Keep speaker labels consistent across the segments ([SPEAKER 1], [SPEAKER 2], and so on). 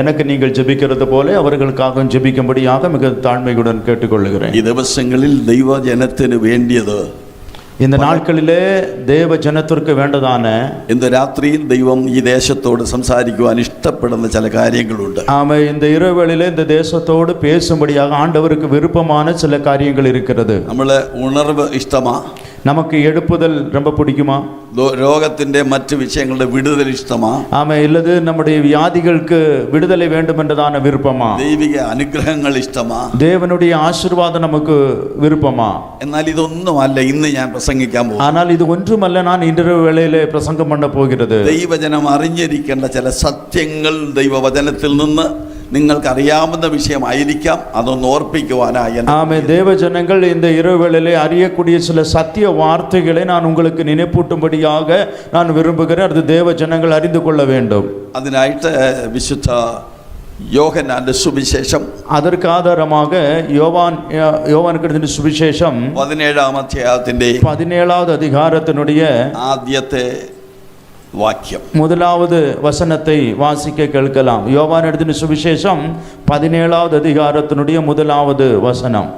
[SPEAKER 1] எனக்கு நீங்கள் ஜெபிக்கிறது போல அவர்களுக்காக ஜெபிக்கும்படியாக மிக தாழ்மையுடன் கேட்டுக்கொள்கிறேன்.
[SPEAKER 2] ഈ ദിവസങ്ങളിൽ ദൈവജനത്തിന് വേണ്ടിയത്,
[SPEAKER 1] இந்த நாட்களிலே தேவ ஜனத்திற்கு வேண்டதான,
[SPEAKER 2] இந்த ராத்திரியில் தெய்வம் ഈ ദേശത്തോട് സംസാരിക്കുവാൻ ഇഷ്ടപ്പെടുന്ന ചില കാര്യങ്ങളുണ്ട്.
[SPEAKER 1] ஆமா, இந்த இரவுகளிலே இந்த தேசத்தோடு பேசும்படியாக ஆண்டவருக்கு விருப்பமான சில காரியங்கள் இருக்கிறது.
[SPEAKER 2] നമ്മളെ ഉണർവ് ഇഷ്ടമാ?
[SPEAKER 1] நமக்கு எழுப்புதல் ரொம்ப பிடிக்குமா?
[SPEAKER 2] രോഗത്തിന്റെ മറ്റു വിഷയങ്ങളുടെ വിടുതൽ ഇഷ്ടമാ?
[SPEAKER 1] ஆமா, இல்லது நம்முடைய வியாதிகளுக்கு விடுதலை வேண்டும் என்றதான விருப்பமா?
[SPEAKER 2] ദൈവിക അനുഗ്രഹങ്ങൾ ഇഷ്ടമാ?
[SPEAKER 1] தேவனுடைய ஆசீர்வாதம் நமக்கு விருப்பமா?
[SPEAKER 2] എന്നാൽ ഇതൊന്നുമല്ല ഇന്ന് ഞാൻ പ്രസംഗിക്കാൻ പോകുന്നത്.
[SPEAKER 1] ஆனால் இது ஒன்றுமல்ல நான் இன்று வேளையிலே பிரசங்கம் பண்ண போகிறது.
[SPEAKER 2] ദൈവജനം അറിഞ്ഞിരിക്കേണ്ട ചില സത്യങ്ങൾ ദൈവവചനത്തിൽ നിന്ന് നിങ്ങൾക്ക് അറിയാവുന്ന വിഷയമായിരിക്കാം, അതൊന്ന് ഓർപ്പിക്കുവാനായി.
[SPEAKER 1] ஆமே, தேவ ஜனங்கள் இந்த இரவு வேளையிலே அறியக்கூடிய சில சத்திய வார்த்தைகளை நான் உங்களுக்கு நினைப்பூட்டும்படியாக நான் விரும்புகிறேன். அது தேவ ஜனங்கள் அறிந்து கொள்ள வேண்டும்.
[SPEAKER 2] അതിനായിട്ട് വിശുദ്ധ യോഹന്നാന്റെ സുവിശേഷം,
[SPEAKER 1] அதற்கு ஆதாரமாக யோவானுக்கு எழுதின சுவிசேஷம்
[SPEAKER 2] 17-ാം അധ്യായത്തിന്റെ
[SPEAKER 1] 17வது அதிகாரத்தினுடைய
[SPEAKER 2] ആദ്യത്തെ വാക്യം,
[SPEAKER 1] முதலாவது வசனத்தை வாசிக்க கேட்கலாம். யோவான் எழுதின சுவிசேஷம் 17வது அதிகாரத்தினுடைய முதலாவது வசனம்.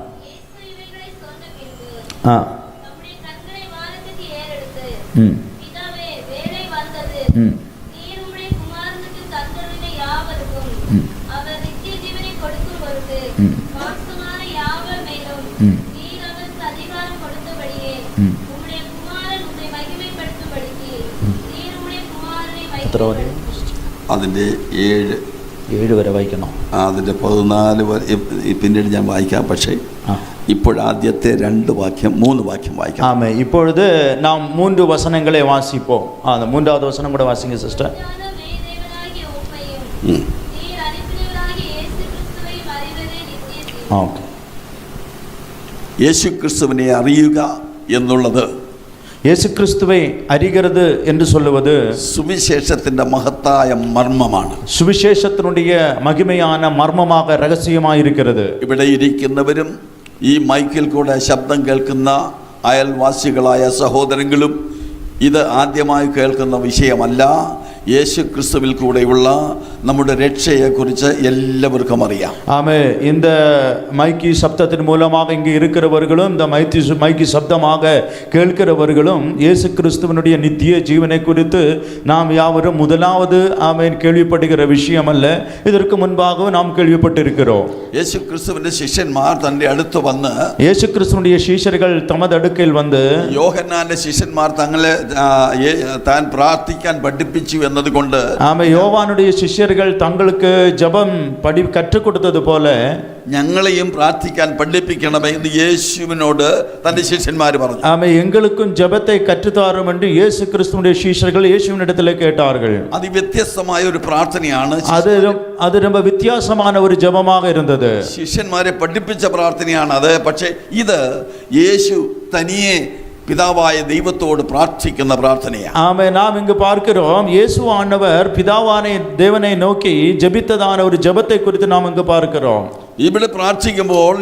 [SPEAKER 2] അതിൻ്റെ 7
[SPEAKER 1] വരെ വായിക്കണം.
[SPEAKER 2] അതിൻ്റെ 14 വരെ പിന്നീട് ഞാൻ വായിക്കാം. പക്ഷേ ഇപ്പോഴാദ്യത്തെ 2 വാക്യം 3 വാക്യം വായിക്കാം.
[SPEAKER 1] ஆமே, இப்பொழுது நாம் 3 வசனங்களை வாசிப்போம். அந்த 3வது வசனம் கூட வாசிங்க சிஸ்டர். ஓகே.
[SPEAKER 2] യേശു ക്രിസ്തുവിനെ അറിയുക എന്നുള്ളത്,
[SPEAKER 1] യേശു ക്രിസ്തുவை அறிகிறது என்று சொல்லுவது
[SPEAKER 2] സുവിശേഷത്തിന്റെ മഹത്തായ മർമ്മമാണ്.
[SPEAKER 1] സുവിശേഷത്തിനുடைய മഹിമயான മർമ്മமாக രഹസ്യമായി இருக்கிறது.
[SPEAKER 2] ഇവിടെ ഇരിക്കുന്നവരും ഈ മൈക്കിൽ കൂടെ ശബ്ദം കേൾക്കുന്ന അയൽവാസികളായ സഹോദരങ്ങളും ഇത് ആദ്യമായി കേൾക്കുന്ന വിഷയമല്ല. യേശു ക്രിസ്തുവിൽ കൂടെയുള്ള നമ്മുടെ രക്ഷയെക്കുറിച്ച് எல்லாருக்கும் അറിയാം.
[SPEAKER 1] ஆமே, இந்த மைக்கி சப்தத்தின் மூலமாக இங்கே இருக்கிறவர்களும் இந்த மைக்கி சப்தமாக கேட்கிறவர்களும் இயேசு கிறிஸ்துவனுடைய நித்திய ஜீவனை குறித்து நாம் யாவரும் முதலாவது ஆமென் கேள்விப்படுகிற விஷயம் அல்ல, இதற்கு முன்பாக நாம் கேள்விப்பட்டிருக்கிறோம்.
[SPEAKER 2] യേശു ക്രിസ്തുവിന്റെ ശിഷ്യന്മാർ തന്റെ അടുത്ത് വന്ന്,
[SPEAKER 1] യേശു கிறிஸ்துவனுடைய சீஷர்கள் தமது அடுக்கையில் வந்து,
[SPEAKER 2] യോഹന്നാന്റെ ശിഷ്യന്മാർ തങ്ങളെ താൻ പ്രാർത്ഥിക്കാൻ പഠിപ്പിച്ചു എന്നതുകൊണ്ട്,
[SPEAKER 1] ஆமே, யோவானுடைய சிஷ்யர்கள் தங்களுக்கு ஜெபம் கற்றுக் கொடுத்தது போல
[SPEAKER 2] ഞങ്ങളെയും പ്രാർത്ഥിക്കാൻ പഠിപ്പിക്കണമേ എന്ന് യേശുവിനോട് തന്റെ ശിഷ്യന്മാർ പറഞ്ഞു.
[SPEAKER 1] ஆமே, எங்களுக்கும் ஜெபத்தை கற்றுத்தாரும் என்று இயேசு கிறிஸ்துவினுடைய சீஷர்கள் இயேசுவினிடத்திலே கேட்டார்கள்.
[SPEAKER 2] அது വ്യത്യസ്തമായ ഒരു പ്രാർത്ഥനയാണ്.
[SPEAKER 1] அது ரொம்ப வித்தியாசமான ஒரு ஜெபமாக இருந்தது.
[SPEAKER 2] ശിഷ്യന്മാരെ പഠിപ്പിച്ച പ്രാർത്ഥനയാണ് അത്. പക്ഷേ ഇത് യേശു തനിയെ பிதாவாய தெய்வத்தோடு பிரார்த்திக்கிற பிரார்த்தனையா?
[SPEAKER 1] ஆமே, நாம் இங்கு பார்க்கிறோம் இயேசு ஆண்டவர் பிதாவான தேவனை நோக்கி ஜெபித்ததான ஒரு ஜெபத்தை குறித்து நாம் இங்கு பார்க்கிறோம்.
[SPEAKER 2] ഇവിടെ പ്രാർത്ഥിക്കുമ്പോൾ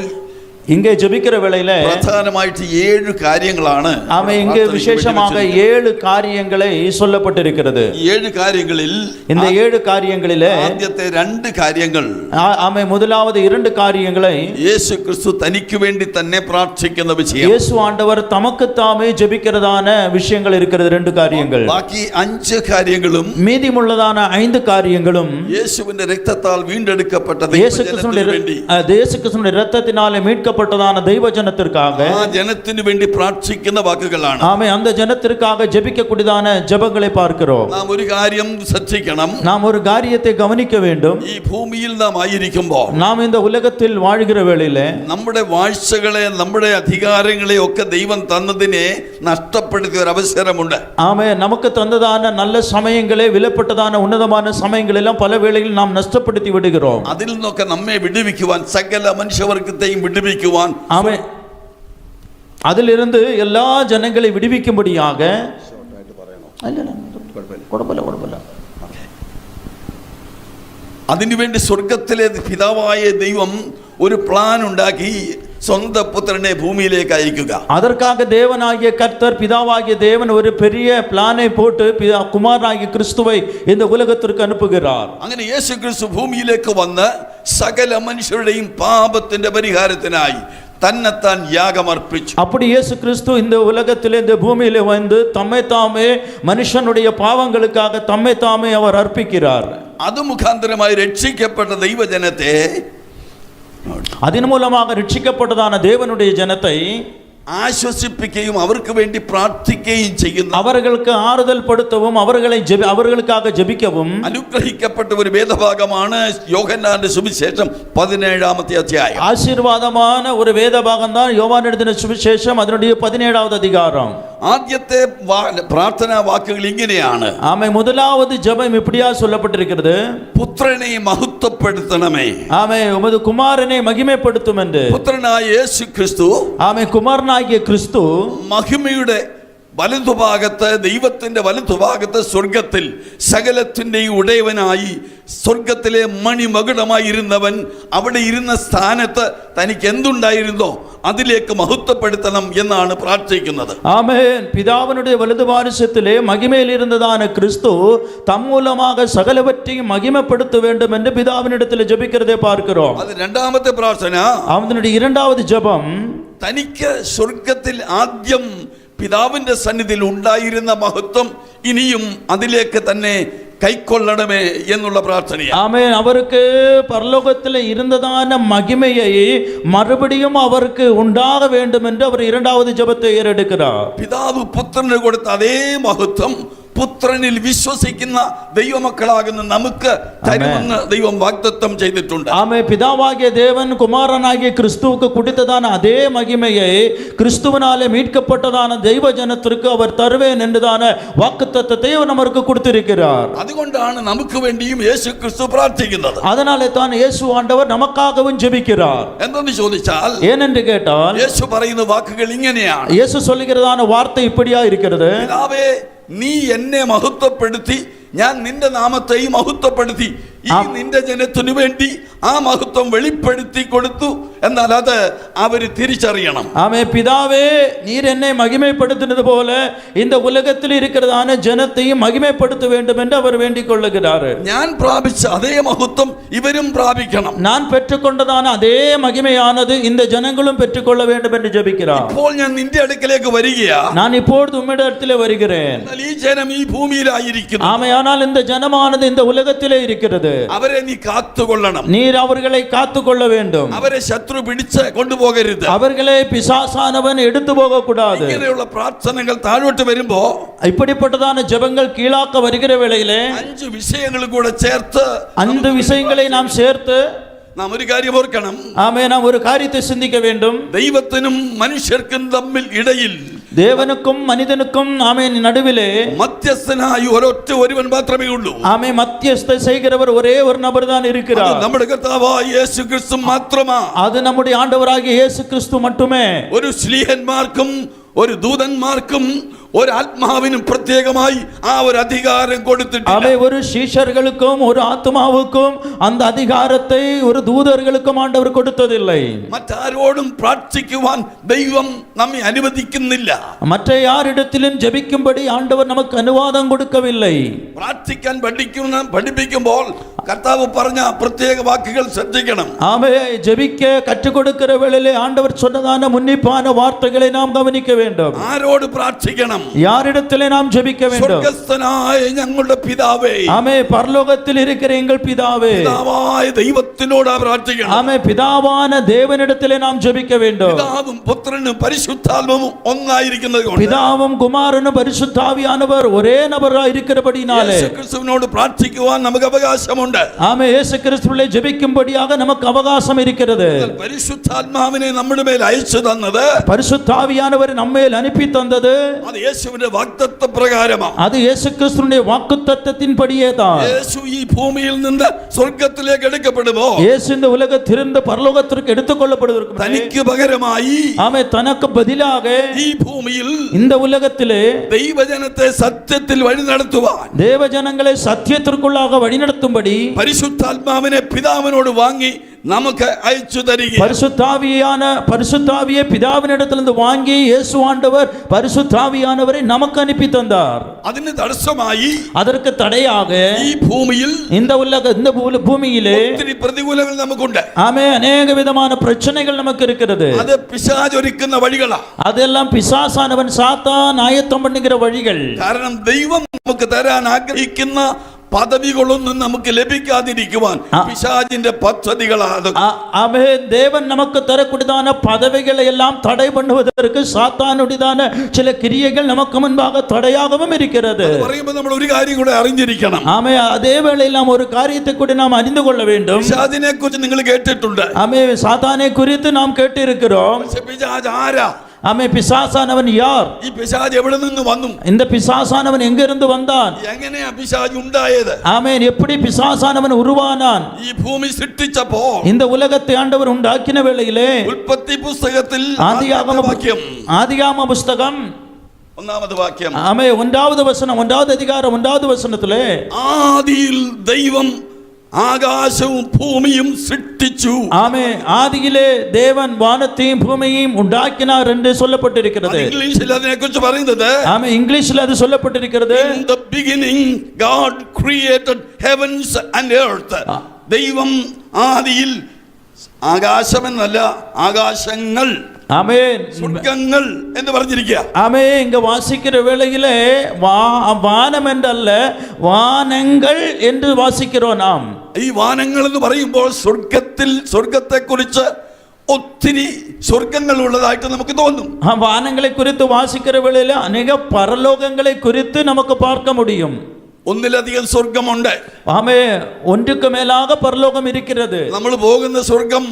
[SPEAKER 1] இங்கே ஜெபிக்கிற வேளையில
[SPEAKER 2] பிரதானமாயிட்டு 7 காரியங்களான,
[SPEAKER 1] ஆமே, இங்கே விசேஷமாக 7 காரியங்களை சொல்லப்பட்டிருக்கிறது.
[SPEAKER 2] 7 காரியங்களில்
[SPEAKER 1] இந்த 7 காரியங்களிலே
[SPEAKER 2] ஆദ്യത്തെ 2 കാര്യങ്ങൾ,
[SPEAKER 1] ஆமே, முதலாவது 2 காரியங்களை
[SPEAKER 2] യേശു ക്രിസ്തു തനിക്ക് വേണ്ടി തന്നെ പ്രാർത്ഥിക്കുന്ന വിഷയം,
[SPEAKER 1] இயேசு ஆண்டவர் தமக்கு தாமே ஜெபிக்கிறதான விஷயங்கள் இருக்கிறது 2 காரியங்கள்.
[SPEAKER 2] ബാക്കി 5 കാര്യങ്ങളും,
[SPEAKER 1] மீதியுள்ளதான 5 காரியங்களும்
[SPEAKER 2] യേശുവിന്റെ രക്തത്താൽ വീണ്ടെടുക്കപ്പെട്ട
[SPEAKER 1] இயேசு கிறிஸ்துவினுடைய இரத்தத்தினாலே மீட்க தெய்வ ஜனத்திற்காக
[SPEAKER 2] ஜனத்தினு வேண்டி பிரார்த்திக்கிற வாக்குகளான.
[SPEAKER 1] ஆமே, அந்த ஜனத்திற்காக ஜெபிக்கக்கூடியதான ஜெபங்களை பார்க்கிறோம்.
[SPEAKER 2] நாம் ஒரு காரியம் ശ്രദ്ധിക്കണം.
[SPEAKER 1] நாம் ஒரு காரியத்தை கவனிக்க வேண்டும்.
[SPEAKER 2] ഈ ഭൂമിയിൽ നാം ആയിരിക്കുമ്പോൾ,
[SPEAKER 1] நாம் இந்த உலகத்தில் வாழ்கிற வேளையிலே
[SPEAKER 2] നമ്മുടെ വാഴ്ചകളെ നമ്മുടെ അധികാരങ്ങളെ ഒക്കെ ദൈവം തന്നതിനെ നഷ്ടപ്പെടുത്തിയ ഒരു അവസരമുണ്ട്.
[SPEAKER 1] ஆமே, நமக்கு தந்ததான நல்ல சமயங்களே விலப்பட்டதான உன்னதமான சமயங்கள் எல்லாம் பல வேளைகளில் நாம் நஷ்டப்படுத்தி விடுகிறோம்.
[SPEAKER 2] അതിൽ നിന്നൊക്കെ നമ്മെ വിടുവിക്കുവാൻ സകല മനുഷ്യവർഗത്തെയും വിടുവിക്കുവാൻ,
[SPEAKER 1] ஆமே, அதிலிருந்து எல்லா ஜனங்களை விடுவிக்கும்படியாக
[SPEAKER 2] അതിനുവേണ്ടി സ്വർഗത്തിലെ പിതാവായ ദൈവം ഒരു പ്ലാൻ ഉണ്ടാക്കി സ്വന്തം പുത്രനെ ഭൂമിയിലേക്ക് അയക്കുക.
[SPEAKER 1] அதற்காக தேவனாகிய கர்த்தர் பிதாவாகிய தேவன் ஒரு பெரிய பிளானை போட்டு குமாரனாகிய கிறிஸ்துவை இந்த உலகத்திற்கு அனுப்புகிறார்.
[SPEAKER 2] അങ്ങനെ യേശു ക്രിസ്തു ഭൂമിയിലേക്ക് വന്ന് സകല മനുഷ്യരുടെയും പാപത്തിന്റെ പരിഹാരത്തിനായി തന്നെത്താൻ യാഗമർപ്പിച്ചു.
[SPEAKER 1] அப்படி இயேசு கிறிஸ்து இந்த உலகத்திலே இந்த பூமியிலே வந்து தம்மை தாமே மனுஷனுடைய பாவங்களுக்காக தம்மை தாமே அவர் அர்ப்பிக்கிறார்.
[SPEAKER 2] அது முகாந்திரமாய் ரட்சிக்கப்பட்ட தெய்வஜனத்தை,
[SPEAKER 1] அதன் மூலமாக ரட்சிக்கப்பட்டதான தேவனுடைய ஜனத்தை
[SPEAKER 2] ആശ്വസിപ്പിക്കുകയും അവർക്ക് വേണ്ടി പ്രാർത്ഥിക്കുകയും ചെയ്യുന്ന,
[SPEAKER 1] அவர்களுக்கு ஆறுதல் படுத்தவும் அவர்களுக்காக ஜெபிக்கவும்
[SPEAKER 2] അനുഗ്രഹിക്കപ്പെട്ട ഒരു വേദഭാഗമാണ് യോഹന്നാന്റെ സുവിശേഷം 17-ാമത്തെ അധ്യായം.
[SPEAKER 1] ஆசீர்வாதமான ஒரு வேத பாகம் தான் யோவான் எழுதின சுவிசேஷம் அதனுடைய 17வது அதிகாரம்.
[SPEAKER 2] ആദ്യത്തെ പ്രാർത്ഥനാ വാക്കുകൾ ഇങ്ങനെയാണ്.
[SPEAKER 1] ஆமை முதலாவது ஜெபம் இப்படியா சொல்லப்பட்டிருக்கிறது,
[SPEAKER 2] പുത്രനെ മഹത്വപ്പെടുത്തണമേ.
[SPEAKER 1] ஆமை உமது குமாரனை மகிமைப்படுத்தும் என்று.
[SPEAKER 2] പുത്രനായ യേശു ക്രിസ്തു,
[SPEAKER 1] ஆமை குமாரனாகிய கிறிஸ்து
[SPEAKER 2] മഹിമയുടെ വലതുഭാഗത്ത്, ദൈവത്തിന്റെ വലതുഭാഗത്ത് സ്വർഗത്തിൽ സകലത്തിൻ്റെയും ഉടയവനായി സ്വർഗത്തിലെ മണിമകുടമായിരുന്നവൻ അവിടെ ഇരുന്ന സ്ഥാനത്ത് തനിക്ക് എന്തുണ്ടായിരുന്നോ അതിലേക്ക് മഹത്വപ്പെടുത്തണം എന്നാണ് പ്രാർത്ഥിക്കുന്നത്.
[SPEAKER 1] ஆமென். பிதாவினுடைய வலது பாரிசத்திலே மகிமையில் இருந்ததான கிறிஸ்து தம் மூலமாக சகலவற்றையும் மகிமைப்படுத்த வேண்டும் என்று பிதாவினிடத்தில் ஜெபிக்கிறதை பார்க்கிறோம்.
[SPEAKER 2] അത് രണ്ടാമത്തെ പ്രാർത്ഥന.
[SPEAKER 1] அவனுடைய இரண்டாவது ஜெபம்,
[SPEAKER 2] തനിക്ക് സ്വർഗത്തിൽ ആദ്യം പിതാവിന്റെ സന്നിധിയിൽ ഉണ്ടായിരുന്ന മഹത്വം ഇനിയും അതിലേക്ക് തന്നെ കൈക്കൊള്ളണമേ എന്നുള്ള പ്രാർത്ഥനയാണ്.
[SPEAKER 1] ஆமென். அவருக்கு பரலோகத்தில் இருந்ததான மகிமையை மறுபடியும் அவருக்கு உண்டாக வேண்டும் என்று அவர் இரண்டாவது ஜெபத்தை ஏறெடுக்கிறார்.
[SPEAKER 2] പിതാവ് പുത്രന് കൊടുത്ത അതേ മഹത്വം പുത്രനിൽ വിശ്വസിക്കുന്ന ദൈവമക്കളാകുന്ന നമുക്ക് തരുമെന്ന് ദൈവം വാഗ്ദത്തം ചെയ്തിട്ടുണ്ട്.
[SPEAKER 1] ஆமே. பிதாவாகிய தேவன் குமாரனாகிய கிறிஸ்துவுக்கு கொடுத்ததான அதே மகிமையை கிறிஸ்துவினாலே மீட்கப்பட்டதான தெய்வ ஜனத்திற்கு அவர் தருவேன் என்றதான வாக்குத்தத்தத்தை நமக்கு கொடுத்திருக்கிறார்.
[SPEAKER 2] അതുകൊണ്ടാണ് നമുക്ക് വേണ്ടിയും യേശു ക്രിസ്തു പ്രാർത്ഥിക്കുന്നത്.
[SPEAKER 1] அதனாலே தான் இயேசு ஆண்டவர் நமக்காகவும் ஜெபிக்கிறார்.
[SPEAKER 2] എന്തെന്ന് ചോദിച്ചാൽ,
[SPEAKER 1] ஏனென்று கேட்டால்
[SPEAKER 2] യേശു പറയുന്ന വാക്കുകൾ ഇങ്ങനെയാണ്.
[SPEAKER 1] இயேசு சொல்லுகிறதான வார்த்தை இப்படியா இருக்கிறது,
[SPEAKER 2] പിതാവേ, നീ എന്നെ മഹത്വപ്പെടുത്തി ഞാൻ നിന്റെ നാമത്തെയും മഹത്വപ്പെടുത്തി ഈ നിന്റെ ജനത്തിനു വേണ്ടി ആ മഹത്വം വെളിപ്പെടുത്തി കൊടുത്തു. എന്നാൽ അത് അവര് തിരിച്ചറിയണം.
[SPEAKER 1] ஆமே. பிதாவே, நீர் என்னை மகிமைப்படுத்தினது போல இந்த உலகத்தில் இருக்கிறதான ஜனத்தையும் மகிமைப்படுத்த வேண்டும் என்று அவர் வேண்டிக் கொள்ளுகிறார்.
[SPEAKER 2] ഞാൻ പ്രാപിച്ച അതേ മഹത്വം ഇവരും പ്രാപിക്കണം.
[SPEAKER 1] நான் பெற்றுக்கொண்டதான அதே மகிமையானது இந்த ஜனங்களும் பெற்றுக்கொள்ள வேண்டும் என்று ஜெபிக்கிறார்.
[SPEAKER 2] ഇപ്പോൾ ഞാൻ നിന്റെ അടുക്കലേക്ക് വരികയാ.
[SPEAKER 1] நான் இப்பொழுது உம்மிடத்தில் வருகிறேன்.
[SPEAKER 2] എന്നാൽ ഈ ജനം ഈ ഭൂമിയിലായിരിക്കുന്നു.
[SPEAKER 1] ஆமையானால் இந்த ஜனமானது இந்த உலகத்திலே இருக்கிறது.
[SPEAKER 2] അവരെ നീ കാത്തുകൊള്ളണം.
[SPEAKER 1] நீர் அவர்களை காத்துக்கொள்ள வேண்டும்.
[SPEAKER 2] അവരെ ശത്രു പിടിച്ച് കൊണ്ടുപോകരുത്.
[SPEAKER 1] அவர்களை பிசாசானவன் எடுத்து போக கூடாது.
[SPEAKER 2] ഇങ്ങനെയുള്ള പ്രാർത്ഥനകൾ താഴോട്ട് വരുമ്പോ,
[SPEAKER 1] இப்படிப்பட்டதான ஜெபங்கள் கீழாக்க வருகிற வேளையிலே
[SPEAKER 2] 5 വിഷയങ്ങൾ കൂടെ ചേർത്ത്
[SPEAKER 1] 5 விஷயங்களை நாம் சேர்த்து
[SPEAKER 2] നാം ഒരു കാര്യം ഓർക്കണം.
[SPEAKER 1] ஆமே, நாம் ஒரு காரியத்தை சிந்திக்க வேண்டும்.
[SPEAKER 2] ദൈവത്തിനും മനുഷ്യർക്കും തമ്മിൽ ഇടയിൽ,
[SPEAKER 1] தேவனுக்கும் மனிதனுக்கும் ஆமே நடுவிலே
[SPEAKER 2] മധ്യസ്ഥനായി ഒരൊറ്റ ഒരുവൻ മാത്രമേ ഉള്ളൂ.
[SPEAKER 1] ஆமே, மத்தியஸ்த செய்கிறவர் ஒரே ஒரு நபர் தான் இருக்கிறார்.
[SPEAKER 2] നമ്മുടെ കർത്താവായ യേശു ക്രിസ്തു മാത്രമാ.
[SPEAKER 1] அது நம்முடைய ஆண்டவராகிய இயேசு கிறிஸ்து மட்டுமே.
[SPEAKER 2] ഒരു ശ്ലീഹന്മാർക്കും ഒരു ദൂതന്മാർക്കും ஒரு ஆத்மாவிനും பிரத்யேகமாய் ஒரு அதிகாரம் கொடுத்துட்டார்.
[SPEAKER 1] அவை ஒரு சீஷர்களுக்கும் ஒரு ஆத்மாவுக்கும் அந்த அதிகாரத்தை ஒரு தூதர்களுக்கும் ஆண்டவர் கொடுத்ததில்லை.
[SPEAKER 2] മറ്റാരോടും പ്രാർത്ഥിക്കുവാൻ ദൈവം നമ്മെ അനുവദിക്കുന്നില്ല.
[SPEAKER 1] மற்ற யாரிடத்திலும் ஜெபிக்கும்படி ஆண்டவர் நமக்கு அனுவாதம் கொடுக்கவில்லை.
[SPEAKER 2] പ്രാർത്ഥിക്കാൻ പഠിപ്പിക്കുമ്പോൾ കർത്താവ് പറഞ്ഞ പ്രത്യേക വാക്കുകൾ ശ്രദ്ധിക്കണം.
[SPEAKER 1] ஆமே, ஜெபிக்க கற்றுக் கொடுக்கிற வேளையிலே ஆண்டவர் சொன்னதான முன்னிப்பான வார்த்தைகளை நாம் கவனிக்க வேண்டும்.
[SPEAKER 2] ആരോട് പ്രാർത്ഥിക്കണം?
[SPEAKER 1] யாரிடத்திலே நாம் ஜெபிக்க வேண்டும்?
[SPEAKER 2] സ്വർഗ്ഗസ്ഥനായ ഞങ്ങളുടെ പിതാവേ.
[SPEAKER 1] ஆமே, பரலோகத்தில் இருக்கிற எங்கள் பிதாவே.
[SPEAKER 2] പിതാവായ ദൈവത്തിനോട് പ്രാർത്ഥിക്കണം.
[SPEAKER 1] ஆமே, பிதாவான தேவனிடத்திலே நாம் ஜெபிக்க வேண்டும்.
[SPEAKER 2] പിതാവും പുത്രനും പരിശുദ്ധാത്മാവും ഒന്നായിരിക്കുന്നത് കൊണ്ട്,
[SPEAKER 1] பிதாவும் குமாரனும் பரிசுத்தாவியானவர் ஒரே நபராய் இருக்கிறபடினாலே
[SPEAKER 2] യേശുക്രിസ്തുവിനോട് പ്രാർത്ഥിക്കുവാൻ നമുക്ക് അവകാശമുണ്ട്.
[SPEAKER 1] ஆமே, இயேசு கிறிஸ்துவிலே ஜெபிக்கும்படியாக நமக்கு அவகாசம் இருக்கிறது.
[SPEAKER 2] പരിശുദ്ധാത്മാവിനെ നമ്മുടെ മേൽ അയച്ചു തന്നത്,
[SPEAKER 1] பரிசுத்தாவியானவர் நம்மேல் அனுப்பி தந்தது,
[SPEAKER 2] അത് യേശുവിന്റെ വാഗ്ദത്ത പ്രകാരമാണ്.
[SPEAKER 1] அது இயேசு கிறிஸ்துவினுடைய வாக்குத்தத்தத்தின்படியே தான்.
[SPEAKER 2] യേശു ഈ ഭൂമിയിൽ നിന്ന് സ്വർഗ്ഗത്തിലേക്ക് എടുക്കപ്പെടുമോ,
[SPEAKER 1] இயேசு இந்த உலகத்திலிருந்து பரலோகத்திற்கு எடுத்துக்கொள்ளப்படுவதற்கு
[SPEAKER 2] തനിക്ക് പകരമായി
[SPEAKER 1] ஆமே, தனக்கு பதிலாக
[SPEAKER 2] ഈ ഭൂമിയിൽ
[SPEAKER 1] இந்த உலகத்திலே
[SPEAKER 2] ദൈവജനത്തെ സത്യത്തിൽ വഴി നടത്തുവാൻ,
[SPEAKER 1] தேவ ஜனங்களை சத்தியத்திற்குள்ளாக வழிநடத்தும்படி
[SPEAKER 2] പരിശുദ്ധാത്മാവിനെ പിതാവിനോട് വാങ്ങി നമുക്ക് അയച്ചു തരിക.
[SPEAKER 1] பரிசுத்தாவியை பிதாவினிடத்திலிருந்து வாங்கி இயேசு ஆண்டவர் பரிசுத்தாவியானவரை நமக்கு அனுப்பி தந்தார்.
[SPEAKER 2] അതിന് തടസ്സമായി
[SPEAKER 1] அதற்கு தடையாக
[SPEAKER 2] ഈ ഭൂമിയിൽ
[SPEAKER 1] இந்த பூமியிலே
[SPEAKER 2] ഒത്തിരി പ്രതികൂലങ്ങൾ നമുക്കുണ്ട്.
[SPEAKER 1] ஆமே, அநேக விதமான பிரச்சனைகள் நமக்கு இருக்கிறது.
[SPEAKER 2] അത് പിശാച് ഒരുക്കുന്ന വഴികളാ.
[SPEAKER 1] அதெல்லாம் பிசாசானவன் சாத்தான் ஆயத்தம் பண்ணுகிற வழிகள்.
[SPEAKER 2] കാരണം ദൈവം നമുക്ക് തരാൻ ആഗ്രഹിക്കുന്ന പദവികളൊന്നും നമുക്ക് ലഭിക്കാതിരിക്കുവാൻ പിശാചിന്റെ പദ്ധതികളാണ്.
[SPEAKER 1] ஆமென். தேவன் நமக்கு தரக்கூடியதான பதவிகளை எல்லாம் தடை பண்ணுவதற்கு சாத்தானுடையதான சில கிரியைகள் நமக்கு முன்பாக தடையாகவும் இருக்கிறது.
[SPEAKER 2] പറയുമ്പോൾ നമ്മൾ ഒരു കാര്യം കൂടെ അറിഞ്ഞിരിക്കണം.
[SPEAKER 1] ஆமென். அதே வேளையில் நாம் ஒரு காரியத்தை கூட நாம் அறிந்து கொள்ள வேண்டும்.
[SPEAKER 2] പിശാചിനെ കുറിച്ച് നിങ്ങൾ കേട്ടിട്ടുണ്ട്.
[SPEAKER 1] ஆமென். சாத்தானை குறித்து நாம் கேட்டிருக்கிறோம்.
[SPEAKER 2] പിശാച് ആരാ?
[SPEAKER 1] ஆமென். பிசாசானவன் யார்?
[SPEAKER 2] ഈ പിശാച് എവിടെ നിന്ന് വന്നു?
[SPEAKER 1] இந்த பிசாசானவன் எங்கிருந்து வந்தான்?
[SPEAKER 2] എങ്ങനെയാ പിശാച് ഉണ്ടായത്?
[SPEAKER 1] ஆமென். எப்படி பிசாசானவன் உருவானான்?
[SPEAKER 2] ഈ ഭൂമി സൃഷ്ടിച്ചപ്പോൾ
[SPEAKER 1] இந்த உலகத்தை ஆண்டவர் உண்டாக்கின வேளையிலே
[SPEAKER 2] ഉൽപ്പത്തി പുസ്തകത്തിൽ
[SPEAKER 1] ஆதியாகம புஸ்தகம்
[SPEAKER 2] 1ാമത് വാക്യം,
[SPEAKER 1] ஆமென், 1வது வசனம், 1வது அதிகாரம் 1வது வசனத்திலே
[SPEAKER 2] ആദിയിൽ ദൈവം ആകാശവും ഭൂമിയും സൃഷ്ടിച്ചു.
[SPEAKER 1] ஆமென். ஆதியிலே தேவன் வானத்தையும் பூமியையும் உண்டாக்கினார் என்று சொல்லப்பட்டிருக்கிறது.
[SPEAKER 2] ഇംഗ്ലീഷിൽ അതിനെക്കുറിച്ച് പറയുന്നത്,
[SPEAKER 1] ஆமென், இங்கிலீஷில் அது சொல்லப்பட்டிருக்கிறது.
[SPEAKER 2] In the beginning God created heavens and earth. ദൈവം ആദിയിൽ ആകാശമെന്നല്ല, ആകാശങ്ങൾ,
[SPEAKER 1] ஆமென்,
[SPEAKER 2] സ്വർഗ്ഗങ്ങൾ എന്ന് പറഞ്ഞിരിക്കുക.
[SPEAKER 1] ஆமென். இங்க வாசிக்கிற வேளையிலே வானம் என்றல்ல, வானங்கள் என்று வாசிக்கிறோம் நாம்.
[SPEAKER 2] ഈ വാനങ്ങൾ എന്ന് പറയുമ്പോൾ സ്വർഗത്തെ കുറിച്ച് ഒത്തിരി സ്വർഗ്ഗങ്ങൾ ഉള്ളതായിട്ട് നമുക്ക് തോന്നും.
[SPEAKER 1] வானங்களை குறித்து வாசிக்கிற வேளையில அநேக பரலோகங்களை குறித்து நமக்கு பார்க்க முடியும்.
[SPEAKER 2] ഒന്നിലധികം സ്വർഗമുണ്ട്.
[SPEAKER 1] ஆமென். ஒன்றுக்கு மேலாக பரலோகம் இருக்கிறது.
[SPEAKER 2] നമ്മൾ പോകുന്ന സ്വർഗം,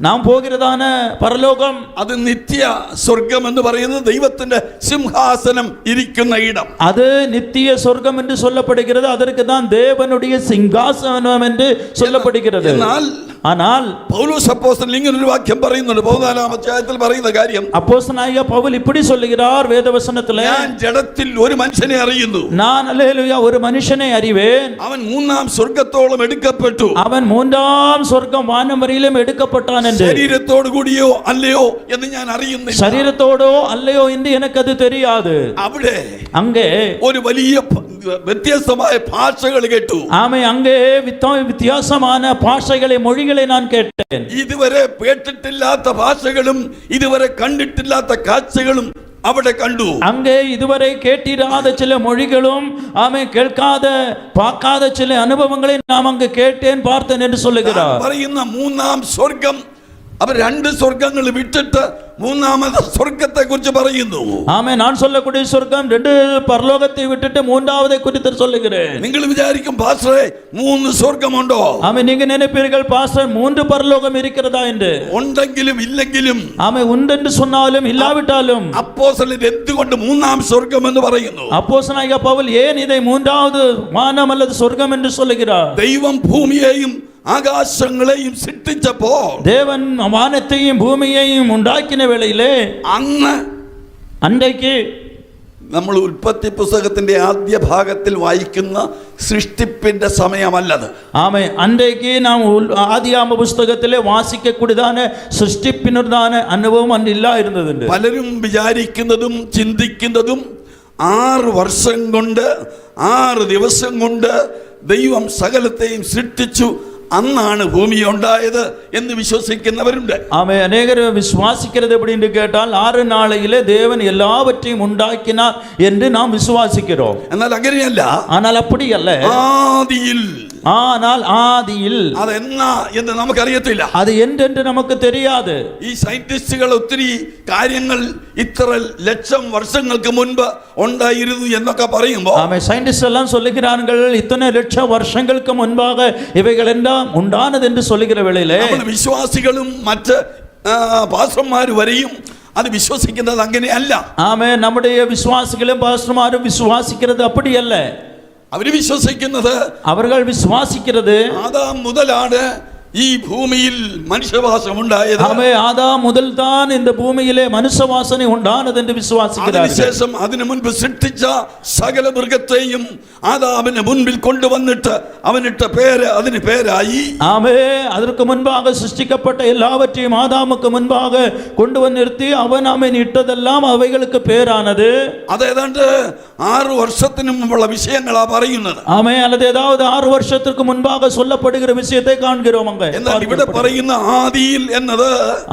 [SPEAKER 1] நாம் போகிறதான பரலோகம்,
[SPEAKER 2] അത് നിത്യ സ്വർഗം എന്ന് പറയുന്നത് ദൈവത്തിന്റെ സിംഹാസനം ഇരിക്കുന്ന ഇടം.
[SPEAKER 1] அது நித்திய சொர்க்கம் என்று சொல்லப்படுகிறது. அதற்கு தான் தேவனுடைய சிங்காசனம் என்று சொல்லப்படுகிறது. ஆனால்
[SPEAKER 2] പൗലോസ് അപ്പോസ്തലൻ ഇങ്ങനെ ഒരു വാക്യം പറയുന്നുണ്ട്. 14ാം അധ്യായത്തിൽ പറയുന്ന കാര്യം,
[SPEAKER 1] அப்போஸ்தலனாகிய பவுல் இப்படி சொல்லுகிறார் வேதவசனத்திலே,
[SPEAKER 2] ഞാൻ ജഡത്തിൽ ഒരു മനുഷ്യനെ അറിയുന്നു,
[SPEAKER 1] நான் அல்லேலூயா ஒரு மனுஷனை அறிவேன்,
[SPEAKER 2] അവൻ 3ാം സ്വർഗത്തോളം എടുക്കപ്പെട്ടു,
[SPEAKER 1] அவன் 3ாம் சொர்க்கம் வானம் வரையிலும் எடுக்கப்பட்டான் என்று.
[SPEAKER 2] ശരീരത്തോടു കൂടിയോ അല്ലയോ എന്ന് ഞാൻ അറിയുന്നില്ല.
[SPEAKER 1] ശരീരത്തോടോ അല്ലയോ എന്ന് എനിക്കത് தெரியாது.
[SPEAKER 2] അവിടെ
[SPEAKER 1] அங்கே
[SPEAKER 2] ഒരു വലിയ വ്യത്യസ്തമായ ഭാഷകൾ കേട്ടു.
[SPEAKER 1] ஆமே, அங்கே வித்தியாசமான பாஷைகளை, மொழிகளை நான் கேட்டேன்.
[SPEAKER 2] ഇതുവരെ കേട്ടിട്ടില്ലാത്ത ഭാഷകളും ഇതുവരെ കണ്ടിട്ടില്ലാത്ത കാഴ്ചകളും അവിടെ കണ്ടു.
[SPEAKER 1] அங்கே இதுவரை கேட்டிராத சில மொழிகளும், ஆமே, கேட்காத பார்க்காத சில அனுபவங்களை நாம் அங்கு கேட்டேன், பார்த்தேன் என்று சொல்லுகிறார்.
[SPEAKER 2] പറയുന്ന 3ാം സ്വർഗം, അവർ 2 സ്വർഗങ്ങൾ വിട്ടിട്ട് 3ാമത് സ്വർഗത്തെ കുറിച്ച് പറയുന്നു.
[SPEAKER 1] ஆமே, நான் சொல்லக்கூடிய சொர்க்கம் 2 பரலோகத்தை விட்டுட்டு 3ாவதை குறித்து சொல்லுகிறேன்.
[SPEAKER 2] നിങ്ങൾ വിചാരിക്കും, പാസ്റ്ററെ 3 സ്വർഗമുണ്ടോ?
[SPEAKER 1] ஆமே, நீங்க நினைப்பீர்கள் பாஸ்டர் 3 பரலோகம் இருக்கிறதா என்று.
[SPEAKER 2] ഉണ്ടെങ്കിലും ഇല്ലെങ്കിലും,
[SPEAKER 1] ஆமே, உண்டென்று சொன்னாலும் இல்லாவிட்டாலும்,
[SPEAKER 2] അപ്പോസ്തലൻ എന്തുകൊണ്ട് 3ാം സ്വർഗം എന്ന് പറയുന്നു?
[SPEAKER 1] அப்போஸ்தலனாகிய பவுல் ஏன் இதை 3வது வானம் அல்லது சொர்க்கம் என்று சொல்லுகிறார்?
[SPEAKER 2] ദൈവം ഭൂമിയെയും ആകാശങ്ങളെയും സൃഷ്ടിച്ചപ്പോ,
[SPEAKER 1] தேவன் வானத்தையும் பூமியையும் உண்டாக்கின வேளையிலே, அன்றைக்கு
[SPEAKER 2] നമ്മൾ ഉൽപ്പത്തി പുസ്തകത്തിന്റെ ആദ്യ ഭാഗത്തിൽ വായിക്കുന്ന സൃഷ്ടിപ്പിന്റെ സമയമല്ലത്.
[SPEAKER 1] ஆமே, அன்றைக்கு நாம் ஆதியாகம புஸ்தகத்திலே வாசிக்கக்கூடியதான சிருஷ்டிப்பினதான அனுபவம் அன்று இல்லா இருந்தது.
[SPEAKER 2] പലരും വിചാരിക്കുന്നതും ചിന്തിക്കുന്നതും 6 വർഷം കൊണ്ട് 6 ദിവസം കൊണ്ട് ദൈവം സകലത്തെയും സൃഷ്ടിച്ചു, അന്നാണ് ഭൂമി ഉണ്ടായത് എന്ന് വിശ്വസിക്കുന്നവരുണ്ട്.
[SPEAKER 1] ஆமே, அநேகர் விசுவாசிக்கிறது எப்படி என்று கேட்டால் 6 நாளையிலே தேவன் எல்லாவற்றையும் உண்டாக்கினார் என்று நாம் விசுவாசிக்கிறோம்.
[SPEAKER 2] എന്നാൽ അങ്ങനെയല്ല.
[SPEAKER 1] ஆனால் அப்படி அல்ல. ஆனால் ஆதியில்
[SPEAKER 2] അതെന്നാ എന്ന് നമുക്കറിയത്തില്ല.
[SPEAKER 1] அது என்றென்று நமக்கு தெரியாது.
[SPEAKER 2] ഈ സയന്റിസ്റ്റുകൾ ഒത്തിരി കാര്യങ്ങൾ ഇത്ര ലക്ഷം വർഷങ്ങൾക്ക് മുൻപ് ഉണ്ടായിരുന്നു എന്നൊക്കെ പറയുമ്പോൾ,
[SPEAKER 1] ஆமே, சயின்டிஸ்ட் எல்லாம் சொல்லுகிறார்கள் இத்தனை லட்சம் வருஷங்களுக்கு முன்பாக இவைகள் எல்லாம் உண்டானது என்று சொல்லுகிற வேளையிலே,
[SPEAKER 2] വിശ്വാസികളും മറ്റ് പാസ്റ്റർമാർ വരെയും അത് വിശ്വസിക്കുന്നത് അങ്ങനെയല്ല.
[SPEAKER 1] ஆமே, நம்முடைய விசுவாசிகளும் பாஸ்டர்மாரும் விசுவாசிக்கிறது அப்படி அல்ல.
[SPEAKER 2] അവര് വിശ്വസിക്കുന്നത്,
[SPEAKER 1] அவர்கள் விசுவாசிக்கிறது,
[SPEAKER 2] ആദാം മുതലാണ് ഈ ഭൂമിയിൽ മനുഷ്യവാസം ഉണ്ടായത്.
[SPEAKER 1] ആമേ ആദാം മുതൽ താൻ இந்த பூமியிலே மனுஷவாசனை உண்டானது என்று விசுவாசிக்கிறார்கள்.
[SPEAKER 2] അതിനുശേഷം അതിനു മുൻപ് സൃഷ്ടിച്ച സകല മൃഗത്തെയും ആദാമിന്റെ മുൻപിൽ കൊണ്ടുവന്നിട്ട് അവനിട്ട പേര് അതിന് പേരായി.
[SPEAKER 1] ஆமே அதற்கு முன்பாக சிருஷ்டிக்கப்பட்ட எல்லாவற்றையும் ஆதாமுக்கு முன்பாக கொண்டு வந்து நிறுத்தி அவன் ஆமென் இட்டதெல்லாம் அவைகளுக்கு பேரானது.
[SPEAKER 2] അത് ഏതാണ്ട് 6 വർഷത്തിന് മുമ്പുള്ള വിഷയങ്ങളാ പറയുന്നത്.
[SPEAKER 1] ஆமே அல்லது ஏதாவது 6 வருஷத்துக்கு முன்பாக சொல்லப்படுகிற விஷயத்தை காண்கிறோம் அங்க.
[SPEAKER 2] എന്നാൽ ഇവിടെ പറയുന്ന ആദിയിൽ എന്നത്,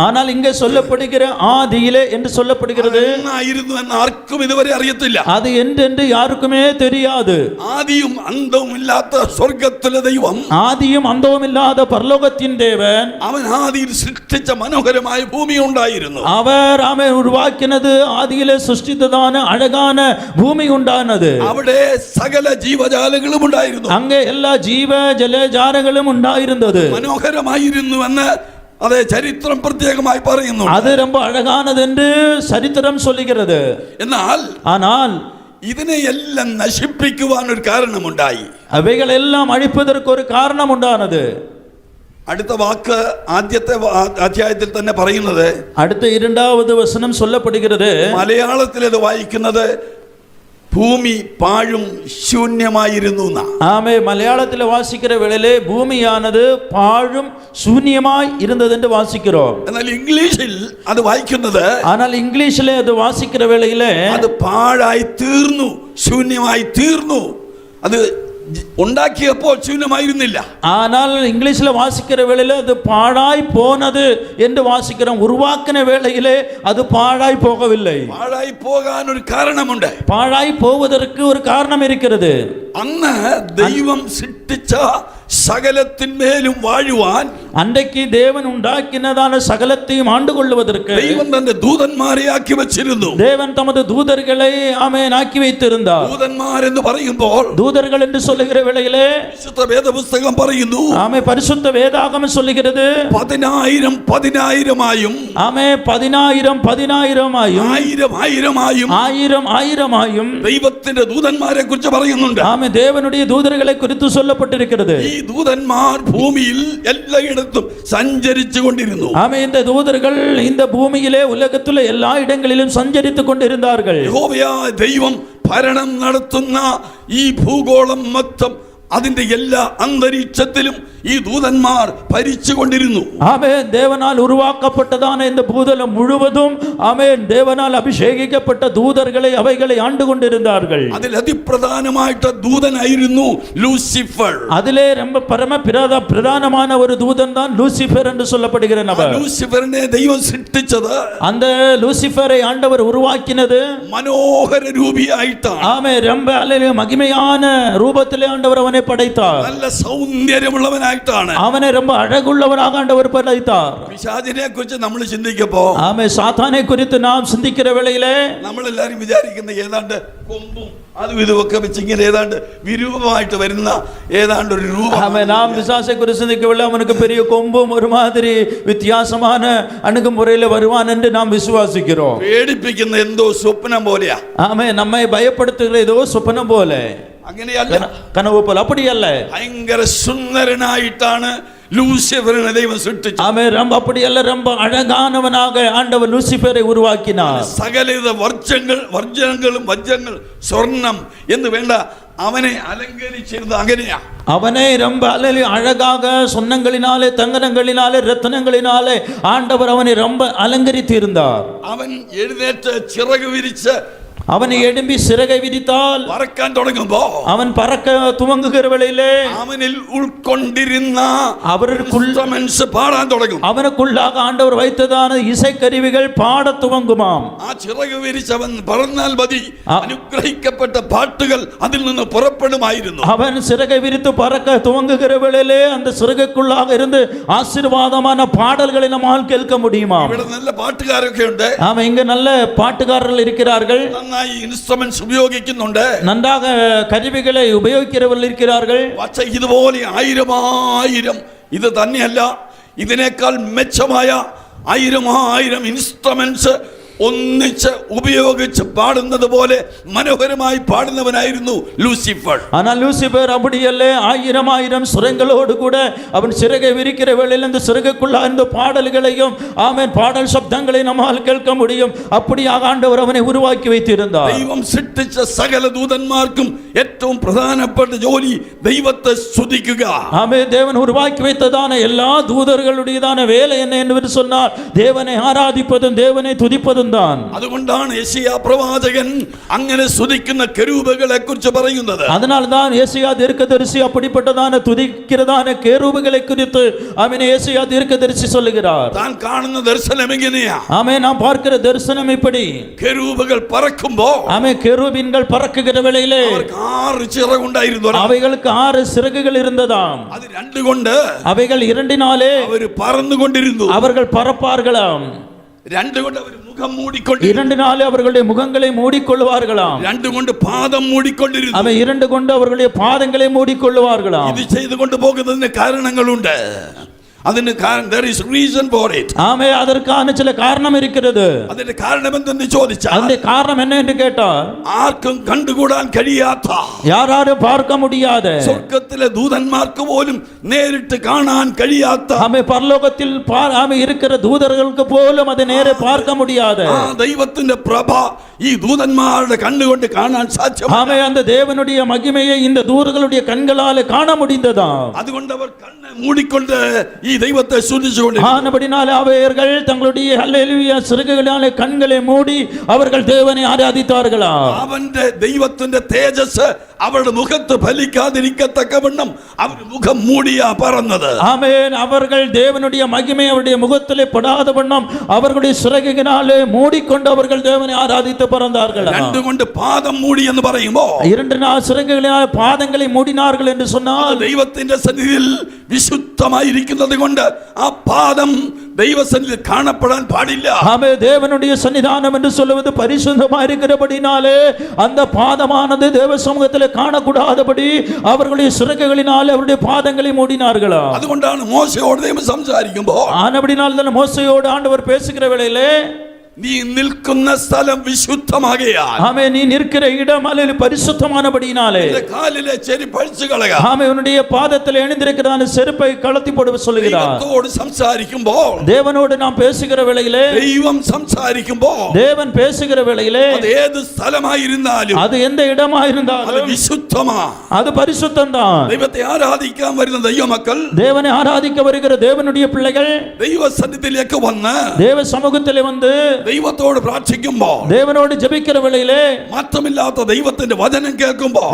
[SPEAKER 1] ஆனால் இங்கே சொல்லப்படுகிற ஆதியிலே என்று சொல்லப்படுகிறது.
[SPEAKER 2] എന്നായിരുന്നു എന്ന് ആർക്കും ഇതുവരെ അറിയത്തില്ല.
[SPEAKER 1] அது என்று யாருக்குமே தெரியாது.
[SPEAKER 2] ആദിയും അന്തവും ഇല്ലാത്ത സ്വർഗ്ഗത്തിലെ ദൈവം,
[SPEAKER 1] ஆதியும் அந்தவும் இல்லாத பரலோகத்தின் தேவன்,
[SPEAKER 2] അവൻ ആദിയിൽ സൃഷ്ടിച്ച മനോഹരമായ ഭൂമി ഉണ്ടായിരുന്നു.
[SPEAKER 1] அவர் ஆமே உருவாக்கினது ஆதியிலே சிருஷ்டித்ததான அழகான பூமி உண்டானது.
[SPEAKER 2] അവിടെ സകല ജീവജാലങ്ങളും ഉണ്ടായിരുന്നു.
[SPEAKER 1] அங்கே எல்லா ஜீவ ஜலஜாலங்களும் உண்டாயிருந்தது.
[SPEAKER 2] മനോഹരമായിരുന്നു എന്ന് അതേ ചരിത്രം പ്രത്യേകമായി പറയുന്നു.
[SPEAKER 1] அது ரொம்ப அழகானது என்று சரித்திரம் சொல்லுகிறது.
[SPEAKER 2] എന്നാൽ
[SPEAKER 1] ஆனால்
[SPEAKER 2] ഇതിനെ എല്ലാം നശിപ്പിക്കുവാൻ ഒരു കാരണമുണ്ടായി.
[SPEAKER 1] அவைகள் எல்லாம் அழிப்பதற்கு ஒரு காரணம் உண்டானது.
[SPEAKER 2] അടുത്ത വാക്ക് ആദ്യത്തെ അധ്യായത്തിൽ തന്നെ പറയുന്നത്,
[SPEAKER 1] அடுத்த 2வது வசனம் சொல்லப்படுகிறது.
[SPEAKER 2] മലയാളത്തിൽ ഇത് വായിക്കുന്നത് ഭൂമി പാഴും ശൂന്യമായിരുന്നു.
[SPEAKER 1] ஆமே மலையாளத்தில் வாசிக்கிற வேளையிலே பூமியானது பாழும் சூன்யமாய் இருந்தது என்று வாசிக்கிறோம்.
[SPEAKER 2] എന്നാൽ ഇംഗ്ലീഷിൽ അത് വായിക്കുന്നത്,
[SPEAKER 1] ஆனால் இங்கிலீஷிலே அது வாசிக்கிற வேளையிலே
[SPEAKER 2] അത് പാഴായി തീർന്നു, ശൂന്യമായി തീർന്നു. അത് ഉണ്ടാക്കിയപ്പോൾ ശൂന്യമായിരുന്നില്ല.
[SPEAKER 1] ஆனால் இங்கிலீஷ்ல வாசிக்கிற வேளையிலே அது பாழாய் போனது என்று வாசிக்கிறோம். உருவாக்கின வேளையிலே அது பாழாய் போகவில்லை.
[SPEAKER 2] പാഴായി പോകാൻ ഒരു കാരണമുണ്ട്.
[SPEAKER 1] பாழாய் போவதற்கு ஒரு காரணம் இருக்கிறது.
[SPEAKER 2] അന്ന് ദൈവം സൃഷ്ടിച്ച സകലത്തിന്മേലും വാഴുവാൻ,
[SPEAKER 1] அன்றைக்கு தேவன் உண்டாக்கினதான சகலத்தையும் ஆண்டு கொள்வதற்கு
[SPEAKER 2] ദൈവം തന്റെ ദൂതന്മാരെ ആക്കി വെച്ചിരുന്നു.
[SPEAKER 1] தேவன் தமது தூதர்களை ஆமென் ஆக்கி வைத்திருந்தார்.
[SPEAKER 2] ദൂതന്മാരെന്ന് പറയുമ്പോൾ
[SPEAKER 1] தூதர்கள் என்று சொல்லுகிற வேளையிலே
[SPEAKER 2] വിശുദ്ധ വേദപുസ്തകം പറയുന്നു,
[SPEAKER 1] ஆமே பரிசுத்த வேதாகமம் சொல்லுகிறது
[SPEAKER 2] 10,000 10,000-ആയും,
[SPEAKER 1] ஆமே 10,000 10,000-ஆயும்,
[SPEAKER 2] 1000-1000-ആയും,
[SPEAKER 1] 1000-1000-ஆயும்
[SPEAKER 2] ദൈവത്തിന്റെ ദൂതന്മാരെ കുറിച്ച് പറയുന്നുണ്ട്.
[SPEAKER 1] ஆமே தேவனுடைய தூதர்களை குறித்து சொல்லப்பட்டிருக்கிறது.
[SPEAKER 2] ഈ ദൂതന്മാർ ഭൂമിയിൽ എല്ലായിടത്തും സഞ്ചരിച്ചു കൊണ്ടിരുന്നു.
[SPEAKER 1] ஆமே இந்த தூதர்கள் இந்த பூமியிலே உலகத்திலே எல்லா இடங்களிலும் சஞ்சரித்துக் கொண்டிருந்தார்கள்.
[SPEAKER 2] യഹോവയായ ദൈവം ഭരണം നടത്തുന്ന ഈ ഭൂഗോളം മൊത്തം അതിന്റെ എല്ലാ അന്തരീക്ഷത്തിലും ഈ ദൂതന്മാർ ഭരിച്ചുകൊണ്ടിരുന്നു.
[SPEAKER 1] ஆமென் தேவனால் உருவாக்கப்பட்டதான இந்த பூதலம் முழுவதும் ஆமென் தேவனால் அபிஷேகிக்கப்பட்ட தூதர்களை அவைகளை ஆண்டு கொண்டிருந்தார்கள்.
[SPEAKER 2] അതിൽ അതിപ്രധാനമായിട്ട് ദൂതനായിരുന്നു ലൂസിഫർ.
[SPEAKER 1] அதிலே ரொம்ப பிரதானமான ஒரு தூதன் தான் லூசிஃபர் என்று சொல்லப்படுகிற நபர்.
[SPEAKER 2] ലൂസിഫറിനെ ദൈവം സൃഷ്ടിച്ചത്,
[SPEAKER 1] அந்த லூசிஃபரை ஆண்டவர் உருவாக்கினது
[SPEAKER 2] മനോഹര രൂപിയായിട്ടാണ്.
[SPEAKER 1] ஆமென் ரொம்ப மகிமையான ரூபத்திலே ஆண்டவர் அவனை படைத்தார்.
[SPEAKER 2] നല്ല സൗന്ദര്യമുള്ളവനായിട്ടാണ്.
[SPEAKER 1] அவனை ரொம்ப அழகுள்ளவனாக ஆண்டவர் படைத்தார்.
[SPEAKER 2] പിശാചിനെ കുറിച്ച് നമ്മൾ ചിന്തിക്കുമ്പോ,
[SPEAKER 1] ஆமென் சாத்தானை குறித்து நாம் சிந்திக்கிற வேளையிலே
[SPEAKER 2] നമ്മളെല്ലാരും വിചാരിക്കുന്ന ഏതാണ്ട് കൊമ്പും അതും ഇതുമൊക്കെ വെച്ച് ഇങ്ങനെ ഏതാണ്ട് വിരൂപമായിട്ട് വരുന്ന ഏതാണ്ട് ഒരു രൂപം.
[SPEAKER 1] ஆமென் நாம் பிசாசை குறித்து சிந்திக்கவில்லை. அவனுக்கு பெரிய கொம்பும் ஒரு மாதிரி வித்தியாசமான அணுகுமுறையில் வருவான் என்று நாம் விசுவாசிக்கிறோம்.
[SPEAKER 2] പേടിപ്പിക്കുന്ന എന്തോ സ്വപ്നം പോലെയാ.
[SPEAKER 1] ஆமென் நம்மை பயப்படுத்துகிற ஏதோ சொப்பனம் போல,
[SPEAKER 2] അങ്ങനെയല്ല,
[SPEAKER 1] கனவு போல, அப்படி அல்ல.
[SPEAKER 2] ഭയങ്കര സുന്ദരനായിട്ടാണ് ലൂസിഫറിനെ ദൈവം സൃഷ്ടിച്ചത്.
[SPEAKER 1] ஆமென் ரொம்ப அப்படி அல்ல, ரொம்ப அழகானவனாக ஆண்டவர் லூசிஃபரை உருவாக்கினார்.
[SPEAKER 2] സകലവിധ വർജ്ജനങ്ങളും വജ്രങ്ങൾ സ്വർണം എന്ന് വേണ്ട അവനെ അലങ്കരിച്ചിരുന്നത് അങ്ങനെയാ.
[SPEAKER 1] அவனை ரொம்ப அழகாக சொன்னங்களினாலே தங்கனங்களினாலே ரத்னங்களினாலே ஆண்டவர் அவனை ரொம்ப அலங்கரித்து இருந்தார்.
[SPEAKER 2] അവൻ എഴുന്നേറ്റ് ചിറക് വിരിച്ച്
[SPEAKER 1] அவனை எழும்பி சிறகை விரித்தால்
[SPEAKER 2] പറക്കാൻ തുടങ്ങുമ്പോ,
[SPEAKER 1] அவன் பறக்க துவங்குகிற வேளையிலே
[SPEAKER 2] അവനിൽ ഉൾക്കൊണ്ടിരുന്ന
[SPEAKER 1] அவருக்குள்
[SPEAKER 2] പാടാൻ തുടങ്ങും.
[SPEAKER 1] அவனுக்குள்ளாக ஆண்டவர் வைத்ததான இசைக்கருவிகள் பாட துவங்குமாம்.
[SPEAKER 2] ആ ചിറക് വിരിച്ചവൻ പറന്നാൽ മതി, അനുഗ്രഹിക്കപ്പെട്ട പാട്ടുകൾ അതിൽ നിന്ന് പുറപ്പെടുമായിരുന്നു.
[SPEAKER 1] அவன் சிறகை விரித்து பறக்க துவங்குகிற வேளையிலே அந்த சிறகுக்குள்ளாக இருந்து ஆசீர்வாதமான பாடல்களை நம்மால் கேட்க முடியுமா?
[SPEAKER 2] ഇവിടെ നല്ല പാട്ടുകാരൊക്കെ ഉണ്ട്.
[SPEAKER 1] ஆமா, இங்க நல்ல பாட்டுக்காரர்கள் இருக்கிறார்கள்.
[SPEAKER 2] നന്നായി ഇൻസ്ട്രുമെന്റ്സ് ഉപയോഗിക്കുന്നുണ്ട്.
[SPEAKER 1] நன்றாக കരുവിகளை ഉപയോഗിக்கிறவர்கள் இருக்கிறார்கள்.
[SPEAKER 2] പക്ഷേ ഇതുപോലെ 1000 ഇത് തന്നെയല്ല, ഇതിനേക്കാൾ മെച്ചമായ 1000 ഇൻസ്ട്രുമെന്റ്സ് ഒന്നിച്ച് ഉപയോഗിച്ച് പാടുന്നത് പോലെ മനോഹരമായി പാടുന്നവനായിരുന്നു ലൂസിഫർ.
[SPEAKER 1] ஆனால் லூசிபர் அப்படியல்ல, ஆயிரம் ஆயிரம் சுரங்களோடு கூட அவன் சிறகை விரிக்கிற வேளையில் இந்த சிறகுக்குள்ள அந்த பாடல்களையும் ஆமென் பாடல் சப்தங்களை நம்மால் கேட்க முடியும். அப்படியாக ஆண்டவர் அவனை உருவாக்கி வைத்திருந்தார்.
[SPEAKER 2] ദൈവം സൃഷ്ടിച്ച സകല ദൂതന്മാർക്കും ഏറ്റവും പ്രധാനപ്പെട്ട ജോലി ദൈവത്തെ സ്തുതിക്കുക.
[SPEAKER 1] ஆமென். தேவன் உருவாக்கி வைத்ததான எல்லா தூதர்களுடையதான வேலை என்ன என்று சொன்னால் தேவனை ஆராதிப்பதும் தேவனை துதிப்பதும் தான்.
[SPEAKER 2] അതുകൊണ്ടാണ് യെശയ്യാ പ്രവാചകൻ അങ്ങനെ സ്തുതിക്കുന്ന കെരൂബുകളെ കുറിച്ച് പറയുന്നത്.
[SPEAKER 1] அதனால் தான் യെശയ്യാ தீர்க்கதரிசி அப்படிப்பட்டதான துதிக்கிறதான கேருபுகளை குறித்து ஆமென் യെശയ്യാ தீர்க்கதரிசி சொல்லுகிறார்.
[SPEAKER 2] താൻ കാണുന്ന ദർശനം എങ്ങനെയാ?
[SPEAKER 1] ஆமென். நாம் பார்க்கிற தரிசனம் இப்படி.
[SPEAKER 2] കെരൂബുകൾ പറക്കുമ്പോ
[SPEAKER 1] ஆமென் கேருபீன்கள் பறக்குகிற வேளையிலே
[SPEAKER 2] അവർക്ക് 6 ചിറകുണ്ടായിരുന്നു.
[SPEAKER 1] அவைகளுக்கு 6 சிறகுகள் இருந்ததாம்.
[SPEAKER 2] അത് 2 കൊണ്ട്
[SPEAKER 1] அவைகள் 2
[SPEAKER 2] അവർ പറന്നുകൊണ്ടിരുന്നു.
[SPEAKER 1] அவர்கள் பறப்பார்களாம்.
[SPEAKER 2] 2 കൊണ്ട് അവർ മുഖം മൂടിക്കൊണ്ടിരുന്നു.
[SPEAKER 1] 2 அவர்களுடைய முகங்களை மூடிக்கொள்வார்களாம்.
[SPEAKER 2] 2 കൊണ്ട് പാദം മൂടിക്കൊണ്ടിരുന്നു.
[SPEAKER 1] அவை 2 கொண்டு அவர்களுடைய பாதங்களை மூடிக்கொள்வார்களாம்.
[SPEAKER 2] ഇത് ചെയ്തുകൊണ്ട് പോകുന്നതിന് കാരണങ്ങളുണ്ട്. അതിന് there is reason for it.
[SPEAKER 1] ஆமே, அதற்கான சில காரணம் இருக்கிறது.
[SPEAKER 2] അതിന്റെ കാരണം എന്തെന്ന് ചോദിച്ചാൽ
[SPEAKER 1] அந்த காரணம் என்ன என்று கேட்டால்
[SPEAKER 2] ആർക്കും കണ്ടുകൂടാൻ കഴിയാത്ത
[SPEAKER 1] யாராரும் பார்க்க முடியாத
[SPEAKER 2] സ്വർഗ്ഗത്തിലെ ദൂതന്മാർക്ക് പോലും നേരിട്ട് കാണാൻ കഴിയാത്ത
[SPEAKER 1] ஆமே பரலோகத்தில் ஆமே இருக்கிற தூதர்களுக்கு போலும் அதை நேரே பார்க்க முடியாத
[SPEAKER 2] ആ ദൈവത്തിന്റെ പ്രഭ ഈ ദൂതന്മാരുടെ കണ്ണുകൊണ്ട് കാണാൻ സാധ്യമല്ല.
[SPEAKER 1] ஆமே, அந்த தேவனுடைய மகிமையை இந்த தூதர்களுடைய கண்களால் காண முடிந்ததா.
[SPEAKER 2] അതുകൊണ്ട് അവർ കണ്ണ് മൂടിക്കൊണ്ട് ഈ ദൈവത്തെ സ്തുതിച്ചുകൊണ്ടിരുന്നു.
[SPEAKER 1] ஆனபடினாலே அவர்கள் தங்களுடைய ஹல்லேலூயா சிறகுகளாலே கண்களை மூடி அவர்கள் தேவனை ஆராதித்தார்களா.
[SPEAKER 2] അവന്റെ ദൈവത്തിന്റെ തേജസ് അവരുടെ മുഖത്ത് ഫലിക്കാതിരിക്കത്തക്കവണ്ണം അവർ മുഖം മൂടിയാ പറന്നത്.
[SPEAKER 1] ஆமென். அவர்கள் தேவனுடைய மகிமை அவருடைய முகத்திலே படாத வண்ணம் அவர்களுடைய சிறகுகளாலே மூடிக்கொண்டு அவர்கள் தேவனை ஆராதித்து பறந்தார்கள்.
[SPEAKER 2] 2 കൊണ്ട് പാദം മൂടി എന്ന് പറയുമ്പോൾ
[SPEAKER 1] 2 சிறகுகளால் பாதங்களை மூடினார்கள் என்று சொன்னால்
[SPEAKER 2] ദൈവത്തിന്റെ സന്നിധിയിൽ വിശുദ്ധമായിരിക്കുന്നത് കൊണ്ട് ആ പാദം ദൈവസന്നിധിയിൽ കാണപ്പെടാൻ പാടില്ല.
[SPEAKER 1] ஆமென். தேவனுடைய சன்னிதானம் என்று சொல்வது பரிசுத்தமாக இருக்கிறபடினாலே அந்த பாதமானது தேவ சமூகத்தில் காணக்கூடாதபடி அவர்களுடைய சிறகுகளினால் அவருடைய பாதங்களை மூடினார்களா.
[SPEAKER 2] അതുകൊണ്ടാണ് മോശയോട് ദൈവം സംസാരിക്കുമ്പോൾ
[SPEAKER 1] ஆனபடினால் தான் மோசேயோடு ஆண்டவர் பேசுகிற வேளையிலே
[SPEAKER 2] നീ നിൽക്കുന്ന സ്ഥലം വിശുദ്ധമാകയാൽ
[SPEAKER 1] ஆமென் நீ நிற்கிற இடம் அல்லது பரிசுத்தமானபடியினாலே
[SPEAKER 2] നിന്റെ കാലിലെ ചെരുപ്പ് അഴിച്ചു കളയുക.
[SPEAKER 1] ஆமென் உன்னுடைய பாதத்தில் அணிந்திருக்கிறதான செருப்பை கழட்டி போட சொல்லுகிறார்.
[SPEAKER 2] ദൈവത്തോട് സംസാരിക്കുമ്പോൾ
[SPEAKER 1] தேவனோடு நாம் பேசுகிற வேளையிலே
[SPEAKER 2] ദൈവം സംസാരിക്കുമ്പോൾ
[SPEAKER 1] தேவன் பேசுகிற வேளையிலே
[SPEAKER 2] അത് ഏത് സ്ഥലമായിരുന്നാലും
[SPEAKER 1] அது எந்த இடமா
[SPEAKER 2] അത്
[SPEAKER 1] இருந்தாலும்
[SPEAKER 2] വിശുദ്ധമാ.
[SPEAKER 1] அது பரிசுத்தம் தான்.
[SPEAKER 2] ദൈവത്തെ ആരാധിക്കാൻ വരുന്ന ദൈവമക്കൾ
[SPEAKER 1] தேவனை ஆராதிக்க வருகிற தேவனுடைய பிள்ளைகள்
[SPEAKER 2] ദൈവസന്നിധിയിലേക്ക് വന്ന്
[SPEAKER 1] தேவ சமூகத்திலே வந்து
[SPEAKER 2] ദൈവത്തോട് പ്രാർത്ഥിക്കുമ്പോൾ
[SPEAKER 1] தேவனோடு ஜெபிக்கிற வேளையிலே
[SPEAKER 2] മാറ്റമില്ലാത്ത ദൈവത്തിന്റെ വചനം കേൾക്കുമ്പോൾ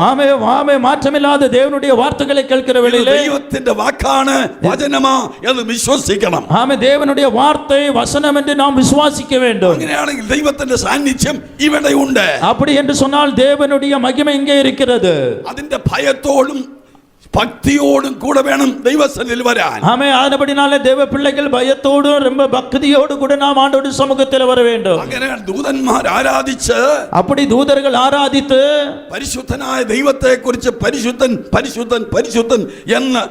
[SPEAKER 1] ஆமே மாற்றமில்லாத தேவனுடைய வார்த்தைகளை கேட்கிற வேளையிலே
[SPEAKER 2] ദൈവത്തിന്റെ വാക്കാണ് വചനമാ എന്ന് വിശ്വസിക്കണം.
[SPEAKER 1] ஆமே தேவனுடைய வார்த்தை வசனம் என்று நாம் விசுவாசிக்க வேண்டும்.
[SPEAKER 2] അങ്ങനെയാണെങ്കിൽ ദൈവത്തിന്റെ സാന്നിധ്യം ഇവിടെ ഉണ്ട്.
[SPEAKER 1] அப்படி என்று சொன்னால் தேவனுடைய மகிமை இங்கே இருக்கிறது.
[SPEAKER 2] അതിന്റെ ഭയത്തോടും ഭക്തിയോടും കൂടെ വേണം ദൈവസന്നിധിയിൽ വരാൻ.
[SPEAKER 1] ஆமே, ஆனபடினாலே தேவ பிள்ளைகள் பயத்தோடு ரொம்ப பக்தியோடு கூட நாம் ஆண்டவருடைய சமூகத்தில் வர வேண்டும்.
[SPEAKER 2] അങ്ങനെ ദൂതന്മാർ ആരാധിച്ച്
[SPEAKER 1] அப்படி தூதர்கள் ஆராதித்து
[SPEAKER 2] പരിശുദ്ധനായ ദൈവത്തെ കുറിച്ച് പരിശുദ്ധൻ പരിശുദ്ധൻ പരിശുദ്ധൻ എന്ന്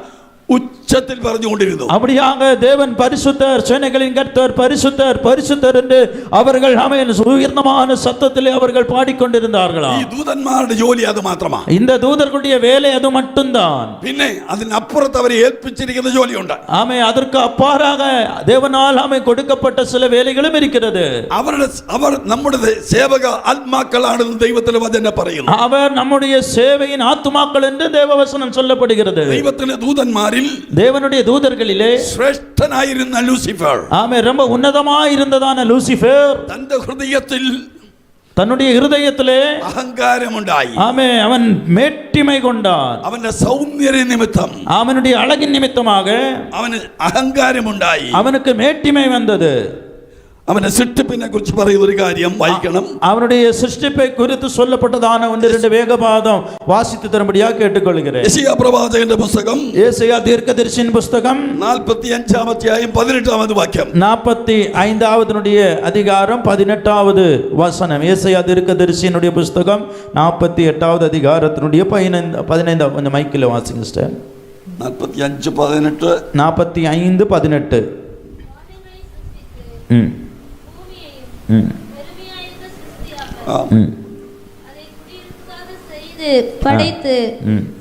[SPEAKER 2] ഉച്ചത്തിൽ പറഞ്ഞുകൊണ്ടിരുന്നു.
[SPEAKER 1] அப்படியாக தேவன் பரிசுத்தர், சேனைகளின் கர்த்தர் பரிசுத்தர் பரிசுத்தர் என்று அவர்கள் ஆமென் உயர்ந்தமான சத்தத்திலே அவர்கள் பாடிக்கொண்டிருந்தார்களாம்.
[SPEAKER 2] ഈ ദൂതന്മാരുടെ ജോലി അത് മാത്രമാണ്.
[SPEAKER 1] இந்த தூதர்களுடைய வேலை அது மட்டும்தான்.
[SPEAKER 2] പിന്നെ അതിനപ്പുറത്ത് അവരെ ഏൽപ്പിച്ചിരിക്കുന്ന ജോലിയുണ്ട്.
[SPEAKER 1] ஆமே, அதற்கு அப்பாறாக தேவனால் ஆமென் கொடுக்கப்பட்ட சில வேலைகளும் இருக்கிறது.
[SPEAKER 2] അവർ നമ്മുടെ സേവക ആത്മാക്കളാണെന്ന് ദൈവത്തിലെ വചനം പറയുന്നു.
[SPEAKER 1] அவர் நம்முடைய சேவையின் ஆத்துமாக்கள் என்று தேவவசனம் சொல்லப்படுகிறது.
[SPEAKER 2] ദൈവത്തിലെ ദൂതന്മാരിൽ
[SPEAKER 1] தேவனுடைய தூதர்களிலே
[SPEAKER 2] ശ്രേഷ്ഠനായിരുന്ന ലൂസിഫർ,
[SPEAKER 1] ஆமே ரொம்ப உன்னதமாய் இருந்ததான லூசிஃபர்
[SPEAKER 2] തന്റെ ഹൃദയത്തിൽ
[SPEAKER 1] தன்னுடைய இருதயத்திலே
[SPEAKER 2] അഹങ്കാരമുണ്ടായി.
[SPEAKER 1] ஆமே அவன் மேட்டிமை கொண்டான்.
[SPEAKER 2] അവന്റെ സൗന്ദര്യ നിമിത്തം
[SPEAKER 1] அவனுடைய அழகின் நிமித்தமாக
[SPEAKER 2] അവന് അഹങ്കാരമുണ്ടായി.
[SPEAKER 1] அவனுக்கு மேட்டிமை வந்தது.
[SPEAKER 2] അവന്റെ സൃഷ്ടിപ്പിനെ കുറിച്ച് പറയുന്ന ഒരു കാര്യം വായിക്കണം.
[SPEAKER 1] அவனுடைய சிருஷ்டிப்பை குறித்து சொல்லப்பட்டதான 1-2 வேகபாதம் வாசித்து தரும்படியாக கேட்டுக்கொள்கிறேன்.
[SPEAKER 2] യെശയ്യാ പ്രവാചകന്റെ പുസ്തകം
[SPEAKER 1] ஏசாயா தீர்க்கதரிசியின் புஸ்தகம்
[SPEAKER 2] 45-ാം അധ്യായം 18-ാമത് വാക്യം.
[SPEAKER 1] 45-வது அதிகாரம் 18-வது வசனம். ஏசாயா தீர்க்கதரிசியினுடைய புஸ்தகம் 48-வது அதிகாரத்தினுடைய 15 கொஞ்சம் மைக்கில் வாசிங்க சிஸ்டர்.
[SPEAKER 2] 45-18
[SPEAKER 1] 45-18.
[SPEAKER 3] அதை குடியிருப்புக்காக செய்து படைத்து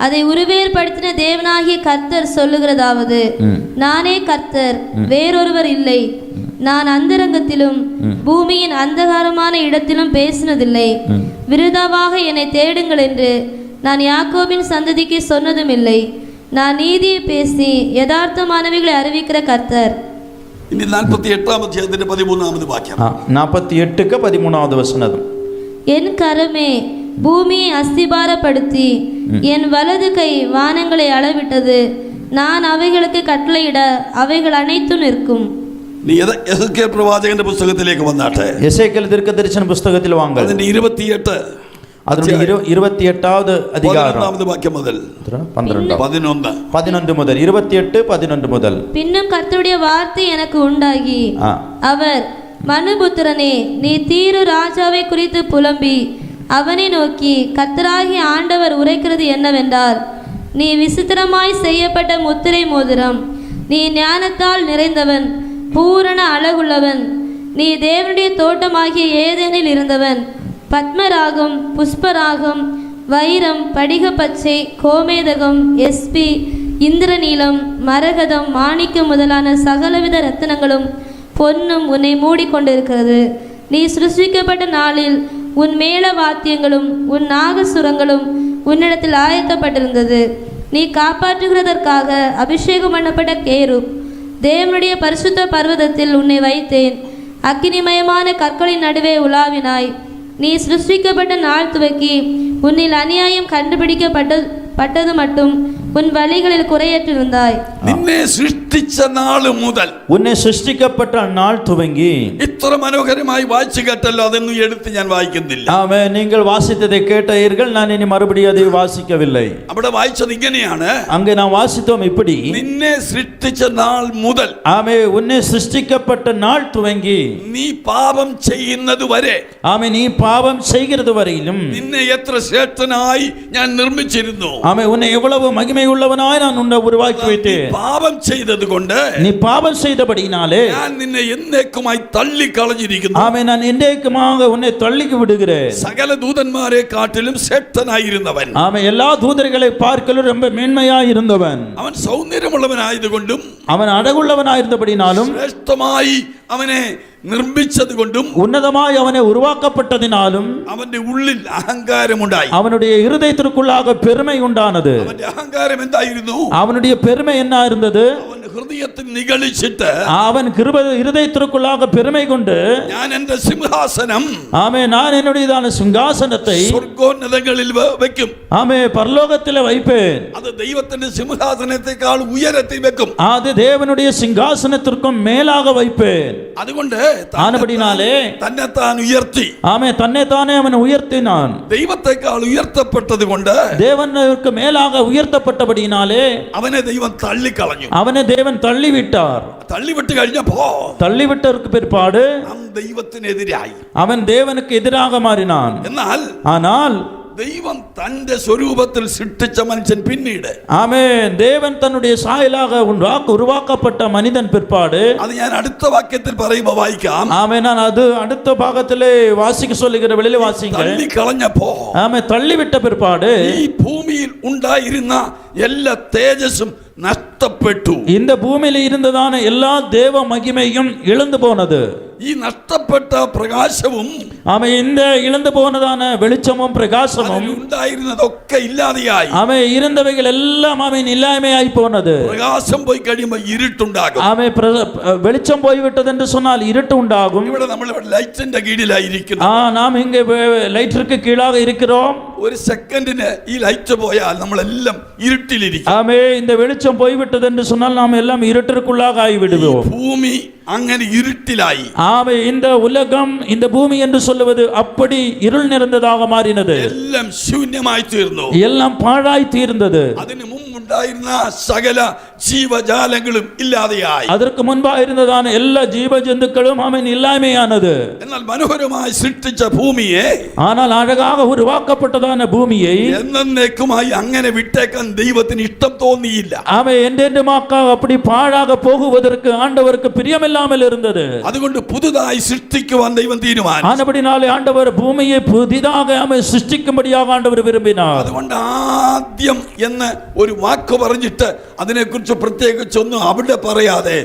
[SPEAKER 3] அதை உருவேற்படுத்தின தேவனாகிய கர்த்தர் சொல்லுகிறதாவது, நானே கர்த்தர், வேறொருவர் இல்லை. நான் அந்தரங்கத்திலும் பூமியின் அந்தகாரமான இடத்திலும் பேசினதில்லை. விருதாவாக என்னை தேடுங்கள் என்று நான் யாக்கோபின் சந்ததிக்கு சொன்னதும் இல்லை. நான் நீதியை பேசி யதார்த்தமானவைகளை அறிவிக்கிற கர்த்தர்.
[SPEAKER 2] ഇനി 48-ാം അധ്യായത്തിന്റെ 13-ാമത് വാക്യം.
[SPEAKER 1] 48-13 വചനം.
[SPEAKER 3] என் கரமே பூமியை அஸ்திபாரப்படுத்தி என் வலது கை வானங்களை அளவிட்டது. நான் அவைகளுக்கு கட்டளையிட அவைகள் அனைத்தும் நிற்கும்.
[SPEAKER 2] നീ യെഹെസ്കേൽ പ്രവാചകന്റെ പുസ്തകത്തിലേക്ക് വന്നാട്ടെ.
[SPEAKER 1] യെഹെസ്കേൽ ദീർഘദർശന പുസ്തകത്തിൽ വാങ്ങൽ.
[SPEAKER 2] അതിന്റെ 28
[SPEAKER 1] അതിന്റെ 28ാவது அதிகாரம்
[SPEAKER 2] 11ാമത് വാക്യം മുതൽ
[SPEAKER 1] 11 മുതൽ 28-11 മുതൽ.
[SPEAKER 3] பின்னும் கர்த்தருடைய வார்த்தை எனக்கு உண்டாகி, அவர் மனுபுத்திரனே, நீ தீரு ராஜாவை குறித்து புலம்பி அவனை நோக்கி, கர்த்தராகிய ஆண்டவர் உரைக்கிறது என்னவென்றால், நீ விசித்திரமாய் செய்யப்பட்ட முத்திரை மோதிரம், நீ ஞானத்தால் நிறைந்தவன், பூரண அழகுள்ளவன், நீ தேவனுடைய தோட்டமாகிய ஏதேனில் இருந்தவன், பத்மராகம், புஷ்பராகம், வைரம், படிக பச்சை, கோமேதகம், எஸ்பி, இந்திரநீலம், மரகதம், மாணிக்கம் முதலான சகலவித ரத்தினங்களும் பொன்னும் உன்னை மூடிக்கொண்டிருக்கிறது. நீ சிருஷ்டிக்கப்பட்ட நாளில் உன் மேள வாத்தியங்களும் உன் நாகசுரங்களும் உன்னிடத்தில் ஆயத்தப்பட்டிருந்தது. நீ காப்பாற்றுகிறதற்காக அபிஷேகம் பண்ணப்பட்ட கேருப், தேவனுடைய பரிசுத்த பர்வதத்தில் உன்னை வைத்தேன். அக்கினிமயமான கற்களின் நடுவே உலாவினாய். நீ சிருஷ்டிக்கப்பட்ட நாள் துவக்கி உன்னில் அநியாயம் கண்டுபிடிக்கப்பட்டது மட்டும் உன் வழிகளில் குறையற்றிருந்தாய்.
[SPEAKER 2] നിന്നെ സൃഷ്ടിച്ച നാൾ മുതൽ,
[SPEAKER 1] ഉന്നെ സൃഷ്ടിക്കപ്പെട്ട നാൾ തുവങ്ങി.
[SPEAKER 2] ഇത്ര മനോഹരമായി വായിച്ചു കേട്ടല്ലോ, അതൊന്നും എടുത്ത് ഞാൻ വായിക്കുന്നില്ല.
[SPEAKER 1] ആമേ, നിങ്ങൾ വാസിത്തதை கேட்டீர்கள், நான் இனி மறுபடியும் அதை வாசிக்கவில்லை.
[SPEAKER 2] അവിടെ വായിച്ചത് ഇങ്ങനെയാണ്.
[SPEAKER 1] அங்கே நான் வாசித்தோம் இப்படி,
[SPEAKER 2] നിന്നെ സൃഷ്ടിച്ച നാൾ മുതൽ.
[SPEAKER 1] ആമേ, ഉന്നെ സൃഷ്ടിക്കപ്പെട്ട നാൾ துவங்கி
[SPEAKER 2] നീ പാപം ചെയ്യുന്നത് വരെ,
[SPEAKER 1] ആമേ, നീ പാപം ചെയ്യുന്നത് വരെയിലും
[SPEAKER 2] നിന്നെ എത്ര ശ്രേഷ്ഠനായി ഞാൻ നിർമ്മിച്ചിരുന്നു.
[SPEAKER 1] ആമേ, ഉന്നെ എவ்வளவு மகிமை உள்ளவனாய் நான் உன்னை உருவாக்கி வைத்தேன்.
[SPEAKER 2] പാപം ചെയ്തത് കൊണ്ട്,
[SPEAKER 1] நீ பாவம் செய்தபடியினாலே
[SPEAKER 2] ഞാൻ നിന്നെ എന്നേക്കുമായി തള്ളി കളഞ്ഞിരിക്കുന്നു.
[SPEAKER 1] ആമേ, நான் എന്നേക്കുமாக உன்னை தள்ளி விடுகிறேன்.
[SPEAKER 2] സകല ദൂതന്മാരെ കാട്ടിലും ശ്രേഷ്ഠനായിരുന്നവൻ,
[SPEAKER 1] ஆமே, எல்லா தூதர்களை பார்க்கலும் ரொம்ப மேன்மையாய் இருந்தவன்.
[SPEAKER 2] അവൻ സൗന്ദര്യമുള്ളവനായതുകൊണ്ടും
[SPEAKER 1] அவன் அழகுள்ளவனாயிருந்தபடினாலும்
[SPEAKER 2] ശ്രേഷ്ഠമായി അവനെ നിർമ്മിച്ചത് കൊണ്ടും
[SPEAKER 1] உன்னதமாய் அவனை உருவாக்கப்பட்டதினாலும்
[SPEAKER 2] അവന്റെ ഉള്ളിൽ അഹങ്കാരമുണ്ടായി.
[SPEAKER 1] அவனுடைய இருதயத்திற்குள்ளாக பெருமை உண்டானது.
[SPEAKER 2] അവന്റെ അഹങ്കാരം എന്തായിരുന്നു?
[SPEAKER 1] அவனுடைய பெருமை என்ன இருந்தது?
[SPEAKER 2] അവൻ ഹൃദയത്തിൽ നിഗളിച്ചിട്ട്,
[SPEAKER 1] அவன் இருதயத்திற்குள்ளாக பெருமை கொண்டு,
[SPEAKER 2] ഞാൻ എന്റെ സിംഹാസനം,
[SPEAKER 1] ஆமே, நான் என்னுடையதான சிங்காசனத்தை
[SPEAKER 2] സ്വർഗ്ഗോന്നതങ്ങളിൽ വെക്കും.
[SPEAKER 1] ஆமே, பரலோகத்தில் வைப்பேன்.
[SPEAKER 2] അത് ദൈവത്തിന്റെ സിംഹാസനത്തെക്കാൾ ഉയരത്തിൽ വെക്കും.
[SPEAKER 1] அது தேவனுடைய சிங்காசனத்திற்கும் மேலாக வைப்பேன்.
[SPEAKER 2] അതുകൊണ്ട്
[SPEAKER 1] ஆனபடினாலே
[SPEAKER 2] തന്നെത്താൻ ഉയർത്തി.
[SPEAKER 1] ஆமே, தன்னைத்தானே அவன் உயர்த்தினான்.
[SPEAKER 2] ദൈവത്തെക്കാൾ ഉയർത്തപ്പെട്ടത് കൊണ്ട്,
[SPEAKER 1] தேவனுக்கு மேலாக உயர்த்தப்பட்டபடியினாலே
[SPEAKER 2] അവനെ ദൈവം തള്ളിക്കളഞ്ഞു.
[SPEAKER 1] அவனை தேவன் தள்ளிவிட்டார்.
[SPEAKER 2] തള്ളിവിട്ട് കഴിഞ്ഞപ്പോ
[SPEAKER 1] தள்ளிவிட்டதற்கு பிற்பாடு
[SPEAKER 2] ദൈവത്തിനെതിരായി,
[SPEAKER 1] அவன் தேவனுக்கு எதிராக மாறினான். ஆனால்
[SPEAKER 2] ദൈവം തന്റെ സ്വരൂപത്തിൽ സൃഷ്ടിച്ച മനുഷ്യൻ പിന്നീട്,
[SPEAKER 1] ஆமென், தேவன் தன்னுடைய சாயலாக உருவாக்கப்பட்ட மனிதன் பிற்பாடு,
[SPEAKER 2] അത് ഞാൻ അടുത്ത വാക്യത്തിൽ പറയുമ്പോൾ വായിക്കാം.
[SPEAKER 1] ஆமென், நான் அது அடுத்த பாகத்திலே வாசிக்க சொல்லுகிற வெளியில வாசிங்க.
[SPEAKER 2] തള്ളിക്കളഞ്ഞപ്പോ,
[SPEAKER 1] ஆமென், தள்ளிவிட்ட பிற்பாடு
[SPEAKER 2] ഈ ഭൂമിയിൽ ഉണ്ടായിരുന്ന എല്ലാ തേജസ്സും നഷ്ടപ്പെട്ടു.
[SPEAKER 1] இந்த பூமியில இருந்ததான எல்லா தேவ மகிமையும் இழந்து போனது.
[SPEAKER 2] ഈ നഷ്ടപ്പെട്ട പ്രകാശവും,
[SPEAKER 1] ஆமென், இந்த இழந்து போனதான வெளிச்சமும் பிரகாசமும்
[SPEAKER 2] ഉണ്ടായിരുന്നതൊക്കെ ഇല്ലാതെയായി.
[SPEAKER 1] ஆமென், இருந்தவைகள் எல்லாம் ஆமென் இல்லாமையாய் போனது.
[SPEAKER 2] പ്രകാശം പോയി കഴിയുമ്പോൾ ഇരുട്ടുണ്ടാകും.
[SPEAKER 1] ஆமென், வெளிச்சம் போய்விட்டது என்று சொன்னால் இருட்டு உண்டாகும்.
[SPEAKER 2] ഇവിടെ നമ്മൾ ലൈറ്റിന്റെ കീഴിലായിരിക്കുന്നു.
[SPEAKER 1] நாம் இங்கே லைட்டிற்கு கீழாக இருக்கிறோம்.
[SPEAKER 2] ഒരു സെക്കൻഡിന് ഈ ലൈറ്റ് പോയാൽ നമ്മളെല്ലാം ഇരുട്ടിലിരിക്കും.
[SPEAKER 1] ஆமென், இந்த வெளிச்சம் போய்விட்டது என்று சொன்னால் நாம் எல்லாம் இருட்டிற்குள்ளாக ஆகிவிடுவோம்.
[SPEAKER 2] ഭൂമി അങ്ങനെ ഇരുട്ടിലായി.
[SPEAKER 1] ஆமென், இந்த உலகம், இந்த பூமி என்று சொல்லுவது அப்படி இருள் நிறைந்ததாக மாறினது.
[SPEAKER 2] എല്ലാം ശൂന്യമായി തീർന്നു.
[SPEAKER 1] எல்லாம் பாழாய் தீர்ந்தது.
[SPEAKER 2] അതിനു മുമ്പ് മുമ്പുണ്ടായിരുന്ന സകല ജീവജാലങ്ങളും ഇല്ലാതെയായി.
[SPEAKER 1] அதற்கு முன்பா இருந்ததான எல்லா ஜீவ ஜந்துக்களும் அவன் இல்லாமையானது.
[SPEAKER 2] എന്നാൽ മനോഹരമായി സൃഷ്ടിച്ച ഭൂമിയെ,
[SPEAKER 1] ஆனால் அழகாக உருவாக்கப்பட்டதான பூமியை
[SPEAKER 2] എന്നേക്കുമായി അങ്ങനെ വിട്ടേക്കാൻ ദൈവത്തിന് ഇഷ്ടം തോന്നിയില്ല.
[SPEAKER 1] அவன் என்றென்றுமாக்க அப்படி பாழாக போகுவதற்கு ஆண்டவருக்கு பிரியமில்லாமல் இருந்தது.
[SPEAKER 2] അതുകൊണ്ട് പുതുതായി സൃഷ്ടിക്കുവാൻ ദൈവം തീരുമാനിച്ചു.
[SPEAKER 1] ஆனபடினாலே ஆண்டவர் பூமியை புதிதாக அவன் சிருஷ்டிக்கும்படியாக ஆண்டவர் விரும்பினார்.
[SPEAKER 2] അതുകൊണ്ട് ആദ്യം എന്ന് ഒരു വാക്ക് പറഞ്ഞിട്ട് അതിനെക്കുറിച്ച് പ്രത്യേകിച്ചൊന്നും അവിടെ പറയാതെ,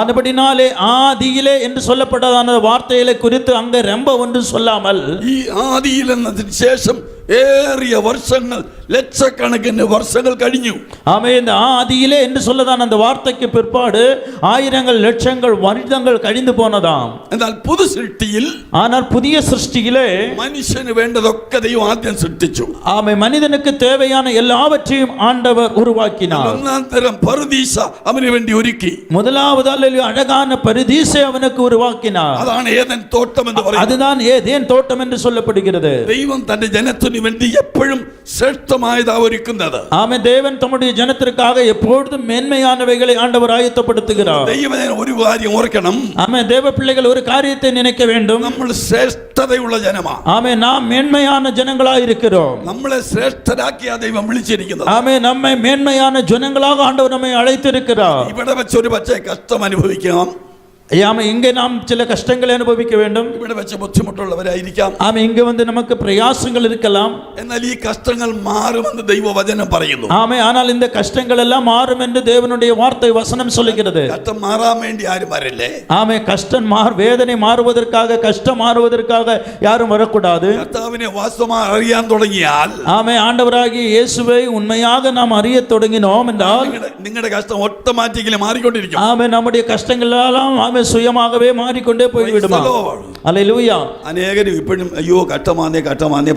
[SPEAKER 1] ஆனபடினாலே ஆதியிலே என்று சொல்லப்பட்டதான வார்த்தைகளை குறித்து அங்க ரொம்ப ஒன்று சொல்லாமல்,
[SPEAKER 2] ഈ ആദിയിൽ എന്നതിന് ശേഷം ഏറിയ വർഷങ്ങൾ, ലക്ഷക്കണക്കിന് വർഷങ്ങൾ കഴിഞ്ഞു.
[SPEAKER 1] ஆமென். இந்த ஆதியிலே என்று சொல்லதான அந்த வார்த்தைக்கு பிற்பாடு ஆயிரங்கள் லட்சங்கள் வருடங்கள் கழிந்து போனதாம்.
[SPEAKER 2] എന്നാൽ പുതു സൃഷ്ടിയിൽ,
[SPEAKER 1] ஆனால் புதிய சிருஷ்டியிலே
[SPEAKER 2] മനുഷ്യന് വേണ്ടതൊക്കെ ദൈവം ആദ്യം സൃഷ്ടിച്ചു.
[SPEAKER 1] ஆமென். மனிதனுக்கு தேவையான எல்லாவற்றையும் ஆண்டவர் உருவாக்கினார்.
[SPEAKER 2] ഒന്നാം തരം പറുദീസ അവന് വേണ്ടി ഒരുക്കി.
[SPEAKER 1] முதலாவது அழகான பரிதீசை அவனுக்கு உருவாக்கினார்.
[SPEAKER 2] അതാണ് ഏദൻ തോട്ടം എന്ന് പറയുന്നത്.
[SPEAKER 1] அதுதான் ஏதேன் தோட்டம் என்று சொல்லப்படுகிறது.
[SPEAKER 2] ദൈവം തന്റെ ജനത്തിന് വേണ്ടി എപ്പോഴും ശ്രേഷ്ഠമായതാ ഒരുക്കുന്നത്.
[SPEAKER 1] ஆமென். தேவன் தம்முடைய ஜனத்திற்காக எப்பொழுதும் மேன்மையானவைகளை ஆண்டவர் ஆயத்தப்படுத்துகிறார்.
[SPEAKER 2] ദൈവം ഒരു കാര്യം ഓർക്കണം.
[SPEAKER 1] ஆமென். தேவ பிள்ளைகள் ஒரு காரியத்தை நினைக்க வேண்டும்.
[SPEAKER 2] നമ്മൾ ശ്രേഷ്ഠതയുള്ള ജനമാണ്.
[SPEAKER 1] ஆமென். நாம் மேன்மையான ஜனங்களாய் இருக்கிறோம்.
[SPEAKER 2] നമ്മളെ ശ്രേഷ്ഠരാക്കിയ ദൈവം വിളിച്ചിരിക്കുന്നത്.
[SPEAKER 1] ஆமென். நம்மை மேன்மையான ஜனங்களாக ஆண்டவர் நம்மை அழைத்திருக்கிறார்.
[SPEAKER 2] ഇവിടെ വെച്ചൊരു പക്ഷേ കഷ്ടം അനുഭവിക്കാം.
[SPEAKER 1] ஆமென். இங்கே நாம் சில கஷ்டங்களை அனுபவிக்க வேண்டும்.
[SPEAKER 2] ഇവിടെ വെച്ച് ബുദ്ധിമുട്ടുള്ളവരായിരിക്കാം.
[SPEAKER 1] ஆமென். இங்கே வந்து நமக்கு பிரயாசங்கள் இருக்கலாம்.
[SPEAKER 2] എന്നാൽ ഈ കഷ്ടങ്ങൾ മാറുമെന്ന് ദൈവവചനം പറയുന്നു.
[SPEAKER 1] ஆமென். ஆனால் இந்த கஷ்டங்கள் எல்லாம் மாறும் என்று தேவனுடைய வார்த்தை வசனம் சொல்லுகிறது.
[SPEAKER 2] കഷ്ടം മാറാൻ വേണ്ടി ആരും വരില്ലേ?
[SPEAKER 1] ஆமென். கஷ்டம் வேதனை மாறுவதற்காக, கஷ்டம் மாறுவதற்காக யாரும் வரக்கூடாது.
[SPEAKER 2] കർത്താവിനെ വാസ്തവമായി അറിയാൻ തുടങ്ങിയാൽ,
[SPEAKER 1] ஆமென். ஆண்டவராகிய இயேசுவை உண்மையாக நாம் அறிய தொடங்கினோம் என்றால்
[SPEAKER 2] നിങ്ങളുടെ കഷ്ടം ഓട്ടോമാറ്റിക്കലി മാറിക്കൊണ്ടിരിക്കും.
[SPEAKER 1] ஆமென். நம்முடைய கஷ்டங்கள் எல்லாம் ஆமென் சுயமாகவே மாறிக்கொண்டே போய்விடுமா. அல்லேலூயா.
[SPEAKER 2] അനേകരും ഇപ്പോഴും അയ്യോ കഷ്ടമാന്നേ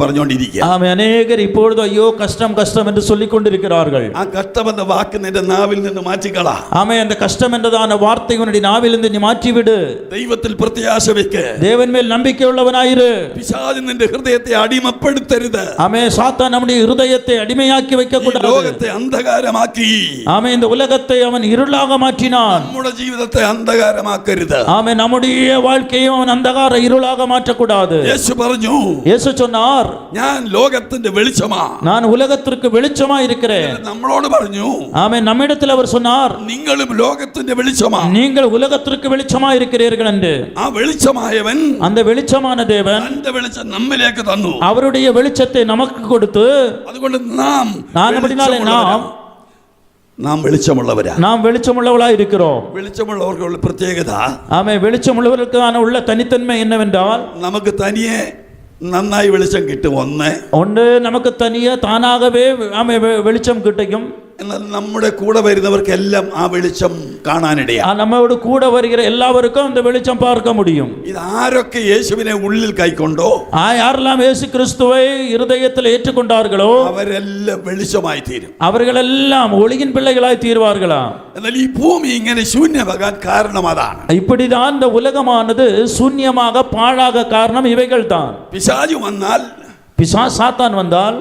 [SPEAKER 2] പറഞ്ഞുകൊണ്ടിരിക്കുക.
[SPEAKER 1] ஆமென். அநேகர் இப்பொழுது ஐயோ கஷ்டம் கஷ்டம் என்று சொல்லிக் கொண்டிருக்கிறார்கள்.
[SPEAKER 2] ആ കഷ്ടം എന്ന വാക്ക് നിന്റെ നാവിൽ നിന്ന് മാറ്റിക്കള.
[SPEAKER 1] ஆமென். அந்த கஷ்டம் என்றதான வார்த்தை உன்னுடைய நாவிலிருந்து நீ மாற்றிவிடு.
[SPEAKER 2] ദൈവത്തിൽ പ്രത്യാശ വെക്ക്.
[SPEAKER 1] தேவன் மேல் நம்பிக்கை உள்ளவனாயிரு.
[SPEAKER 2] പിശാച് നിന്റെ ഹൃദയത്തെ അടിമപ്പെടുത്തരുത്.
[SPEAKER 1] ஆமென். சாத்தான் நம்முடைய இருதயத்தை அடிமையாக்கி வைக்க கூடாது.
[SPEAKER 2] ലോകത്തെ അന്ധകാരമാക്കി.
[SPEAKER 1] ஆமென். இந்த உலகத்தை அவன் இருளாக மாற்றினான்.
[SPEAKER 2] നമ്മുടെ ജീവിതത്തെ അന്ധകാരമാക്കരുത്.
[SPEAKER 1] ஆமென். நம்முடைய வாழ்க்கையை அவன் அந்தகார இருளாக மாற்றக்கூடாது.
[SPEAKER 2] യേശു പറഞ്ഞു,
[SPEAKER 1] இயேசு சொன்னார்,
[SPEAKER 2] ഞാൻ ലോകത്തിന്റെ വെളിച്ചമാ.
[SPEAKER 1] நான் உலகத்திற்கு வெளிச்சமா இருக்கிறேன்.
[SPEAKER 2] നമ്മളോട് പറഞ്ഞു,
[SPEAKER 1] ஆமென். நம்மிடத்தில் அவர் சொன்னார்,
[SPEAKER 2] നിങ്ങളും ലോകത്തിന്റെ വെളിച്ചമാ.
[SPEAKER 1] நீங்கள் உலகத்திற்கு வெளிச்சமா இருக்கிறீர்கள் என்று.
[SPEAKER 2] ആ വെളിച്ചമായവൻ,
[SPEAKER 1] அந்த வெளிச்சமான தேவன்
[SPEAKER 2] തന്റെ വെളിച്ചം നമ്മിലേക്ക് തന്നു.
[SPEAKER 1] அவருடைய வெளிச்சத்தை நமக்கு கொடுத்து,
[SPEAKER 2] അതുകൊണ്ട് നാം വെളിച്ചമുള്ളവരാ.
[SPEAKER 1] நாம் வெளிச்சமுள்ளவளா இருக்கிறோம்.
[SPEAKER 2] വെളിച്ചമുള്ളവർക്കുള്ള പ്രത്യേകത,
[SPEAKER 1] ஆமென். வெளிச்சமுள்ளவர்களுக்கான உள்ள தனித்தன்மை என்னவென்றால்,
[SPEAKER 2] നമുക്ക് തനിയെ നന്നായി വെളിച്ചം കിട്ടും.
[SPEAKER 1] ஒன்று நமக்கு தனியே தானாகவே ஆமென் வெளிச்சம் கிட்டையும்.
[SPEAKER 2] എന്നാൽ നമ്മുടെ കൂടെ വരുന്നവർക്കെല്ലാം ആ വെളിച്ചം കാണാനിടയാ.
[SPEAKER 1] நம்மோடு கூட வருகிற எல்லாருக்கும் அந்த வெளிச்சம் பார்க்க முடியும்.
[SPEAKER 2] ഇത് ആരൊക്കെ യേശുവിനെ ഉള്ളിൽ കൈക്കൊണ്ടോ,
[SPEAKER 1] யாரெல்லாம் இயேசு கிறிஸ்துவை இருதயத்தில் ஏற்றுக்கொண்டார்களோ
[SPEAKER 2] അവരെല്ലാം വെളിച്ചമായി തീരും.
[SPEAKER 1] அவர்களெல்லாம் ஒளியின் பிள்ளைகளாய் தீர்வார்களா.
[SPEAKER 2] എന്നാൽ ഈ ഭൂമി ഇങ്ങനെ ശൂന്യമാകാൻ കാരണം അതാണ്.
[SPEAKER 1] இப்படிதான் இந்த உலகமானது சூன்யமாக பாழாக காரணம் இவைகள் தான்.
[SPEAKER 2] പിശാച് വന്നാൽ,
[SPEAKER 1] சாத்தான் வந்தால்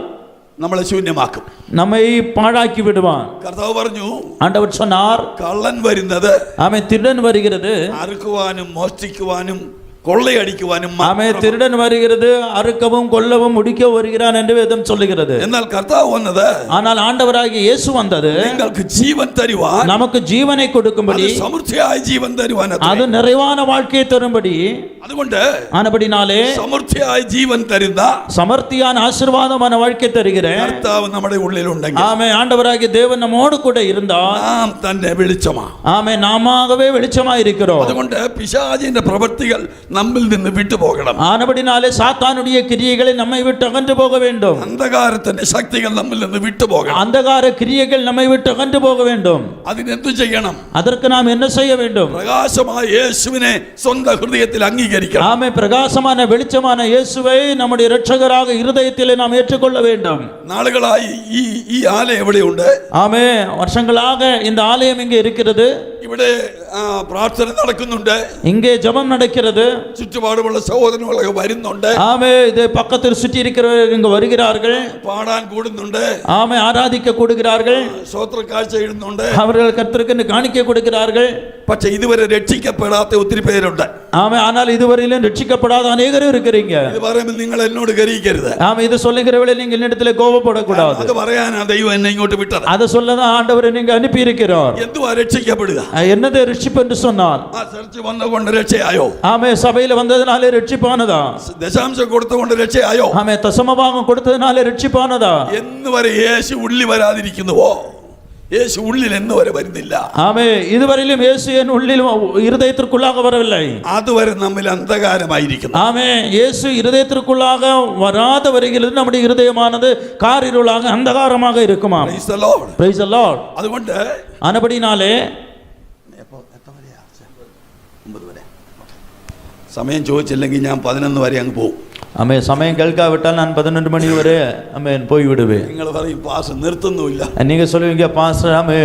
[SPEAKER 2] നമ്മളെ ശൂന്യമാക്കും,
[SPEAKER 1] நம்மை பாழாக்கி விடுவான்.
[SPEAKER 2] കർത്താവ് പറഞ്ഞു,
[SPEAKER 1] ஆண்டவர் சொன்னார்,
[SPEAKER 2] കള്ളൻ വരുന്നത്
[SPEAKER 1] ஆமென். திருடன் வருகிறது,
[SPEAKER 2] അറുക്കുവാനും മോഷ്ടിക്കുവാനും കൊള്ളയടിക്കുവാനും.
[SPEAKER 1] ஆமென். திருடன் வருகிறது, அறுக்கவும் கொல்லவும் முடிக்கவும் வருகிறான் என்று வேதம் சொல்லுகிறது.
[SPEAKER 2] എന്നാൽ കർത്താവ് വന്നത്,
[SPEAKER 1] ஆனால் ஆண்டவராகிய இயேசு வந்தது
[SPEAKER 2] നിങ്ങൾക്ക് ജീവൻ തരുവാൻ,
[SPEAKER 1] நமக்கு ஜீவனை கொடுக்கும்படி,
[SPEAKER 2] സമൃദ്ധിയായ ജീവൻ തരുവാൻ.
[SPEAKER 1] அது நிறைவான வாழ்க்கையை தரும்படி.
[SPEAKER 2] അതുകൊണ്ട്
[SPEAKER 1] ஆனபடினாலே
[SPEAKER 2] സമൃദ്ധിയായ ജീവൻ തരുന്ന
[SPEAKER 1] சமர்த்தியான ஆசீர்வாதமான வாழ்க்கை தருகிறேன்
[SPEAKER 2] കർത്താവ് നമ്മുടെ ഉള്ളിലുണ്ടെങ്കിൽ,
[SPEAKER 1] ஆமென். ஆண்டவராகிய தேவன் நம்மோடு கூட இருந்தால்
[SPEAKER 2] നാം തന്നെ വെളിച്ചമാ.
[SPEAKER 1] ஆமென். நாமாகவே வெளிச்சமாய் இருக்கிறோம்.
[SPEAKER 2] അതുകൊണ്ട് പിശാചിന്റെ പ്രവൃത്തികൾ നമ്മിൽ നിന്ന് വിട്ടുപോകണം.
[SPEAKER 1] ஆனபடினாலே சாத்தானுடைய கிரியைகளை நம்மை விட்டு அகன்று போக வேண்டும்.
[SPEAKER 2] അന്ധകാരത്തിന്റെ ശക്തികൾ നമ്മിൽ നിന്ന് വിട്ടുപോകണം.
[SPEAKER 1] அந்தகார கிரியைகள் நம்மை விட்டு அகன்று போக வேண்டும்.
[SPEAKER 2] അതിനെന്തു ചെയ്യണം?
[SPEAKER 1] அதற்கு நாம் என்ன செய்ய வேண்டும்?
[SPEAKER 2] പ്രകാശമായ യേശുവിനെ സ്വന്തം ഹൃദയത്തിൽ അംഗീകരിക്കണം.
[SPEAKER 1] ஆமென். பிரகாசமான வெளிச்சமான இயேசுவை நம்முடைய இரட்சகராக இருதயத்திலே நாம் ஏற்றுக்கொள்ள வேண்டும்.
[SPEAKER 2] നാളുകളായി ഈ ആലയം എവിടെയുണ്ട്?
[SPEAKER 1] ஆமென். வருஷங்களாக இந்த ஆலயம் இங்கே இருக்கிறது.
[SPEAKER 2] ഇവിടെ പ്രാർത്ഥന നടക്കുന്നുണ്ട്.
[SPEAKER 1] இங்கே ஜெபம் நடக்கிறது.
[SPEAKER 2] ചുറ്റുപാടുമുള്ള സഹോദരങ്ങളൊക്കെ വരുന്നുണ്ട്.
[SPEAKER 1] ஆமே, இது பக்கத்தில் சுற்றி இருக்கிறவர்கள் இங்கு வருகிறார்கள்.
[SPEAKER 2] പാടാൻ കൂടുന്നുണ്ട്.
[SPEAKER 1] ஆமே, ஆராதிக்க கூடுகிறார்கள்.
[SPEAKER 2] സ്തോത്ര കാഴ്ച ഇടുന്നുണ്ട്.
[SPEAKER 1] அவர்கள் கர்த்தருக்கு காணிக்கை கொடுக்கிறார்கள்.
[SPEAKER 2] പക്ഷെ ഇതുവരെ രക്ഷിക്കപ്പെടാത്ത ഒത്തിരി പേരുണ്ട്.
[SPEAKER 1] ஆமே, ஆனால் இதுவரையிலும் ரட்சிக்கப்படாத அநேகரும் இருக்கிறீங்க.
[SPEAKER 2] ഇത് പറയുമ്പോൾ നിങ്ങൾ എന്നോട് ഗരീക്കരുത്.
[SPEAKER 1] ஆமே, இது சொல்லுகிறவளை நீங்கள் என்னிடத்தில் கோபப்படக்கூடாது.
[SPEAKER 2] അത് പറയാനാ ദൈവം എന്നെ ഇങ്ങോട്ട് വിട്ടത്.
[SPEAKER 1] அதை சொல்லதான் ஆண்டவர் நீங்க அனுப்பி இருக்கிறார்.
[SPEAKER 2] എന്തുവാ രക്ഷിക്കപ്പെടുക?
[SPEAKER 1] என்னது ரட்சிப்பு என்று சொன்னால்,
[SPEAKER 2] ആ ചർച്ച വന്നുകൊണ്ട് രക്ഷയായോ?
[SPEAKER 1] ஆமே, சபையில வந்ததனாலே ரட்சிப்பானதா?
[SPEAKER 2] ദശാംശം കൊടുത്തുകൊണ്ട് രക്ഷയായോ?
[SPEAKER 1] ஆமே, தசமபாகம் கொடுத்ததனாலே ரட்சிப்பானதா?
[SPEAKER 2] എന്ന് വരെ യേശു ഉള്ളിൽ വരാതിരിക്കുന്നുവോ? യേശു ഉള്ളിൽ എന്ന് വരെ വരുന്നില്ല.
[SPEAKER 1] ஆமே, இதுவரையிலும் இயேசு என் உள்ளிலும் இருதயத்திற்குள்ளாக வரவில்லை.
[SPEAKER 2] അതുവരെ നമ്മിൽ അന്ധകാരമായിരിക്കുന്നു.
[SPEAKER 1] ஆமே, இயேசு இருதயத்திற்குள்ளாக வராத வரையில் நம்முடைய இருதயமானது காரிருளாக அந்தகாரமாக இருக்குமா?
[SPEAKER 2] Praise the Lord.
[SPEAKER 1] Praise the Lord.
[SPEAKER 2] അതുകൊണ്ട്
[SPEAKER 1] ஆனபடினாலே
[SPEAKER 2] സമയം ചോദിച്ചില്ലെങ്കിൽ ഞാൻ 11 വരെ അങ്ങ് പോകും.
[SPEAKER 1] ஆமே, சமயம் கேட்காவிட்டால் நான் 11 மணி வரை ஆமென் போய் விடுவேன்.
[SPEAKER 2] നിങ്ങൾ പറയും പാസ് നിർത്തുന്നുമില്ല.
[SPEAKER 1] நீங்க சொல்லுவீங்க பாஸ்டர் ஆமே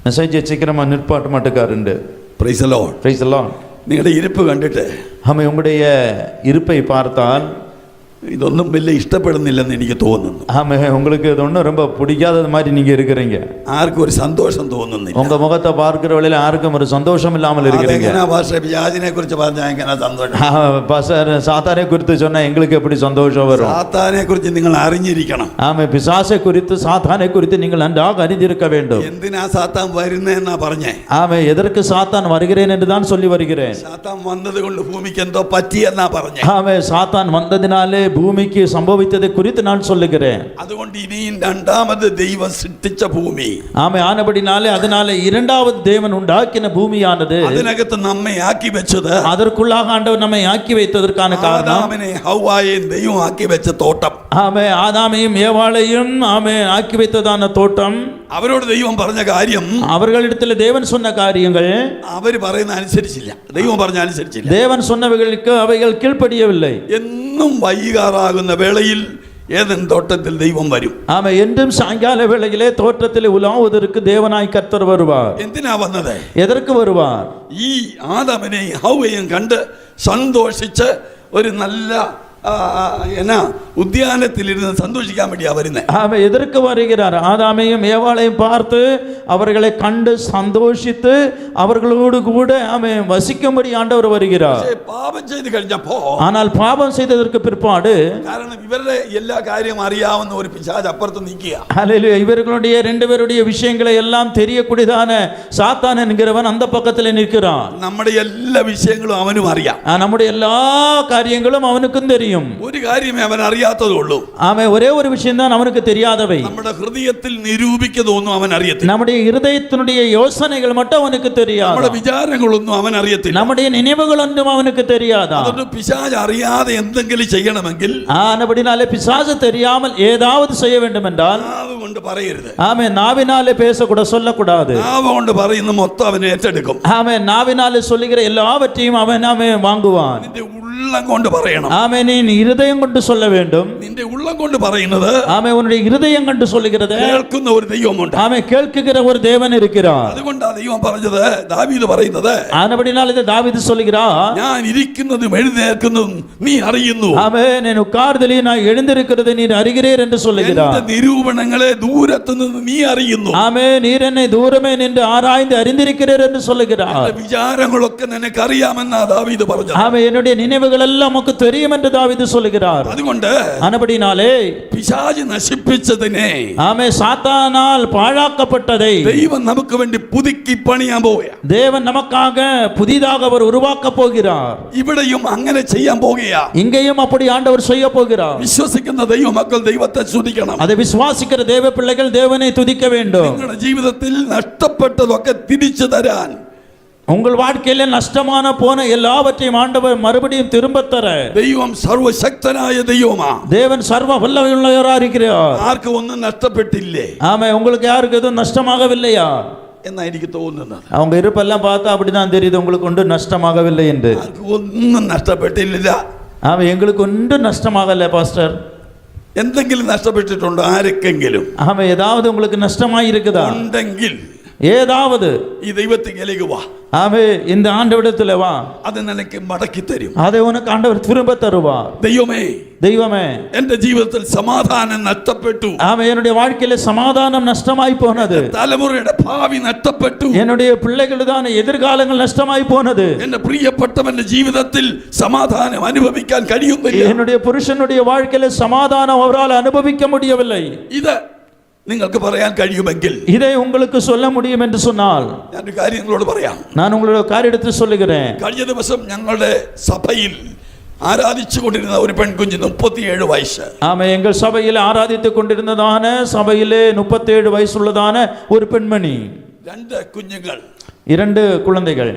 [SPEAKER 1] மெசேஜ் சீக்கிரமா நிற்பாட்ட மாட்டுக்காருண்டு.
[SPEAKER 2] Praise the Lord.
[SPEAKER 1] Praise the Lord.
[SPEAKER 2] നിങ്ങളുടെ ഇരിപ്പ് കണ്ടിട്ട്
[SPEAKER 1] ஆமே, உங்களுடைய இருப்பை பார்த்தால்
[SPEAKER 2] ഇതൊന്നും വലിയ ഇഷ്ടപ്പെടുന്നില്ലെന്ന് എനിക്ക് തോന്നുന്നു.
[SPEAKER 1] ஆமே, உங்களுக்கு இது ஒன்றும் ரொம்ப பிடிக்காதது மாதிரி நீங்க இருக்கிறீங்க.
[SPEAKER 2] ആർക്കും ഒരു സന്തോഷം തോന്നുന്നില്ല.
[SPEAKER 1] உங்க முகத்தை பார்க்கிற வேளையில யாருக்கும் ஒரு சந்தோஷம் இல்லாமல் இருக்கிறீங்க.
[SPEAKER 2] അതെങ്ങനാ ഭാഷ പിശാചിനെ കുറിച്ച് പറഞ്ഞാൽ എങ്ങനെ സന്തോഷം?
[SPEAKER 1] பாஸ்டர் சாத்தானை குறித்து சொன்னா எங்களுக்கு எப்படி சந்தோஷம் வரும்?
[SPEAKER 2] സാത്താനെ കുറിച്ച് നിങ്ങൾ അറിഞ്ഞിരിക്കണം.
[SPEAKER 1] ஆமே, பிசாசை குறித்து சாத்தானை குறித்து நீங்கள் நன்றாக அறிந்திருக்க வேண்டும்.
[SPEAKER 2] എന്തിനാ സാത്താൻ വരുന്നതെന്നാ പറഞ്ഞേ?
[SPEAKER 1] ஆமே, எதற்கு சாத்தான் வருகிறேன் என்று தான் சொல்லி வருகிறேன்.
[SPEAKER 2] സാത്താൻ വന്നത് കൊണ്ട് ഭൂമിക്ക് എന്തോ പറ്റിയെന്നാ പറഞ്ഞേ.
[SPEAKER 1] ஆமே, சாத்தான் வந்ததினாலே பூமிக்கு சம்பவித்ததை குறித்து நான் சொல்லுகிறேன்.
[SPEAKER 2] അതുകൊണ്ട് ഇനിയും രണ്ടാമത് ദൈവം സൃഷ്ടിച്ച ഭൂമി,
[SPEAKER 1] ஆமே, ஆனபடினாலே அதனாலே இரண்டாவது தேவன் உண்டாக்கின பூமியானது
[SPEAKER 2] അതിനകത്ത് നമ്മെ ആക്കി വെച്ചത്,
[SPEAKER 1] அதற்குள்ளாக ஆண்டவர் நம்மை ஆக்கி வைத்ததற்கான காரணம்
[SPEAKER 2] ആദാമിനെ ഹവ്വായെയും ദൈവം ആക്കി വെച്ച തോട്ടം.
[SPEAKER 1] ஆமே, ஆதாமையும் ஏவாளையும் ஆமே ஆக்கி வைத்ததான தோட்டம்.
[SPEAKER 2] അവരോട് ദൈവം പറഞ്ഞ കാര്യം,
[SPEAKER 1] அவர்களிடத்தில் தேவன் சொன்ன காரியங்கள்
[SPEAKER 2] അവര് പറയുന്ന അനുസരിച്ചില്ല. ദൈവം പറഞ്ഞ അനുസരിച്ചില്ല.
[SPEAKER 1] தேவன் சொன்னவைகளுக்கு அவைகள் கீழ்ப்படியவில்லை.
[SPEAKER 2] എന്നും വൈകാറാകുന്ന വേളയിൽ ഏതൻ തോട്ടത്തിൽ ദൈവം വരും.
[SPEAKER 1] ஆமே, என்றும் சாயங்கால வேளையிலே தோட்டத்தில் உலாவுவதற்கு தேவனாய் கர்த்தர் வருவார்.
[SPEAKER 2] എന്തിനാ വന്നത്?
[SPEAKER 1] எதற்கு வருவார்?
[SPEAKER 2] ഈ ആദാമിനെയും ഹവ്വയെയും കണ്ട് സന്തോഷിച്ച് ഒരു നല്ല ഉദ്യാനത്തിലിരുന്ന് സന്തോഷിക്കാൻ വേണ്ടിയാ വരുന്നത്.
[SPEAKER 1] ஆமே, எதற்கு வருகிறார்? ஆதாமையும் ஏவாளையும் பார்த்து அவர்களை கண்டு சந்தோஷித்து அவர்களோடு கூட ஆமே வசிக்கும்படி ஆண்டவர் வருகிறார்.
[SPEAKER 2] പാപം ചെയ്ത് കഴിഞ്ഞപ്പോ,
[SPEAKER 1] ஆனால் பாவம் செய்ததற்கு பிற்பாடு,
[SPEAKER 2] കാരണം ഇവരുടെ എല്ലാ കാര്യം അറിയാവുന്ന ഒരു പിശാച് അപ്പുറത്ത് നിൽക്കുക.
[SPEAKER 1] ஹல்லேலூயா, இவர்களுடைய ரெண்டு பேருடைய விஷயங்களை எல்லாம் தெரியக்கூடியதான சாத்தான் என்கிறவன் அந்த பக்கத்தில் நிற்கிறான்.
[SPEAKER 2] നമ്മുടെ എല്ലാ വിഷയങ്ങളും അവനും അറിയാം.
[SPEAKER 1] நம்முடைய எல்லா காரியங்களும் அவனுக்கும் தெரியும்.
[SPEAKER 2] ഒരു കാര്യമേ അവൻ അറിയാത്തതുള്ളൂ.
[SPEAKER 1] ஆமே, ஒரே ஒரு விஷயம் தான் அவனுக்கு தெரியாதவை.
[SPEAKER 2] നമ്മുടെ ഹൃദയത്തിൽ നിരൂപിക്കുന്നതൊന്നും അവൻ അറിയത്തില്ല.
[SPEAKER 1] நம்முடைய இருதயத்தினுடைய யோசனைகள் மட்டும் அவனுக்கு தெரியாது.
[SPEAKER 2] നമ്മുടെ വിചാരങ്ങളൊന്നും അവൻ അറിയത്തില്ല.
[SPEAKER 1] நம்முடைய நினைவுகள் ஒன்றும் அவனுக்கு தெரியாதா?
[SPEAKER 2] അതുകൊണ്ട് പിശാച് അറിയാതെ എന്തെങ്കിലും ചെയ്യണമെങ്കിൽ,
[SPEAKER 1] ஆனபடினாலே பிசாசு தெரியாமல் ஏதாவது செய்ய வேண்டும் என்றால்
[SPEAKER 2] നാവ് കൊണ്ട് പറയരുത്.
[SPEAKER 1] ஆமே, நாவினாலே பேசக்கூட சொல்லக்கூடாது.
[SPEAKER 2] നാവ് കൊണ്ട് പറയുന്ന മൊത്തം അവൻ ഏറ്റെടുക്കും.
[SPEAKER 1] ஆமே, நாவினாலே சொல்லுகிற எல்லாவற்றையும் அவன் ஆமே வாங்குவான்.
[SPEAKER 2] നിന്റെ ഉള്ളം കൊണ്ട് പറയണം.
[SPEAKER 1] ஆமே, நீ இருதயம் கொண்டு சொல்ல வேண்டும்.
[SPEAKER 2] നിന്റെ ഉള്ളം കൊണ്ട് പറയുന്നത്
[SPEAKER 1] ஆமே, உன்னுடைய இருதயம் கொண்டு சொல்லுகிறது.
[SPEAKER 2] കേൾക്കുന്ന ഒരു ദൈവമുണ്ട്.
[SPEAKER 1] ஆமே, கேட்கிற ஒரு தேவன் இருக்கிறார்.
[SPEAKER 2] അതുകൊണ്ടാ ദൈവം പറഞ്ഞത്, ദാവീദ് പറയുന്നത്,
[SPEAKER 1] ஆனபடினாலே இதை தாவீது சொல்லுகிறார்,
[SPEAKER 2] ഞാൻ ഇരിക്കുന്നതും എഴുന്നേൽക്കുന്നതും നീ അറിയുന്നു.
[SPEAKER 1] ஆமே, நான் உட்கார்தலையும் நான் எழுந்திருக்கிறது நீர் அறிகிறீர் என்று சொல்லுகிறார்.
[SPEAKER 2] എന്റെ നിരൂപണങ്ങളെ ദൂരത്തു നിന്ന് നീ അറിയുന്നു.
[SPEAKER 1] ஆமே, நீர் என்னை தூரமே நின்று ஆராய்ந்து அறிந்திருக்கிறீர் என்று சொல்லுகிறார்.
[SPEAKER 2] എന്റെ വിചാരങ്ങളൊക്കെ നിനക്കറിയാമെന്നാ ദാവീദ് പറഞ്ഞത്.
[SPEAKER 1] ஆமே, என்னுடைய நினைவுகள் எல்லாம் உமக்கு தெரியும் என்று தாவீது சொல்லுகிறார்.
[SPEAKER 2] അതുകൊണ്ട്
[SPEAKER 1] ஆனபடினாலே
[SPEAKER 2] പിശാച് നശിപ്പിച്ചതിനെ,
[SPEAKER 1] ஆமே, சாத்தானால் பாழாக்கப்பட்டதை
[SPEAKER 2] ദൈവം നമുക്ക് വേണ്ടി പുതുക്കി പണിയാൻ പോവുക.
[SPEAKER 1] தேவன் நமக்காக புதிதாக அவர் உருவாக்க போகிறார்.
[SPEAKER 2] ഇവിടെയും അങ്ങനെ ചെയ്യാൻ പോകുകയാ.
[SPEAKER 1] இங்கேயும் அப்படி ஆண்டவர் செய்ய போகிறார்.
[SPEAKER 2] വിശ്വസിക്കുന്ന ദൈവമക്കൾ ദൈവത്തെ സ്തുതിക്കണം.
[SPEAKER 1] அதை விசுவாசிக்கிற தேவ பிள்ளைகள் தேவனை துதிக்க வேண்டும்.
[SPEAKER 2] നിങ്ങളുടെ ജീവിതത്തിൽ നഷ്ടപ്പെട്ടതൊക്കെ തിരിച്ചു തരാൻ,
[SPEAKER 1] உங்கள் வாழ்க்கையில நஷ்டமான போன எல்லாவற்றையும் ஆண்டவர் மறுபடியும் திரும்ப தர
[SPEAKER 2] ദൈവം സർവശക്തനായ ദൈവമാ.
[SPEAKER 1] தேவன் சர்வ வல்லமையுள்ளவராக இருக்கிறார்.
[SPEAKER 2] ആർക്കും ഒന്നും നഷ്ടപ്പെട്ടില്ലേ
[SPEAKER 1] ஆமா, உங்களுக்கு யாருக்கு எதுவும் நஷ்டமாகவில்லையா
[SPEAKER 2] എന്നാ എനിക്ക് തോന്നുന്നത്.
[SPEAKER 1] அவங்க இருப்பெல்லாம் பார்த்தா அப்படிதான் தெரியுது உங்களுக்கு ஒன்றும் நஷ்டமாகவில்லை என்று.
[SPEAKER 2] ആർക്കും ഒന്നും നഷ്ടപ്പെട്ടില്ല.
[SPEAKER 1] ஆமா, எங்களுக்கு ஒன்றும் நஷ்டமாகல பாஸ்டர்.
[SPEAKER 2] എന്തെങ്കിലും നഷ്ടപ്പെട്ടിട്ടുണ്ടോ ആർക്കെങ്കിലും?
[SPEAKER 1] ஆமா, ஏதாவது உங்களுக்கு நஷ்டமாய் இருக்குதா?
[SPEAKER 2] ഉണ്ടെങ്കിൽ
[SPEAKER 1] ஏதாவது
[SPEAKER 2] ഈ ദൈവത്തിലേക്ക് വാ,
[SPEAKER 1] ஆமே இந்த ஆண்டவரிடத்துல வா,
[SPEAKER 2] അത് നിനക്ക് മടക്കി തരും.
[SPEAKER 1] அதை உனக்கு ஆண்டவர் திரும்ப தருவார்.
[SPEAKER 2] ദൈവമേ,
[SPEAKER 1] தெய்வமே,
[SPEAKER 2] എന്റെ ജീവിതത്തിൽ സമാധാനം നഷ്ടപ്പെട്ടു,
[SPEAKER 1] ஆமே என்னுடைய வாழ்க்கையில சமாதானம் நஷ்டமாய் போனது,
[SPEAKER 2] തലമുറയുടെ ഭാവി നഷ്ടപ്പെട്ടു,
[SPEAKER 1] என்னுடைய பிள்ளைகளுதான எதிர்காலங்கள் நஷ்டமாய் போனது,
[SPEAKER 2] എന്റെ പ്രിയപ്പെട്ടവന്റെ ജീവിതത്തിൽ സമാധാനം അനുഭവിക്കാൻ കഴിയുന്നില്ല,
[SPEAKER 1] என்னுடைய புருஷனுடைய வாழ்க்கையில சமாதானம் அவரால் அனுபவிக்க முடியவில்லை.
[SPEAKER 2] ഇത് നിങ്ങൾക്ക് പറയാൻ കഴിയുമെങ്കിൽ
[SPEAKER 1] இதை உங்களுக்கு சொல்ல முடியும் என்று சொன்னால்
[SPEAKER 2] ഞാനൊരു കാര്യം നിങ്ങളോട് പറയാം.
[SPEAKER 1] நான் உங்களோட காரியத்தை சொல்லுகிறேன்.
[SPEAKER 2] കഴിഞ്ഞ ദിവസം ഞങ്ങളുടെ സഭയിൽ ആരാധിച്ചു കൊണ്ടിരുന്ന ഒരു പെൺകുഞ്ഞ് 37 വയസ്സ്.
[SPEAKER 1] ஆமா, எங்கள் சபையில் ஆராதித்துக் கொண்டிருந்ததான சபையிலே 37 வயசுள்ளதான ஒரு பெண்மணி,
[SPEAKER 2] 2 കുഞ്ഞുങ്ങൾ,
[SPEAKER 1] 2 குழந்தைகள்.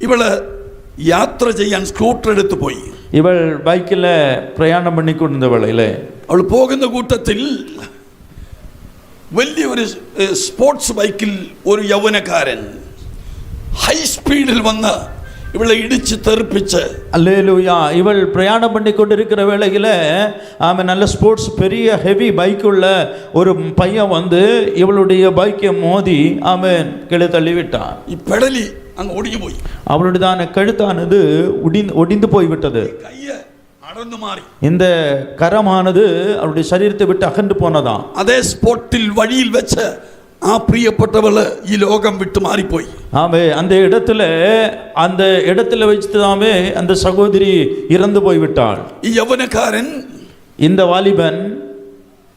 [SPEAKER 2] ഇവള് യാത്ര ചെയ്യാൻ സ്കൂട്ടർ എടുത്തു പോയി.
[SPEAKER 1] இவள் பைக்கில் பிரயாணம் பண்ணி கொண்டிருந்தவளையிலே
[SPEAKER 2] അവൾ പോകുന്ന കൂട്ടത്തിൽ വലിയൊരു സ്പോർട്സ് ബൈക്കിൽ ഒരു യൗവനക്കാരൻ ഹൈ സ്പീഡിൽ വന്ന് இவளை இடிச்சு தெறிப்பிச்சு.
[SPEAKER 1] அல்லேலூயா. இவள் பிரயாணம் பண்ணி கொண்டிருக்கிற வேளையில் அவன் நல்ல ஸ்போர்ட்ஸ் பெரிய ஹெவி பைக் உள்ள ஒரு பையன் வந்து இவளுடைய பைக்கை மோதி அவன் கீழே தள்ளிவிட்டான்.
[SPEAKER 2] பெடலி அங்க ஒடிஞ்சு போய்
[SPEAKER 1] அவளுடையதான கழுத்தானது ஒடிந்து போய்விட்டது.
[SPEAKER 2] கையை அடர்ந்து மாறி
[SPEAKER 1] இந்த கரமானது அவளுடைய சரீரத்தை விட்டு அகன்று போனதாம்.
[SPEAKER 2] அதே ஸ்பாட்டில் வழியில் வச்ச ആ പ്രിയപ്പെട്ടവള് ഈ ലോകം വിട്ടു മാറിപ്പോയി.
[SPEAKER 1] ஆமே, அந்த இடத்துல வச்சுதாமே அந்த சகோதரி இறந்து போய்விட்டாள்.
[SPEAKER 2] ഈ യൗവനക്കാരൻ,
[SPEAKER 1] இந்த வாலிபன்,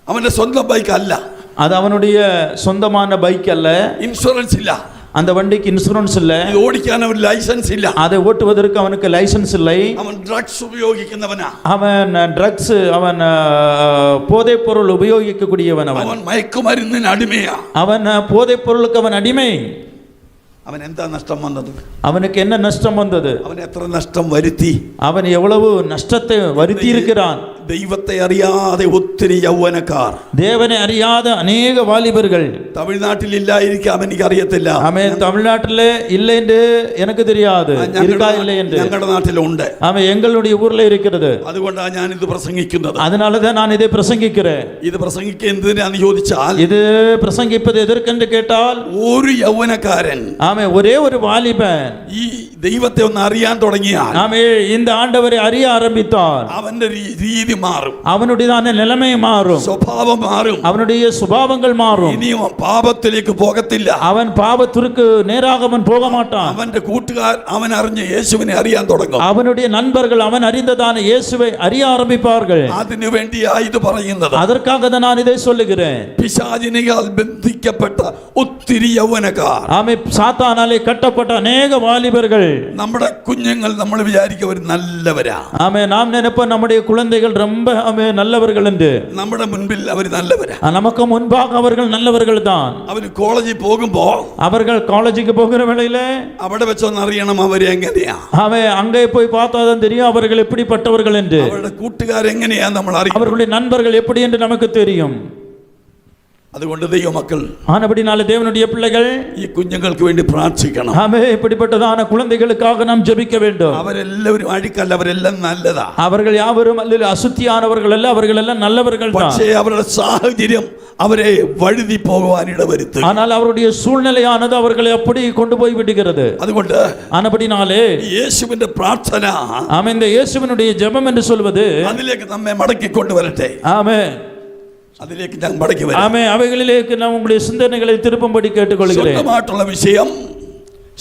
[SPEAKER 2] அவனுடைய சொந்த பைக் அல்ல,
[SPEAKER 1] அது அவனுடைய சொந்தமான பைக் அல்ல,
[SPEAKER 2] இன்சூரன்ஸ் இல்ல,
[SPEAKER 1] அந்த வண்டிக்கு இன்சூரன்ஸ் இல்ல,
[SPEAKER 2] இது ஓடிக்கான ஒரு லைசன்ஸ் இல்ல,
[SPEAKER 1] அதை ஓட்டுவதற்கு அவனுக்கு லைசன்ஸ் இல்லை,
[SPEAKER 2] அவன் ட்ரக்ஸ் உபயோகிക്കുന്നവனா,
[SPEAKER 1] அவன் ட்ரக்ஸ், அவன் போதைப் பொருள் உபயோகிக்கக்கூடியவன்,
[SPEAKER 2] அவன் மயக்குமருந்தின் அடிமையா,
[SPEAKER 1] அவன் போதைப் பொருளுக்கு அவன் அடிமை.
[SPEAKER 2] அவன் എന്താ നഷ്ടം വന്നത്?
[SPEAKER 1] அவனுக்கு என்ன நஷ்டம் வந்தது?
[SPEAKER 2] அவன் எത്ര നഷ്ടം വരുത്തി?
[SPEAKER 1] அவன் எவ்வளவு நஷ்டத்தை வருத்தி இருக்கிறான்.
[SPEAKER 2] ദൈവത്തെ അറിയാതെ ഒത്തിരി യൗവനക്കാർ,
[SPEAKER 1] தேவனை அறியாத அநேக வாலிபர்கள்
[SPEAKER 2] തമിഴ്നാട്ടിൽ ഇല്ലായിരിക്കാം, എനിക്ക് അറിയത്തില്ല.
[SPEAKER 1] அவன் தமிழ்நாட்டில் இல்லை என்று எனக்கு தெரியாது, இருக்கா இல்லை என்று.
[SPEAKER 2] ഞങ്ങളുടെ നാട്ടിലുണ്ട്.
[SPEAKER 1] அவன் எங்களுடைய ஊர்ல இருக்கிறது.
[SPEAKER 2] അതുകൊണ്ടാണ് ഞാൻ ഇത് പ്രസംഗിക്കുന്നത്.
[SPEAKER 1] அதனாலதான் நான் இதை பிரசங்கிக்கிறேன்.
[SPEAKER 2] ഇത് പ്രസംഗിക്കുക എന്തിനാന്ന് ചോദിച്ചാൽ,
[SPEAKER 1] இது பிரசங்கிப்பது எதற்கென்று கேட்டால்,
[SPEAKER 2] ഒരു യൗവനക്കാരൻ,
[SPEAKER 1] அவன் ஒரே ஒரு வாலிபன்
[SPEAKER 2] ഈ ദൈവത്തെ ഒന്ന് അറിയാൻ തുടങ്ങിയാൽ,
[SPEAKER 1] அவன் இந்த ஆண்டவரை அறிய ஆரம்பித்தான்,
[SPEAKER 2] അവന്റെ രീതി മാറും,
[SPEAKER 1] அவனுடையதான நிலைமை மாறும்,
[SPEAKER 2] സ്വഭാവം മാറും,
[SPEAKER 1] அவனுடைய சுபாவங்கள் மாறும்.
[SPEAKER 2] ഇനിയും പാപത്തിലേക്ക് പോകത്തില്ല,
[SPEAKER 1] அவன் பாவத்திற்கு நேராக அவன் போக மாட்டான்.
[SPEAKER 2] അവന്റെ കൂട്ടുകാർ അവൻ അറിഞ്ഞ യേശുവിനെ അറിയാൻ തുടങ്ങും,
[SPEAKER 1] அவனுடைய நண்பர்கள் அவன் அறிந்ததான இயேசுவை அறிய ஆரம்பிப்பார்கள்.
[SPEAKER 2] അതിനു വേണ്ടിയാ ഇത് പറയുന്നത്.
[SPEAKER 1] அதற்காக தான் நான் இதை சொல்லுகிறேன்.
[SPEAKER 2] പിശാചിനാൽ ബന്ധിക്കപ്പെട്ട ഒത്തിരി യൗവനക്കാർ,
[SPEAKER 1] ஆமே, சாத்தானாலே கட்டப்பட்ட அநேக வாலிபர்கள்.
[SPEAKER 2] നമ്മുടെ കുഞ്ഞുങ്ങൾ നമ്മൾ വിചാരിക്കും അവർ നല്ലവരാ,
[SPEAKER 1] ஆமே, நாம் நினைப்போம் நம்முடைய குழந்தைகள் ரொம்ப நல்லவர்கள் என்று.
[SPEAKER 2] നമ്മുടെ മുൻപിൽ അവർ നല്ലവരാ,
[SPEAKER 1] நமக்கு முன்பாக அவர்கள் நல்லவர்கள் தான்.
[SPEAKER 2] അവർ കോളേജിൽ പോകുമ്പോ
[SPEAKER 1] அவர்கள் காலேஜுக்கு போகிற வேளையில
[SPEAKER 2] അവിടെ വെച്ചൊന്ന് അറിയണം അവര് എങ്ങനെയാ,
[SPEAKER 1] அவன் அங்கே போய் பார்த்தாதான் தெரியும் அவர்கள் எப்படிப்பட்டவர்கள் என்று.
[SPEAKER 2] അവരുടെ കൂട്ടുകാരെങ്ങനെയാ നമ്മൾ അറിയും,
[SPEAKER 1] அவர்களுடைய நண்பர்கள் எப்படி என்று நமக்கு தெரியும்.
[SPEAKER 2] അതുകൊണ്ട് ദൈവമക്കൾ,
[SPEAKER 1] ஆனபடினால தேவனுடைய பிள்ளைகள்
[SPEAKER 2] ഈ കുഞ്ഞുങ്ങൾക്ക് വേണ്ടി പ്രാർത്ഥിക്കണം.
[SPEAKER 1] ஆமே, இப்படிப்பட்டதான குழந்தைகளுக்காக நாம் ஜெபிக்க வேண்டும்.
[SPEAKER 2] അവരെല്ലാവരും അഴുക്കല്ല, അവരെല്ലാം നല്ലതാ.
[SPEAKER 1] அவர்கள் யாவரும் அல்ல அசுத்தியானவர்கள் அல்ல, அவர்கள் எல்லாம் நல்லவர்கள் தான்.
[SPEAKER 2] പക്ഷേ അവരുടെ സാഹചര്യം അവരെ വഴുതി പോകുവാൻ ഇടവരുത്തും.
[SPEAKER 1] ஆனால் அவருடைய சூழ்நிலையானது அவர்களை அப்படி கொண்டு போய் விடுகிறது.
[SPEAKER 2] അതുകൊണ്ട്
[SPEAKER 1] ஆனபடினாலே
[SPEAKER 2] യേശുവിന്റെ പ്രാർത്ഥന,
[SPEAKER 1] ஆமென், இந்த இயேசுவினுடைய ஜெபம் என்று சொல்வது
[SPEAKER 2] അതിലേക്ക് നമ്മെ മടക്കി കൊണ്ടുവരട്ടെ.
[SPEAKER 1] ஆமென்,
[SPEAKER 2] അതിലേക്ക് ഞാൻ മടക്കി വരാം.
[SPEAKER 1] ஆமென், அவைகளிലേക്ക് நான் உங்களுடைய சிந்தனைகளை திருப்பும்படி கேட்டுக்கொள்கிறேன்.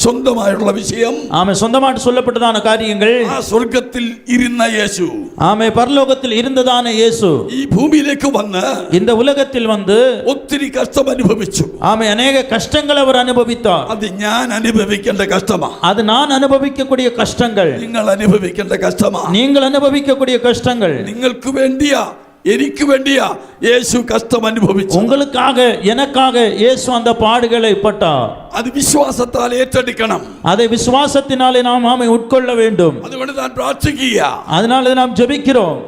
[SPEAKER 2] സ്വന്തമായിട്ടുള്ള വിഷയം,
[SPEAKER 1] ஆமென், சொந்தமாட்டு சொல்லப்பட்டதான காரியங்கள்.
[SPEAKER 2] ആ സ്വർഗ്ഗത്തിൽ ഇരുന്ന യേശു,
[SPEAKER 1] ஆமென், பரலோகத்தில் இருந்ததான இயேசு
[SPEAKER 2] ഈ ഭൂമിയിലേക്ക് വന്ന്
[SPEAKER 1] இந்த உலகத்தில் வந்து
[SPEAKER 2] ഒത്തിരി കഷ്ടം അനുഭവിച്ചു.
[SPEAKER 1] ஆமென், அநேக கஷ்டங்களை அவர் அனுபவித்தார்.
[SPEAKER 2] അത് ഞാൻ അനുഭവിക്കേണ്ട കഷ്ടമാ,
[SPEAKER 1] அது நான் அனுபவிக்கக்கூடிய கஷ்டங்கள்,
[SPEAKER 2] നിങ്ങൾ അനുഭവിക്കേണ്ട കഷ്ടമാ,
[SPEAKER 1] நீங்கள் அனுபவிக்கக்கூடிய கஷ்டங்கள்.
[SPEAKER 2] നിങ്ങൾക്ക് വേണ്ടിയാ, എനിക്ക് വേണ്ടിയാ യേശു കഷ്ടം അനുഭവിച്ചു.
[SPEAKER 1] உங்களுக்காக எனக்காக இயேசு அந்த பாடுகளை பட்டார்.
[SPEAKER 2] അത് വിശ്വാസത്താൽ ഏറ്റെടുക്കണം.
[SPEAKER 1] அதை விசுவாசத்தினாலே நாம் ஆமை உட்கொள்ள வேண்டும்.
[SPEAKER 2] അതുകൊണ്ട് ഞാൻ പ്രാർത്ഥിക്കുക,
[SPEAKER 1] அதனால நாம் ஜெபிக்கிறோம்.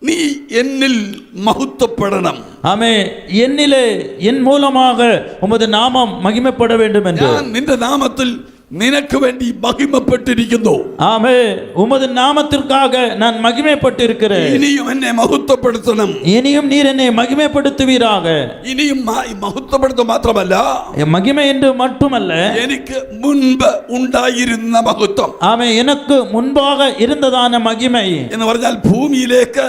[SPEAKER 2] നീ എന്നിൽ മഹത്വപ്പെടണം.
[SPEAKER 1] ஆமே, என்னிலே என் மூலமாக உமது நாமம் மகிமைப்பட வேண்டும் என்று.
[SPEAKER 2] ഞാൻ നിന്റെ നാമത്തിൽ നിനക്ക് വേണ്ടി മഹിമപ്പെട്ടിരിക്കുന്നു.
[SPEAKER 1] ஆமென். உமது நாமத்திற்காக நான் மகிமைப்பட்டிருக்கிறேன்.
[SPEAKER 2] ഇനിയും എന്നെ മഹത്വപ്പെടുത്തണം.
[SPEAKER 1] இனியும் நீர் என்னை மகிமைப்படுத்துவீராக.
[SPEAKER 2] ഇനിയും മഹത്വപ്പെടുത്തുക മാത്രമല്ല,
[SPEAKER 1] மகிமை என்று மட்டுமல்ல,
[SPEAKER 2] എനിക്ക് മുൻപ് ഉണ്ടായിരുന്ന മഹത്വം.
[SPEAKER 1] ஆமென். எனக்கு മുൻபாக இருந்ததான மகிமை
[SPEAKER 2] എന്ന് പറഞ്ഞാൽ ഭൂമിയിലേക്ക്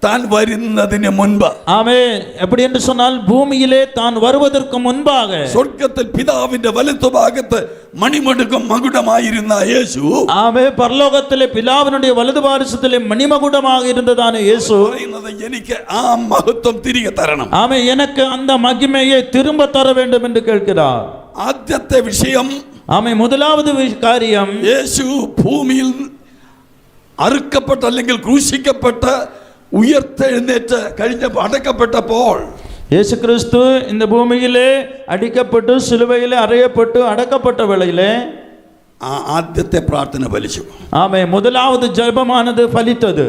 [SPEAKER 2] താൻ വരുന്നതിന് മുൻപ്.
[SPEAKER 1] ஆமென். எப்படி என்று சொன்னால் பூமியிலே தான் வருவதற்கு முன்பாக
[SPEAKER 2] സ്വർഗ്ഗത്തിൽ പിതാവിന്റെ വലത്തുഭാഗത്ത് മണിമടുക്കും മകുടമായിരുന്ന യേശു,
[SPEAKER 1] ஆமென், பரலோகத்திலே பிதாவினுடைய வலது பாரிசத்திலே மணிமகுடமாக இருந்ததான இயேசு
[SPEAKER 2] പറയുന്നത് എനിക്ക് ആ മഹത്വം തിരികെ തരണം.
[SPEAKER 1] ஆமென், எனக்கு அந்த மகிமையை திரும்ப தர வேண்டும் என்று கேட்கிறார்.
[SPEAKER 2] ആദ്യത്തെ വിഷയം,
[SPEAKER 1] ஆமென், முதலாவது காரியம்,
[SPEAKER 2] യേശു ഭൂമിയിൽ അറുക്കപ്പെട്ട അല്ലെങ്കിൽ ക്രൂശിക്കപ്പെട്ട് ഉയർത്തെഴുന്നേറ്റ് കഴിഞ്ഞപ്പോൾ അടക്കപ്പെട്ടപ്പോൾ
[SPEAKER 1] இயேசு கிறிஸ்து இந்த பூமியிலே அடிக்கப்பட்டு சிலுவையிலே அறையப்பட்டு அடக்கப்பட்ட வேளையிலே
[SPEAKER 2] ആദ്യത്തെ പ്രാർത്ഥന ഫലിച്ചു.
[SPEAKER 1] ஆமென், முதலாவது ஜெபமானது பலித்தது.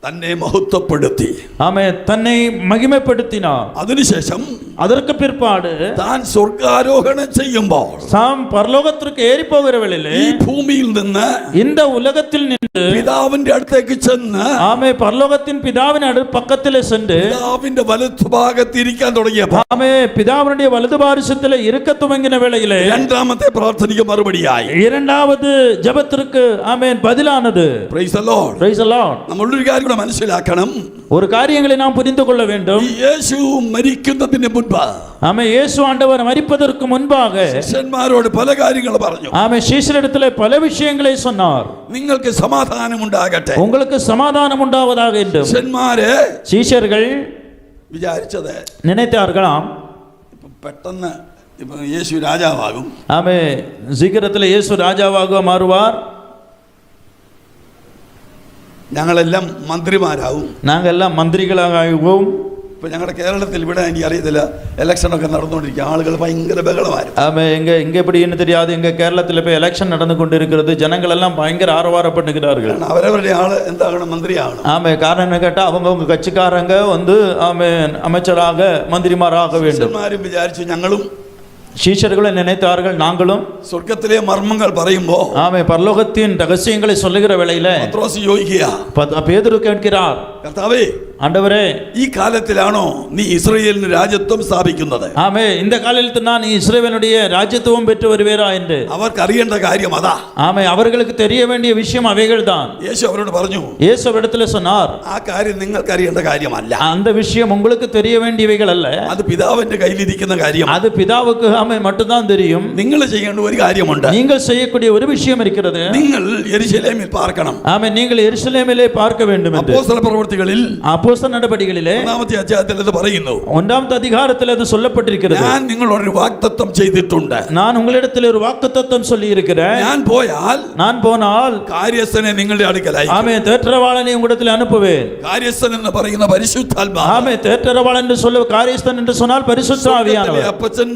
[SPEAKER 2] തന്നെ മഹത്വപ്പെടുത്തി.
[SPEAKER 1] ஆமென், தன்னை மகிமைப்படுத்தினார்.
[SPEAKER 2] അതിനുശേഷം
[SPEAKER 1] அதற்கு பிற்பாடு
[SPEAKER 2] താൻ സ്വർഗ്ഗാരോഹണം ചെയ്യുമ്പോൾ
[SPEAKER 1] தாம் பரலோகத்திற்கு ஏறி போகிற வேளையிலே
[SPEAKER 2] ഈ ഭൂമിയിൽ നിന്ന്
[SPEAKER 1] இந்த உலகத்தில் நின்று
[SPEAKER 2] പിതാവിന്റെ അടുത്തേക്ക് ചെന്ന്
[SPEAKER 1] ஆமென், பரலோகத்தின் பிதாவின் பக்கத்திலே சென்று
[SPEAKER 2] പിതാവിന്റെ വലത്തുഭാഗത്ത് ഇരിക്കാൻ തുടങ്ങിയപ്പോൾ
[SPEAKER 1] ஆமென், பிதாவினுடைய வலது பாரிசத்திலே இருக்க துவங்கின வேளையிலே
[SPEAKER 2] രണ്ടാമത്തെ പ്രാർത്ഥനയ്ക്ക് മറുപടിയായി
[SPEAKER 1] இரண்டாவது ஜெபத்திற்கு ஆமென் பதிலானது.
[SPEAKER 2] Praise the Lord.
[SPEAKER 1] Praise the Lord.
[SPEAKER 2] നമ്മളൊരു കാര്യം കൂടെ മനസ്സിലാക്കണം.
[SPEAKER 1] ஒரு காரியங்களை நாம் புரிந்து கொள்ள வேண்டும்.
[SPEAKER 2] ഈ യേശു മരിക്കുന്നതിന് മുൻപ്
[SPEAKER 1] ஆமென், இயேசு ஆண்டவர் மரிப்பதற்கு முன்பாக
[SPEAKER 2] ശിഷ്യന്മാരോട് പല കാര്യങ്ങൾ പറഞ്ഞു.
[SPEAKER 1] ஆமென், சீஷரிடத்திலே பல விஷயங்களை சொன்னார்.
[SPEAKER 2] നിങ്ങൾക്ക് സമാധാനം ഉണ്ടാകട്ടെ.
[SPEAKER 1] உங்களுக்கு சமாதானம் உண்டாவதாக என்றும்.
[SPEAKER 2] ശിഷ്യന്മാരെ
[SPEAKER 1] சீஷர்கள்
[SPEAKER 2] വിചാരിച്ചത്
[SPEAKER 1] நினைத்தார்களாம்,
[SPEAKER 2] പെട്ടെന്ന് ഇപ്പൊ യേശു രാജാവാകും,
[SPEAKER 1] ஆமென், சீக்கிரத்தில் இயேசு ராஜாவாக மாறுவார்,
[SPEAKER 2] ഞങ്ങളെല്ലാം മന്ത്രിമാരാകും,
[SPEAKER 1] நாங்கள் எல்லாம் மந்திரிகளாக ஆகுவோம்.
[SPEAKER 2] ഇപ്പൊ ഞങ്ങളുടെ കേരളത്തിൽ ഇവിടെ എനിക്ക് അറിയത്തില്ല, ഇലക്ഷനൊക്കെ നടന്നുകൊണ്ടിരിക്കുക, ആളുകൾ ഭയങ്കര ബഹളമായിരുന്നു.
[SPEAKER 1] ஆமென், எங்க எப்படின்னு தெரியாது, எங்க கேரளத்தில் இப்போ எலெக்ஷன் நடந்து கொண்டு இருக்கிறது, ஜனங்கள் எல்லாம் பயங்கர ஆரவாரப்பட்டுகிறார்கள்.
[SPEAKER 2] കാരണം അവരവരുടെ ആള് എന്താകണം, மந்திரியாகணும்.
[SPEAKER 1] ஆமென், காரணம் என்ன கேட்டால் அவங்க கட்சிக்காரங்க வந்து ஆமென் அமைச்சராக மந்திரிமாராக வேண்டும்.
[SPEAKER 2] ശിഷ്യന്മാരും വിചാരിച്ചു ഞങ്ങളും.
[SPEAKER 1] சீஷர்களை நினைத்தார்கள், நாங்களும்.
[SPEAKER 2] സ്വർഗത്തിലെ മർമ്മങ്ങൾ പറയുമ്പോ
[SPEAKER 1] ஆமென், பரலோகத்தின் ரகசியங்களை சொல்லுகிற வேளையில
[SPEAKER 2] പത്രോസ് ചോദിക്കുക,
[SPEAKER 1] பேதுரு கேட்கிறார்,
[SPEAKER 2] കർത്താവേ,
[SPEAKER 1] ஆண்டவரே,
[SPEAKER 2] ഈ കാലത്തിലാണോ നീ ഇസ്രായേലിന് രാജ്യത്വം സ്ഥാപിക്കുന്നത്?
[SPEAKER 1] ஆமென், இந்த காலத்தில் நான் இஸ்ரவேலுடைய ராஜ்யத்துவம் பெற்று வருவேரா என்று
[SPEAKER 2] അവർക്ക് അറിയേണ്ട കാര്യം അതാ.
[SPEAKER 1] ஆமென், அவர்களுக்கு தெரிய வேண்டிய விஷயம் அவைகள் தான்.
[SPEAKER 2] യേശു അവരോട് പറഞ്ഞു,
[SPEAKER 1] இயேசு இடத்துல சொன்னார்,
[SPEAKER 2] ആ കാര്യം നിങ്ങൾക്ക് അറിയേണ്ട കാര്യമല്ല,
[SPEAKER 1] அந்த விஷயம் உங்களுக்கு தெரிய வேண்டியவைகள் அல்ல,
[SPEAKER 2] അത് പിതാവിന്റെ കയ്യിലിരിക്കുന്ന കാര്യം.
[SPEAKER 1] அது பிதாவுக்கு ஆமென் மட்டும்தான் தெரியும்.
[SPEAKER 2] നിങ്ങൾ ചെയ്യേണ്ട ഒരു കാര്യമുണ്ട്.
[SPEAKER 1] நீங்கள் செய்யக்கூடிய ஒரு விஷயம் இருக்கிறது.
[SPEAKER 2] നിങ്ങൾ യെരുശലേമിൽ പാർക്കണം.
[SPEAKER 1] ஆமென், நீங்கள் எருசலேமிலே பார்க்க வேண்டும் என்று
[SPEAKER 2] അപ്പോസ്തല പ്രവൃത്തികളിൽ
[SPEAKER 1] அப்போஸ்தல நடபடிகளிலே
[SPEAKER 2] 1-ാമത്തെ അധ്യായത്തിൽ ഇത് പറയുന്നു.
[SPEAKER 1] 1-ാമത്തെ அதிகாரத்தில் அது சொல்லப்பட்டிருக்கிறது.
[SPEAKER 2] ഞാൻ നിങ്ങളോട് ഒരു വാഗ്ദത്തം ചെയ്തിട്ടുണ്ട്.
[SPEAKER 1] நான் உங்களிடத்தில் ஒரு வாக்குத்தத்தம் சொல்லி இருக்கிறேன்.
[SPEAKER 2] ഞാൻ പോയാൽ
[SPEAKER 1] நான் போனால்
[SPEAKER 2] കാര്യസ്ഥനെ നിങ്ങളുടെ അടുക്കലായി.
[SPEAKER 1] ஆமென், தேற்றரவாளனை உங்களிடத்தில் அனுப்புவேன்.
[SPEAKER 2] കാര്യസ്ഥൻ എന്ന് പറയുന്ന പരിശുദ്ധാത്മാവ്.
[SPEAKER 1] ஆமென், தேற்றரவாளன் என்று சொல்ல காரியஸ்தன் என்று சொன்னால் பரிசுத்த ஆவியானவர்.
[SPEAKER 2] അപ്പച്ചൻ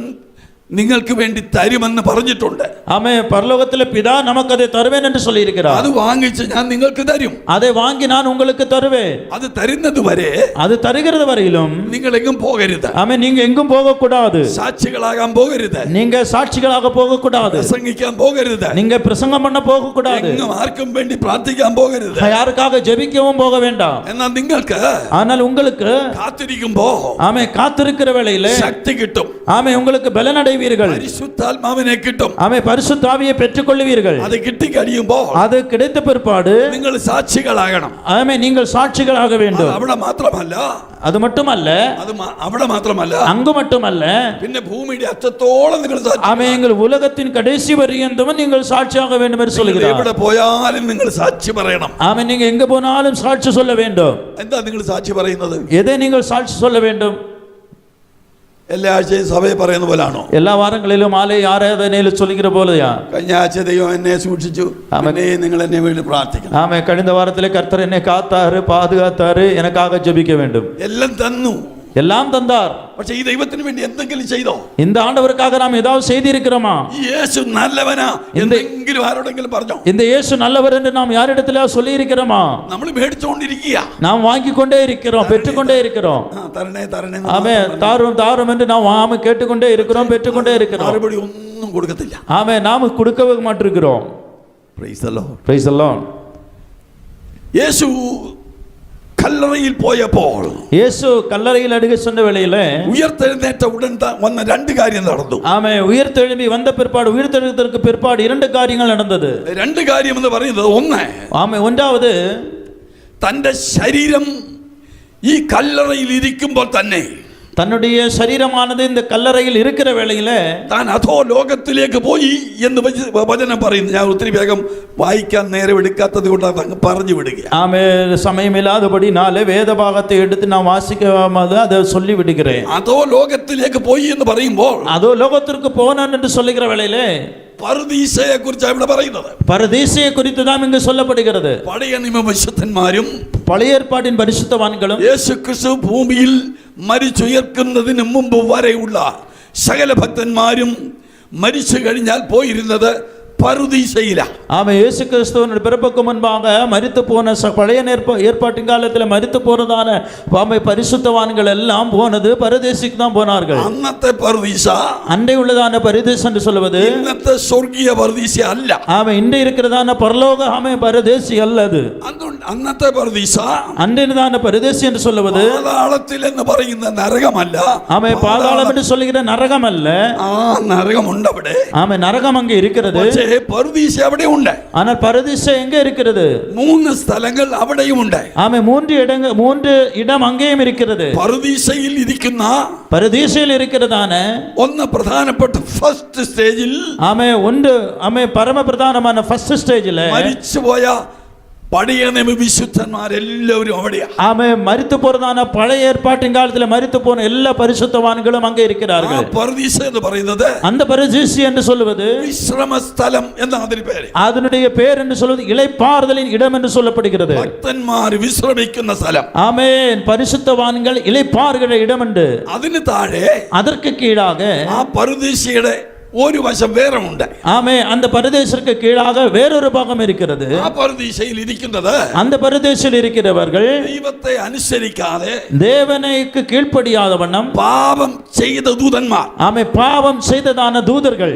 [SPEAKER 2] നിങ്ങൾക്ക് വേണ്ടി തരുമെന്ന് പറഞ്ഞിട്ടുണ്ട്.
[SPEAKER 1] ஆமென், பரலோகத்திலே பிதா நமக்கு அதை தருவேன் என்று சொல்லி இருக்கிறார்.
[SPEAKER 2] അത് വാങ്ങിച്ച് ഞാൻ നിങ്ങൾക്ക് തരും.
[SPEAKER 1] அதை வாங்கி நான் உங்களுக்கு தருவேன்.
[SPEAKER 2] അത് തരുന്നത് വരെ
[SPEAKER 1] அது தருகிறது வரையிலும்
[SPEAKER 2] നിങ്ങൾ എങ്ങും പോകരുത്.
[SPEAKER 1] ஆமென், நீங்க எங்கும் போக கூடாது.
[SPEAKER 2] സാക്ഷികളാകാൻ പോകരുത്.
[SPEAKER 1] நீங்க சாட்சிகளாக போக கூடாது.
[SPEAKER 2] പ്രസംഗിക്കാൻ പോകരുത്.
[SPEAKER 1] நீங்க பிரசங்கம் பண்ண போக கூடாது.
[SPEAKER 2] എങ്ങും ആർക്കും വേണ്ടി പ്രാർത്ഥിക്കാൻ പോകരുത്.
[SPEAKER 1] யாருக்காக ஜெபிக்கவும் போக வேண்டாம்.
[SPEAKER 2] എന്നാൽ നിങ്ങൾക്ക്
[SPEAKER 1] ஆனால் உங்களுக்கு
[SPEAKER 2] കാത്തിരിക്കുമ്പോ
[SPEAKER 1] ஆமென், காத்திருக்கிற வேளையிலே
[SPEAKER 2] ശക്തി കിട്ടും.
[SPEAKER 1] ஆமென், உங்களுக்கு பலன் அடைவீர்கள்.
[SPEAKER 2] പരിശുദ്ധാത്മാവിനെ കിട്ടും.
[SPEAKER 1] ஆமென், பரிசுத்த ஆவியை பெற்றுக்கொள்வீர்கள்.
[SPEAKER 2] അത് കിട്ടിക്കഴിയുമ്പോൾ
[SPEAKER 1] அது கிடைத்த பிற்பாடு
[SPEAKER 2] നിങ്ങൾ സാക്ഷികളാകണം.
[SPEAKER 1] ஆமென், நீங்கள் சாட்சிகளாக வேண்டும்.
[SPEAKER 2] അവിടെ മാത്രമല്ല,
[SPEAKER 1] அது மட்டுமல்ல,
[SPEAKER 2] അവിടെ മാത്രമല്ല,
[SPEAKER 1] அங்கு மட்டுமல்ல,
[SPEAKER 2] പിന്നെ ഭൂമിയുടെ അറ്റത്തോളം നിങ്ങൾ
[SPEAKER 1] ஆமென், எங்கள் உலகத்தின் கடைசி வரையந்தமும் நீங்கள் சாட்சியாக வேண்டும் என்று சொல்கிறார்.
[SPEAKER 2] എവിടെ പോയാലും നിങ്ങൾ സാക്ഷി പറയണം.
[SPEAKER 1] ஆமென், நீங்க எங்க போனாலும் சாட்சி சொல்ல வேண்டும்.
[SPEAKER 2] എന്താ നിങ്ങൾ സാക്ഷി പറയുന്നത്?
[SPEAKER 1] எதை நீங்கள் சாட்சி சொல்ல வேண்டும்?
[SPEAKER 2] എല്ലാ ആഴ്ചയും സഭയെ പറയുന്ന പോലാണോ?
[SPEAKER 1] எல்லா வாரங்களிலும் மாலை ஆராதனையில் சொல்லுகிற போலயா?
[SPEAKER 2] കഴിഞ്ഞ ആഴ്ച ദൈവം എന്നെ സൂക്ഷിച്ചു, നിങ്ങൾ എന്നെ വേണ്ടി പ്രാർത്ഥിക്കണം.
[SPEAKER 1] ஆமென், கடந்த வாரத்திலே கர்த்தர் என்னை காத்தாரு, பாதுகாத்தாரு, எனக்காக ஜெபிக்க வேண்டும்.
[SPEAKER 2] എല്ലാം തന്നു,
[SPEAKER 1] எல்லாம் தந்தார்.
[SPEAKER 2] പക്ഷെ ഈ ദൈവത്തിന് വേണ്ടി എന്തെങ്കിലും ചെയ്തോ?
[SPEAKER 1] இந்த ஆண்டவருக்காக நாம் ஏதாவது செய்திருக்கிறோமா?
[SPEAKER 2] യേശു നല്ലവനാ എന്തെങ്കിലും ആരോടെങ്കിലും പറഞ്ഞോ?
[SPEAKER 1] இந்த இயேசு நல்லவர் என்று நாம் யாரிடத்திலே சொல்லி இருக்கிறோமா?
[SPEAKER 2] നമ്മൾ മേടിച്ചുകൊണ്ടിരിക്കുക,
[SPEAKER 1] நாம் வாங்கி கொண்டே இருக்கிறோம், பெற்றுக்கொண்டே இருக்கிறோம்.
[SPEAKER 2] തരണേ തരണേ,
[SPEAKER 1] ஆமென், தாரும் தாரும் என்று நாம் கேட்டுக்கொண்டே இருக்கிறோம், பெற்றுக்கொண்டே இருக்கிறோம்.
[SPEAKER 2] மறுபடி ஒன்றும் കൊടുക്കത്തില്ല.
[SPEAKER 1] ஆமே நாம கொடுக்கவே மாட்டிருக்கிறோம்.
[SPEAKER 2] Praise the Lord.
[SPEAKER 1] Praise the Lord.
[SPEAKER 2] യേശു കല്ലറയിൽ പോയപ്പോൾ
[SPEAKER 1] இயேசு கல்லறையில் அடிக்க சொன்ன வேளையில
[SPEAKER 2] ഉയർത്തെഴുന്നേറ്റ ഉടൻ വന്ന രണ്ട് കാര്യം നടന്നു.
[SPEAKER 1] ஆமே உயிர்த்தெழும்பி வந்த பிற்பாடு உயிர்த்தெழுந்ததற்கு பிற்பாடு இரண்டு காரியங்கள் நடந்தது.
[SPEAKER 2] രണ്ട് കാര്യം എന്ന് പറയുന്നത് ഒന്ന്,
[SPEAKER 1] ஆமே ஒன்றாவது
[SPEAKER 2] തന്റെ ശരീരം ഈ കല്ലറയിൽ ഇരിക്കുമ്പോൾ തന്നെ
[SPEAKER 1] தன்னுடைய சரீரமானது இந்த கல்லறையில் இருக்கிற வேளையில
[SPEAKER 2] താൻ അധോ ലോകത്തിലേക്ക് പോയി എന്ന് വചനം പറയുന്നു. ഞാൻ ഒത്തിരി വേഗം വായിക്കാൻ നേരം എടുക്കാത്തത് കൊണ്ട് അങ്ങ് പറഞ്ഞു വിടുക.
[SPEAKER 1] ஆமே சமயம் இல்லாதபடினாலே வேத பாகத்தை எடுத்து நான் வாசிக்காமல் அதை சொல்லி விடுகிறேன்.
[SPEAKER 2] അതോ ലോകത്തിലേക്ക് പോയി എന്ന് പറയുമ്പോൾ
[SPEAKER 1] அதோ லோகத்திற்கு போனான் என்று சொல்லுகிற வேளையிலே
[SPEAKER 2] പറുദീസയെ കുറിച്ചാണ് ഇവിടെ പറയുന്നത്.
[SPEAKER 1] பரதேசியை குறித்து தான் இங்கு சொல்லப்படுகிறது.
[SPEAKER 2] പഴയ നിയമ വിശുദ്ധന്മാരും
[SPEAKER 1] பழைய ஏற்பாட்டின் பரிசுத்தவான்களும்
[SPEAKER 2] യേശു ക്രിസ്തു ഭൂമിയിൽ മരിച്ചുയർക്കുന്നതിന് മുമ്പ് വരെയുള്ള സകല ഭക്തന്മാരും മരിച്ചു കഴിഞ്ഞാൽ പോയിരുന്നത് பருதீசையில.
[SPEAKER 1] ஆமா, இயேசு கிறிஸ்துவின் பிறப்புக்கு முன்பாக மரித்து போன பழைய ஏற்பாட்டின் காலத்தில் மரித்து போனதான பரிசுத்தவான்கள் எல்லாம் போனது பரதேசிக்கு தான் போனார்கள்.
[SPEAKER 2] அன்னത്തെ பரதீச
[SPEAKER 1] அண்டை உள்ளதான பரதேசி என்று சொல்வது
[SPEAKER 2] இன்னത്തെ சொர்க்கிய பரதீசி அல்ல.
[SPEAKER 1] ஆமா, இண்டை இருக்கிறதான பரலோக பரதேசி அல்லது.
[SPEAKER 2] അന്നത്തെ പരദീസ
[SPEAKER 1] അന്റേതാன പരദേശി എന്ന് சொல்லுவது
[SPEAKER 2] പാതാളത്തിൽ എന്ന് പറയുന്ന നരകമല്ല.
[SPEAKER 1] ആമേ, പാതാളം എന്ന് சொல்லுகிற നരകമല്ല.
[SPEAKER 2] ആ നരകമുണ്ട് അവിടെ.
[SPEAKER 1] ആമേ, നരകം அங்கே இருக்கிறது.
[SPEAKER 2] പക്ഷേ പരദീസ അവിടെ ഉണ്ട്.
[SPEAKER 1] ஆனால் பரதீச எங்க இருக்கிறது?
[SPEAKER 2] മൂന്ന് സ്ഥലങ്ങൾ അവിടെയും ഉണ്ട്.
[SPEAKER 1] ആമേ, மூன்று இடம் அங்கேயும் இருக்கிறது.
[SPEAKER 2] പരദീസയിൽ ഇരിക്കുന്ന
[SPEAKER 1] பரதீசையில் இருக்கிறதான
[SPEAKER 2] ഒന്ന് പ്രധാനപ്പെട്ട ഫസ്റ്റ് സ്റ്റേജിൽ
[SPEAKER 1] ആമേ ഉണ്ട്. ആമേ, പരമ പ്രധാനமான ഫസ്റ്റ് സ്റ്റേജിൽ
[SPEAKER 2] മരിച്ചുപോയ பழைய நியம விசுத்தன்மாரெல்லரும் அവിടെயா.
[SPEAKER 1] ஆமே, மரித்து போறதான பழைய ஏற்பாட்டின் காலத்தில் மரித்து போன எல்லா பரிசுத்தவான்களும் அங்கே இருக்கிறார்கள்.
[SPEAKER 2] பரதீச என்று പറയുന്നത്
[SPEAKER 1] அந்த பரதீசி என்று சொல்வது
[SPEAKER 2] விஸ்ரமஸ்தலம் என்ற அதன் பேர்.
[SPEAKER 1] அதனுடைய பேர் என்று சொல்வது இளைப்பாறுதலின் இடம் என்று சொல்லப்படுகிறது.
[SPEAKER 2] ഭക്തന്മാർ വിശ്രമിക്കുന്ന സ്ഥലം.
[SPEAKER 1] ஆமென். பரிசுத்தவான்கள் இளைப்பாறுகிற இடம் என்று.
[SPEAKER 2] അതിന് താഴെ
[SPEAKER 1] அதற்கு கீழாக
[SPEAKER 2] ആ പരദീസയുടെ ഒരു വശം വേറെ ഉണ്ട്.
[SPEAKER 1] ஆமே, அந்த பரதேசிற்கு கீழாக வேறொரு பாகம் இருக்கிறது.
[SPEAKER 2] ആ പരദീസയിൽ ഇരിക്കുന്നത്
[SPEAKER 1] அந்த பரதேசில் இருக்கிறவர்கள்
[SPEAKER 2] ദൈവത്തെ അനുസരിക്കാതെ
[SPEAKER 1] தேவனுக்கு கீழ்ப்படியாத வண்ணம்
[SPEAKER 2] പാപം ചെയ്ത ദൂതന്മാർ.
[SPEAKER 1] ஆமே, பாவம் செய்ததான தூதர்கள்.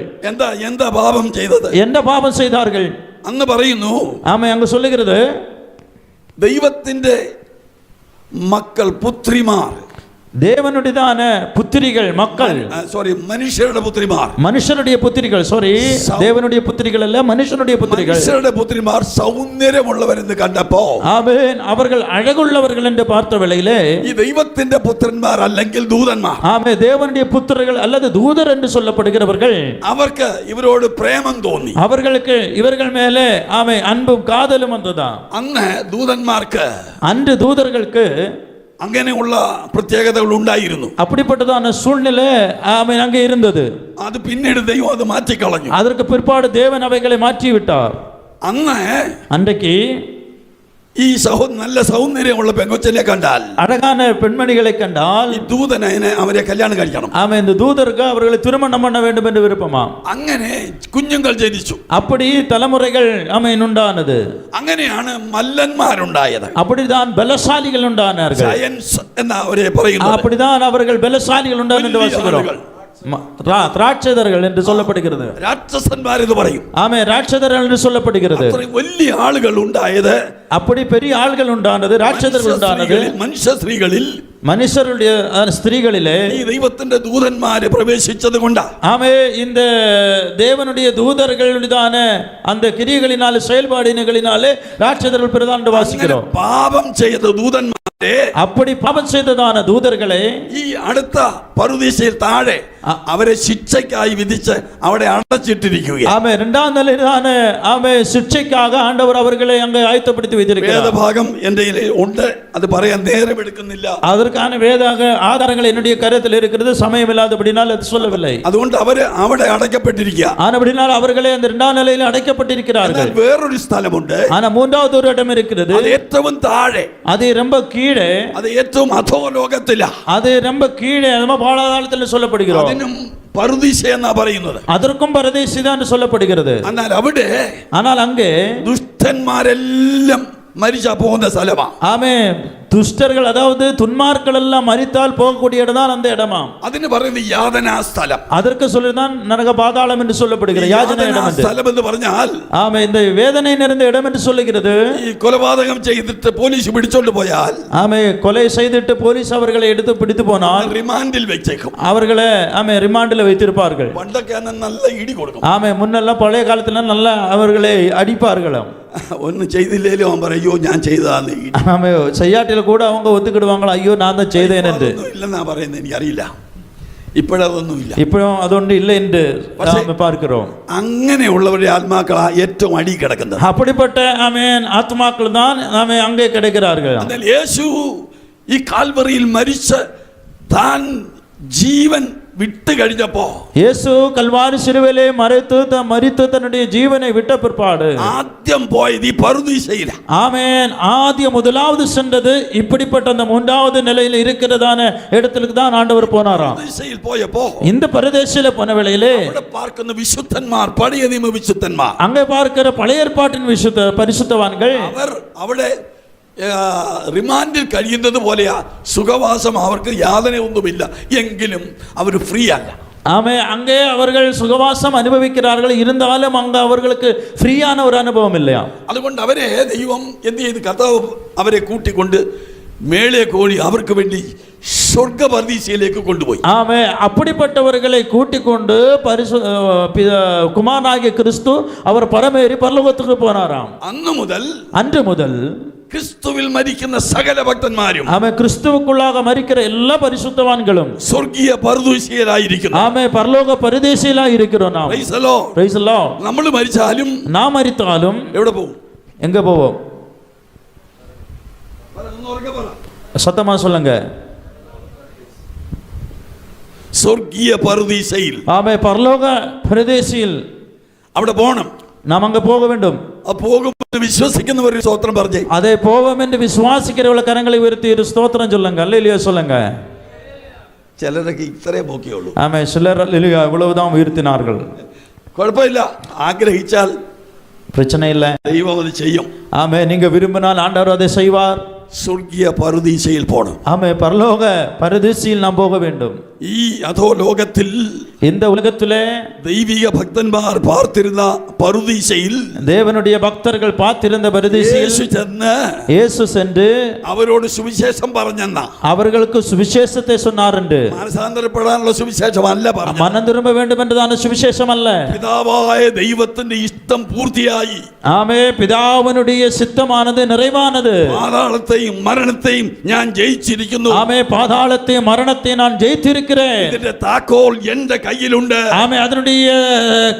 [SPEAKER 2] എന്താ പാപം ചെയ്തത്?
[SPEAKER 1] என்ன பாவம் செய்தார்கள்
[SPEAKER 2] അന്ന് പറയുന്നു.
[SPEAKER 1] ஆமே, அங்க சொல்லுகிறது
[SPEAKER 2] ദൈവത്തിന്റെ മക്കൾ പുത്രിമാർ,
[SPEAKER 1] தேவனுடையதான புத்திரிகள் மக்கள்,
[SPEAKER 2] மனுஷருடைய புத்திரிமார்,
[SPEAKER 1] மனுஷருடைய புத்திரிகள், தேவனுடைய புத்திரிகள் அல்ல, மனுஷனுடைய புத்திரிகள்.
[SPEAKER 2] மனுஷருடைய புத்திரிமார் സൗന്ദര്യമുള്ളവർ എന്ന് കണ്ടപ്പോൾ
[SPEAKER 1] ஆமென், அவர்கள் அழகுள்ளவர்கள் என்று பார்த்த வேளையிலே
[SPEAKER 2] ഈ ദൈവത്തിന്റെ പുത്രന്മാർ അല്ലെങ്കിൽ ദൂതന്മാർ,
[SPEAKER 1] ஆமென், தேவனுடைய புத்திரர்கள் அல்லது தூதர் என்று சொல்லப்படுகிறவர்கள்,
[SPEAKER 2] അവർക്ക് ഇവരോട് പ്രേമം തോന്നി.
[SPEAKER 1] அவர்களுக்கு இவர்கள் மேலே ஆமென் அன்பும் காதலும் வந்ததா.
[SPEAKER 2] അന്ന് ദൂതന്മാർക്ക്
[SPEAKER 1] அன்று தூதர்களுக்கு
[SPEAKER 2] അങ്ങനെയുള്ള പ്രത്യേകതകൾ ഉണ്ടായിരുന്നു.
[SPEAKER 1] அப்படிப்பட்டதான சூழ்நிலை ஆமென் அங்கே இருந்தது.
[SPEAKER 2] അത് പിന്നീട് ദൈവം അത് മാറ്റിക്കളഞ്ഞു.
[SPEAKER 1] அதற்கு பிற்பாடு தேவன் அவைகளை மாற்றி விட்டார்.
[SPEAKER 2] അന്ന്
[SPEAKER 1] அன்றைக்கு
[SPEAKER 2] ഈ നല്ല സൗന്ദര്യമുള്ള പെങ്കൊച്ചനെ കണ്ടാൽ,
[SPEAKER 1] அழகான பெண்மணிகளை கண்டால்
[SPEAKER 2] ഈ ദൂതനെ അവരെ കല്യാണം കഴിക്കണം.
[SPEAKER 1] ஆமென், இந்த தூதருக்கு அவர்களை திருமணம் பண்ண வேண்டும் என்று விருப்பமா.
[SPEAKER 2] അങ്ങനെ കുഞ്ഞുങ്ങൾ ജനിച്ചു.
[SPEAKER 1] அப்படி தலைமுறைகள் ஆமென் உண்டானது.
[SPEAKER 2] അങ്ങനെയാണ് മല്ലന്മാരുണ്ടായത്.
[SPEAKER 1] அப்படிதான் பலசாலிகள் உண்டானார்கள்.
[SPEAKER 2] സയൻസ് എന്ന് അവരെ പറയുന്നത്.
[SPEAKER 1] அப்படிதான் அவர்கள் பலசாலிகள் உண்டான என்று வாசிக்கிறோம். ராட்சதர்கள் என்று சொல்லப்படுகிறது.
[SPEAKER 2] രാക്ഷസന്മാർ എന്ന് പറയും.
[SPEAKER 1] ஆமே, ராட்சதர்கள் என்று சொல்லப்படுகிறது.
[SPEAKER 2] വലിയ ആളുകൾ ഉണ്ടായത്,
[SPEAKER 1] அப்படி பெரிய ஆள்கள் உண்டானது, ராட்சதர்கள் உண்டானது
[SPEAKER 2] മനുഷ്യ സ്ത്രീകളിൽ,
[SPEAKER 1] மனுஷருடைய ஸ்திரீகளிலே
[SPEAKER 2] ഈ ദൈവത്തിന്റെ ദൂതന്മാരെ പ്രവേശിച്ചത് കൊണ്ടാ.
[SPEAKER 1] ஆமே, இந்த தேவனுடைய தூதர்களுடையதான அந்த கிரியைகளினாலே செயல்பாடுகளினாலே ராட்சதர்கள் பிரதான வாசிக்கிறோம்.
[SPEAKER 2] പാപം ചെയ്ത ദൂതന്മാരെ,
[SPEAKER 1] அப்படி பாவம் செய்ததான தூதர்களை
[SPEAKER 2] ഈ അടുത്ത പറുദീസയിൽ താഴെ അവരെ ശിക്ഷയ്ക്കായി വിധിച്ച് അവിടെ അടച്ചിട്ടിരിക്കുകയാണ്.
[SPEAKER 1] ஆமே, இரண்டாம் நிலையிலான ஆமே சிட்சைக்காக ஆண்டவர் அவர்களை அங்கே ஆயத்தப்படுத்தி வைத்திருக்கிறார்.
[SPEAKER 2] വേദഭാഗം എൻ്റെ ഉണ്ട്, അത് പറയാൻ നേരം എടുക്കുന്നില്ല.
[SPEAKER 1] அதற்கான வேதாக ஆதாரங்கள் என்னுடைய கருத்தில் இருக்கிறது, சமயம் இல்லாதபடினால் அது சொல்லவில்லை.
[SPEAKER 2] അതുകൊണ്ട് അവര് അവിടെ അടയ്ക്കപ്പെട്ടിരിക്കുക.
[SPEAKER 1] ஆனபடினால் அவர்களே அந்த இரண்டாம் நிலையில் அடைக்கப்பட்டிருக்கிறார்கள்.
[SPEAKER 2] വേറൊരു സ്ഥലമുണ്ട്.
[SPEAKER 1] ஆனா மூன்றாவது ஒரு இடம் இருக்கிறது.
[SPEAKER 2] அது ഏറ്റവും താഴെ,
[SPEAKER 1] அது ரொம்ப கீழே,
[SPEAKER 2] அது ഏറ്റവും അധോലോകത്തില,
[SPEAKER 1] அது ரொம்ப கீழே நம்ம பாதாளத்தில் சொல்லப்படுகிறோம்.
[SPEAKER 2] അതിനും പറുദീസ എന്നാ പറയുന്നത്.
[SPEAKER 1] அதற்கும் பரதேசி தான் சொல்லப்படுகிறது.
[SPEAKER 2] എന്നാൽ അവിടെ
[SPEAKER 1] ஆனால் அங்கே
[SPEAKER 2] ദുഷ്ടന്മാരെല്ലാം മരിച്ചാ പോകുന്ന സ്ഥലമാ.
[SPEAKER 1] ஆமே, துஷ்டர்கள் அதாவது துன்மார்கள் எல்லாம் மரித்தால் போகக்கூடிய இடம் தான் அந்த இடமாம்.
[SPEAKER 2] അതിന് പറയുന്നത് യാതനാ സ്ഥലം.
[SPEAKER 1] அதற்கு சொல்லிதான் நரக பாதாளம் என்று சொல்லப்படுகிற யாதனா இடம் என்று.
[SPEAKER 2] സ്ഥലം എന്ന് പറഞ്ഞാൽ
[SPEAKER 1] ஆமே, இந்த வேதனை நிறைந்த இடம் என்று சொல்லுகிறது.
[SPEAKER 2] ഈ കൊലപാതകം ചെയ്തിട്ട് പോലീസ് പിടിച്ചോണ്ട് പോയാൽ,
[SPEAKER 1] ஆமே, கொலை செய்துட்டு போலீஸ் அவர்களை எடுத்து பிடித்து போனால்
[SPEAKER 2] റിമാൻഡിൽ വെച്ചേക്കും.
[SPEAKER 1] அவர்களை ஆமே ரிமாண்டில் வைத்திருப்பார்கள்.
[SPEAKER 2] പണ്ടൊക്കെ നല്ല ഇടി കൊടുക്കും.
[SPEAKER 1] ஆமே, முன்னெல்லாம் பழைய காலத்துல நல்லா அவர்களை அடிப்பார்களாம்.
[SPEAKER 2] ഒന്നും ചെയ്തില്ലേലും അവൻ പറയോ ഞാൻ ചെയ്തതാന്ന്.
[SPEAKER 1] ஆமே, செய்யாட்டில கூட அவங்க ஒத்துக்கிடுவாங்களா, ஐயோ நான் தான் செய்தேன் என்று.
[SPEAKER 2] ഇല്ലെന്നാ പറയുന്നത്, എനിക്കറിയില്ല. ഇപ്പോഴതൊന്നുമില്ല.
[SPEAKER 1] ഇപ്പോഴും അതുകൊണ്ട് இல்லை என்று நாம் பார்க்கிறோம்.
[SPEAKER 2] അങ്ങനെയുള്ളവരുടെ ആത്മാക്കളാ ഏറ്റവും അടി കിടക്കുന്നത്.
[SPEAKER 1] அப்படிப்பட்ட ஆமென் ஆத்மாக்கள் தான் ஆமே அங்கே கிடைக்கிறார்கள்.
[SPEAKER 2] എന്നാൽ യേശു ഈ കാൽവറിയിൽ മരിച്ച താൻ ജീവൻ വിട്ടു കഴിഞ്ഞപ്പോ,
[SPEAKER 1] இயேசு கல்வாரி சிலுவையிலே மரித்து தன்னுடைய ஜீவனை விட்ட பிற்பாடு
[SPEAKER 2] ആദ്യം പോയത് ഈ പറുദീസയില.
[SPEAKER 1] ஆமென், ஆதிய முதலாவது சென்றது இப்படிப்பட்ட அந்த மூன்றாவது நிலையில் இருக்கிறதான இடத்துக்கு தான் ஆண்டவர் போனாராம்.
[SPEAKER 2] പറുദീസയിൽ പോയപ്പോ
[SPEAKER 1] இந்த பரதேசில போன வேளையிலே
[SPEAKER 2] അവിടെ പാർക്കുന്ന വിശുദ്ധന്മാർ, പഴയ നിയമ വിശുദ്ധന്മാർ,
[SPEAKER 1] அங்கே பார்க்கிற பழைய ஏற்பாட்டின் பரிசுத்தவான்கள்
[SPEAKER 2] അവർ അവിടെ റിമാൻഡിൽ കഴിയുന്നത് പോലെയാ സുഖവാസം. അവർക്ക് യാതനയൊന്നുമില്ല, എങ്കിലും അവർ ഫ്രീ അല്ല.
[SPEAKER 1] ஆமே, அங்கே அவர்கள் சுகவாசம் அனுபவிக்கிறார்கள், இருந்தாலும் அங்க அவர்களுக்கு ஃப்ரீயான ஒரு அனுபவம் இல்லையா.
[SPEAKER 2] അതുകൊണ്ട് അവരെ ദൈവം എന്ത് ചെയ്ത്, കർത്താവ് അവരെ കൂട്ടിക്കൊണ്ട് മേളെ കോഴി അവർക്ക് വേണ്ടി സ്വർഗപരദീസയിലേക്ക് കൊണ്ടുപോയി.
[SPEAKER 1] ஆமே, அப்படிப்பட்டவர்களை கூட்டிக் கொண்டு குமாரனாகிய கிறிஸ்து அவர் பரமேறி பரலோகத்துக்கு போனாராம்.
[SPEAKER 2] அன்று முதல்
[SPEAKER 1] கிறிஸ்துவில்
[SPEAKER 2] மரிக்கிற சகல பக்தன்மாரும்,
[SPEAKER 1] ஆமே, கிறிஸ்துவுக்குள்ளாக மரிக்கிற எல்லா பரிசுத்தவான்களும்
[SPEAKER 2] சொர்க்கிய பரதேசியராயிருக்கிறோம்.
[SPEAKER 1] ஆமே, பரலோக பரதேசியராய் இருக்கிறோம் நாம்.
[SPEAKER 2] Praise the Lord.
[SPEAKER 1] Praise the Lord.
[SPEAKER 2] നമ്മൾ മരിച്ചാലും,
[SPEAKER 1] நாம் மரித்தாலும்
[SPEAKER 2] എവിടെ പോകും?
[SPEAKER 1] எங்க போவோம்? சத்தமா சொல்லுங்க.
[SPEAKER 2] சொர்க்கிய பரதீசையில்,
[SPEAKER 1] ஆமே, பரலோக பரதேசியில்
[SPEAKER 2] അവിടെ പോകണം.
[SPEAKER 1] நாம் அங்க போக வேண்டும்.
[SPEAKER 2] പോകുമെന്ന് വിശ്വസിക്കുന്നവർ സ്തോത്രം പറഞ്ഞേ.
[SPEAKER 1] அதே போவோம் என்று விசுவாசிக்கிறவர்கள் கரங்களை உயர்த்தி ஒரு ஸ்தோத்திரம் சொல்லுங்க. அல்லேலூயா சொல்லுங்க.
[SPEAKER 2] ചിലരൊക്കെ ഇത്രേ പോക്കിയുള്ളൂ.
[SPEAKER 1] ஆமே, சிலர் அல்லேலூயா இவ்வளவுதான் உயர்த்தினார்கள்.
[SPEAKER 2] குழப்பமிല്ല, ஆഗ്രഹിച്ചാൽ
[SPEAKER 1] பிரச்சனை இல்லை,
[SPEAKER 2] ദൈവം അത് ചെയ്യും.
[SPEAKER 1] ஆமே, நீங்க விரும்பினால் ஆண்டவர் அதை செய்வார்.
[SPEAKER 2] സ്വർഗീയ പരദീസയിൽ പോകണം.
[SPEAKER 1] ஆமே, பரலோக பரதேசியில் நாம் போக வேண்டும்.
[SPEAKER 2] ഈ അധോ ലോകത്തിൽ,
[SPEAKER 1] இந்த உலகத்திலே
[SPEAKER 2] ദൈവിക ഭക്തന്മാർ പാർത്തിരുന്ന പരദീസയിൽ,
[SPEAKER 1] தேவனுடைய பக்தர்கள் பார்த்திருந்த பரதேசியில் இயேசு சென்று
[SPEAKER 2] അവരോട് സുവിശേഷം പറഞ്ഞെന്ന,
[SPEAKER 1] அவர்களுக்கு சுவிசேஷத்தை சொன்னார் என்று.
[SPEAKER 2] മാനസാന്തരപ്പെടാനുള്ള സുവിശേഷമല്ല പറഞ്ഞത്,
[SPEAKER 1] மனம் திரும்ப வேண்டும் என்றதான சுவிசேஷம் அல்ல.
[SPEAKER 2] പിതാവായ ദൈവത്തിന്റെ ഇഷ്ടം പൂർത്തിയായി.
[SPEAKER 1] ஆமே, பிதாவினுடைய சித்தமானது நிறைவானது.
[SPEAKER 2] പാതാളത്തെയും മരണത്തെയും ഞാൻ ജയിച്ചിരിക്കുന്നു.
[SPEAKER 1] ஆமே, பாதாளத்தையும் மரணத்தையும் நான் ஜெயித்திருக்கிறேன்.
[SPEAKER 2] ഇതിന്റെ താക്കോൽ എന്റെ കയ്യിലുണ്ട്.
[SPEAKER 1] ஆமே, அதனுடைய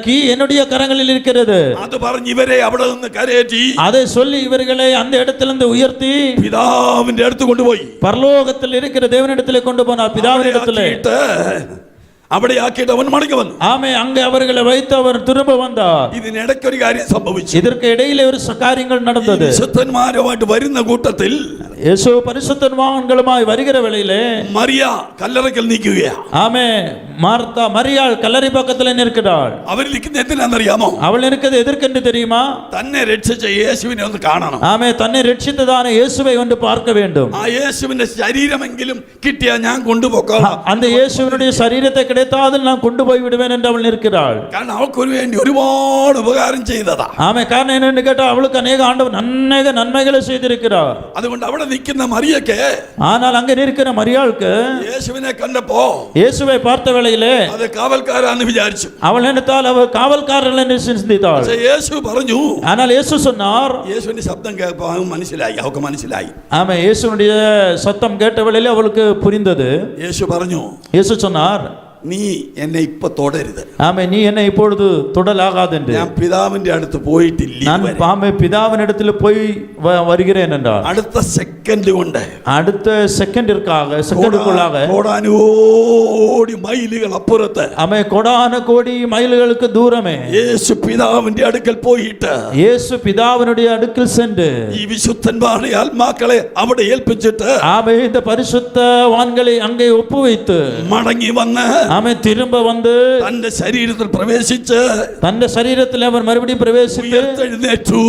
[SPEAKER 1] கீ என்னுடைய கரங்களில் இருக்கிறது.
[SPEAKER 2] അത് പറഞ്ഞ് ഇവരെ അവിടെ നിന്ന് കരയേറ്റി,
[SPEAKER 1] அதை சொல்லி இவர்களை அந்த இடத்திலிருந்து உயர்த்தி
[SPEAKER 2] പിതാവിന്റെ അടുത്ത് കൊണ്ടുപോയി.
[SPEAKER 1] பரலோகத்தில் இருக்கிற தேவனிடத்திலே கொண்டு போனார். பிதாவினிடத்திலே
[SPEAKER 2] അവിടെ ആക്കിയിട്ട് അവൻ മടങ്ങി വന്നു.
[SPEAKER 1] ஆமே, அங்கே அவர்களை வைத்து அவர் திரும்ப வந்தார்.
[SPEAKER 2] ഇതിനിടയ്ക്ക് ഒരു കാര്യം സംഭവിച്ചു.
[SPEAKER 1] இதற்கு இடையிலே ஒரு காரியங்கள் நடந்தது.
[SPEAKER 2] വിശുദ്ധന്മാരുമായിട്ട് വരുന്ന കൂട്ടത്തിൽ
[SPEAKER 1] இயேசு பரிசுத்தவான்களுமாய் வருகிற வேளையிலே
[SPEAKER 2] மரியா കല്ലറയ്ക്കൽ നിൽക്കുകയാ.
[SPEAKER 1] ஆமே, மார்த்தா மரியாள் கல்லறை பக்கத்தில் நிற்கிறாள்.
[SPEAKER 2] അവർ നിൽക്കുന്ന എന്തിനാണെന്നറിയാമോ?
[SPEAKER 1] அவள் இருக்கிறது எதற்கென்று தெரியுமா?
[SPEAKER 2] തന്നെ രക്ഷിച്ച യേശുവിനെ ഒന്ന് കാണണം.
[SPEAKER 1] ஆமே, தன்னை ரட்சித்ததான இயேசுவை ஒன்று பார்க்க வேண்டும்.
[SPEAKER 2] ആ യേശുവിന്റെ ശരീരമെങ്കിലും കിട്ടിയാ ഞാൻ കൊണ്ടുപോക്കാം.
[SPEAKER 1] அந்த இயேசுவினுடைய சரீரத்தை கிடைத்தால் நான் கொண்டு போய் விடுவேன் என்று அவள் நிற்கிறாள்.
[SPEAKER 2] കാരണം അവൾക്ക് വേണ്ടി ഒരുപാട് ഉപകാരം ചെയ്തതാ.
[SPEAKER 1] ஆமே, காரணம் என்னன்னு கேட்டா அவளுக்கு அநேக ஆண்டவர் அநேக நன்மைகளை செய்திருக்கிறார்.
[SPEAKER 2] അതുകൊണ്ട് അവിടെ നിൽക്കുന്ന മറിയക്ക്,
[SPEAKER 1] ஆனால் அங்கே நிற்கிற மரியாளுக்கு
[SPEAKER 2] യേശുവിനെ കണ്ടപ്പോ
[SPEAKER 1] இயேசுவை பார்த்த வேளையிலே
[SPEAKER 2] അത് കാവൽക്കാരാന്ന് വിചാരിച്ചു.
[SPEAKER 1] அவள் நினைத்தால் அவர் காவல்காரர்கள் என்று சிந்தித்தாள்.
[SPEAKER 2] യേശു പറഞ്ഞു,
[SPEAKER 1] ஆனால் இயேசு சொன்னார்,
[SPEAKER 2] യേശുവിന്റെ ശബ്ദം കേൾക്കാൻ മനസ്സിലായി, അവൾക്ക് മനസ്സിലായി.
[SPEAKER 1] ஆமா, இயேசுனுடைய சத்தம் கேட்ட வேளையிலே அவளுக்கு புரிந்தது.
[SPEAKER 2] യേശു പറഞ്ഞു,
[SPEAKER 1] இயேசு சொன்னார்,
[SPEAKER 2] നീ എന്നെ ഇപ്പൊ തൊടരുത്.
[SPEAKER 1] ஆமே, நீ என்னை இப்பொழுது தொடலாகாது என்று.
[SPEAKER 2] ഞാൻ പിതാവിന്റെ അടുത്ത് പോയിട്ടില്ല.
[SPEAKER 1] நான் ஆமே பிதாவினிடத்தில் போய் வருகிறேன் என்றார்.
[SPEAKER 2] അടുത്ത സെക്കൻഡ് കൊണ്ട്,
[SPEAKER 1] அடுத்த செகண்டுக்குள்ளாக
[SPEAKER 2] കോടാനുകോടി മൈലുകൾ അപ്പുറത്ത്,
[SPEAKER 1] ஆமே, கொடான கோடி மைல்களுக்கு தூரமே
[SPEAKER 2] യേശു പിതാവിന്റെ അടുക്കൽ പോയിട്ട്,
[SPEAKER 1] இயேசு பிதாவினுடைய அடுக்கில் சென்று
[SPEAKER 2] ഈ വിശുദ്ധന്മാരുടെ ആത്മാക്കളെ അവിടെ ഏൽപ്പിച്ചിട്ട്,
[SPEAKER 1] ஆமே, இந்த பரிசுத்தவான்களை அங்கே ஒப்புவைத்து
[SPEAKER 2] മടങ്ങി വന്ന്
[SPEAKER 1] ആമേ തിരുம்ப வந்து
[SPEAKER 2] തന്റെ ശരീരത്തിൽ പ്രവേശിച്ച്
[SPEAKER 1] തന്റെ ശരീരത്തിൽ അവർ മറുപടിയും പ്രവേശിച്ച്
[SPEAKER 2] ഉയർത്തെഴുന്നേറ്റു.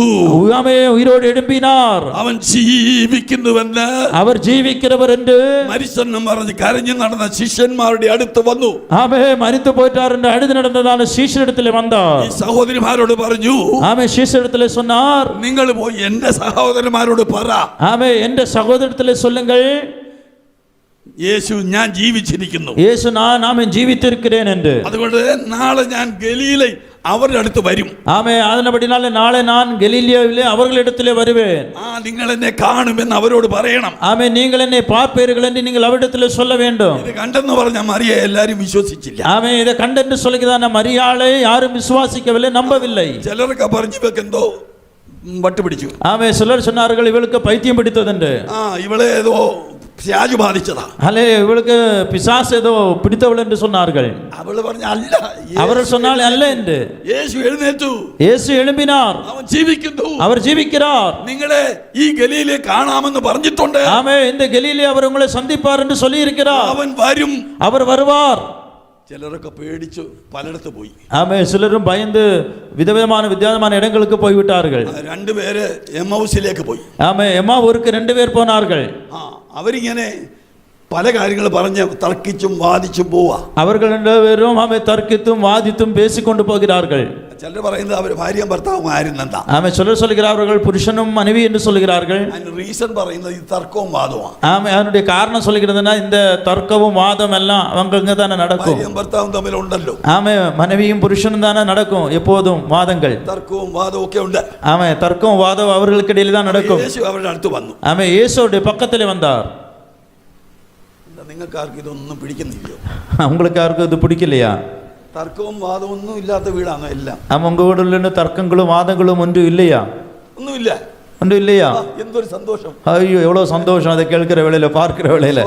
[SPEAKER 1] ആമേ ഉയരോട് എഴുம்பினார்.
[SPEAKER 2] അവൻ ജീവിക്കുന്നുവെന്ന്
[SPEAKER 1] അവർ ജീവിக்கிறவர் என்று
[SPEAKER 2] മരിച്ചെന്ന് പറഞ്ഞ് കരഞ്ഞു നടന്ന ശിഷ്യന്മാരുടെ അടുത്ത് വന്നു.
[SPEAKER 1] ആമേ മരിച്ചു പോയിട്ടാർ என்று അഴുது നടന്നതാണ് ശിഷ്യரிடத்திலே வந்தார்.
[SPEAKER 2] ഈ സഹോദരിമാരോട് പറഞ്ഞു,
[SPEAKER 1] ആമേ ശിഷ്യரிடத்திலே சொன்னார்,
[SPEAKER 2] നിങ്ങൾ പോയി എന്റെ സഹോദരന്മാരോട് പറ,
[SPEAKER 1] ആമേ എന്റെ സഹോദരத்திலே சொல்லுங்கள்,
[SPEAKER 2] യേശു ഞാൻ ജീവിച്ചിരിക്കുന്നു,
[SPEAKER 1] യേശു நான் ജീവിച്ചിരിக்கிறேன் என்று.
[SPEAKER 2] അതുകൊണ്ട് നാളെ ഞാൻ ഗലീലൈ അവരുടെ അടുത്ത് വരും.
[SPEAKER 1] ആമേ അതിനപടിനാലെ നാളെ ഞാൻ ഗലീലിയാവിലെ അവர்களிடத்திலே வருவேன்.
[SPEAKER 2] നിങ്ങൾ എന്നെ കാണുമെന്ന് അവരോട് പറയണം.
[SPEAKER 1] ആമേ നിങ്ങൾ എന്നെ பார்ப்பீர்கள் என்று நீங்கள் அவரிடத்திலே சொல்ல வேண்டும்.
[SPEAKER 2] ഇത് കണ്ടെന്ന് പറഞ്ഞ മറിയ എല്ലാരും വിശ്വസിച്ചില്ല.
[SPEAKER 1] ആമേ ഇത് കണ്ടെന്ന് சொல்லுகிறதான മറിയാളെ யாரும் விசுவாசிக்கவில்லை, நம்பவில்லை.
[SPEAKER 2] ചിലരൊക്കെ പറഞ്ഞു ഇവക്ക് എന്തോ വട്ടുപിടിച്ചു.
[SPEAKER 1] ആമേ சிலர் சொன்னார்கள் இவளுக்கு பைத்தியம் பிடித்ததுண்டு.
[SPEAKER 2] ഇവളെ ഏതോ വ്യാജ് ബാധിച്ചതാ,
[SPEAKER 1] അല്ലേ ഇവளுக்கு பிசாசு ஏதோ பிடித்தவள் என்று சொன்னார்கள்.
[SPEAKER 2] അവള് പറഞ്ഞ അല്ല,
[SPEAKER 1] அவர்கள் சொன்னால் அல்ல என்று.
[SPEAKER 2] യേശു എഴുന്നേറ്റു,
[SPEAKER 1] യേശു எழும்பினார்,
[SPEAKER 2] അവൻ ജീവിക്കുന്നു,
[SPEAKER 1] அவர் ஜீவிக்கிறார்.
[SPEAKER 2] നിങ്ങളെ ഈ ഗലീലയെ കാണാമെന്ന് പറഞ്ഞിട്ടുണ്ട്.
[SPEAKER 1] ஆமே இந்த கலீலே அவர் உங்களை சந்திப்பார் என்று சொல்லி இருக்கிறார்.
[SPEAKER 2] അവൻ വരും,
[SPEAKER 1] அவர் வருவார்.
[SPEAKER 2] ചിലരൊക്കെ പേടിച്ചു പലയിടത്ത് പോയി.
[SPEAKER 1] ஆமே சிலரும் பயந்து விதவிதமான வித்தியாசமான இடங்களுக்கு போய்விட்டார்கள்.
[SPEAKER 2] രണ്ടുപേര് എമ്മൗസിലേക്ക് പോയി.
[SPEAKER 1] ஆமே எம்மாவூருக்கு 2 பேர் போனார்கள்.
[SPEAKER 2] അവരിങ്ങനെ പല കാര്യങ്ങൾ പറഞ്ഞ് തർക്കിച്ചും വാദിച്ചും പോവാ.
[SPEAKER 1] அவர்கள் 2 பேரும் ஆமே தர்க்கித்தும் வாதித்தும் பேசிக்கொண்டு போகிறார்கள்.
[SPEAKER 2] ചിലർ പറയുന്നത് അവർ ഭാര്യയും ഭർത്താവും ആയിരുന്നെന്താ.
[SPEAKER 1] ஆமே சிலர் சொல்கிறார்கள் புருஷனும் மனைவி என்று சொல்கிறார்கள்.
[SPEAKER 2] അതിന് റീസൺ പറയുന്നത് ഈ തർക്കവും വാദവുമാണ്.
[SPEAKER 1] ஆமே அதனுடைய காரணம் சொல்கிறதுனா இந்த தர்க்கமும் வாதம் எல்லாம் அவங்களுக்கு தானே நடக்கும்.
[SPEAKER 2] ഭാര്യയും ഭർത്താവും തമ്മിൽ ഉണ്ടല്ലോ.
[SPEAKER 1] ஆமே மனைவியும் புருஷனும் தானே நடக்கும் எப்போதும் வாதங்கள்.
[SPEAKER 2] തർക്കവും വാദവും ഒക്കെ ഉണ്ട്.
[SPEAKER 1] ஆமே தர்க்கம் வாதம் அவர்களுக்கு இடையில தான் நடக்கும்.
[SPEAKER 2] യേശു അവരുടെ അടുത്ത് വന്നു.
[SPEAKER 1] ஆமே இயேசுவுடைய பக்கத்திலே வந்தார்.
[SPEAKER 2] നിങ്ങൾക്കാർക്ക് ഇതൊന്നും പിടിക്കുന്നില്ലയോ?
[SPEAKER 1] உங்களுக்கு யாருக்கும் இது பிடிக்கலையா?
[SPEAKER 2] തർക്കവും വാദവും ഒന്നും ഇല്ലാത്ത വീടാണ് എല്ലാം.
[SPEAKER 1] உங்க வீடுல தர்க்கங்களும் வாதங்களும் ஒன்றும் இல்லையா?
[SPEAKER 2] ഒന്നുമില്ല.
[SPEAKER 1] ஒன்றும் இல்லையா?
[SPEAKER 2] എന്തൊരു സന്തോഷം.
[SPEAKER 1] ஐயோ எவ்வளவு சந்தோஷம் அதை கேட்கிற வேளையில பார்க்கிற வேளையில.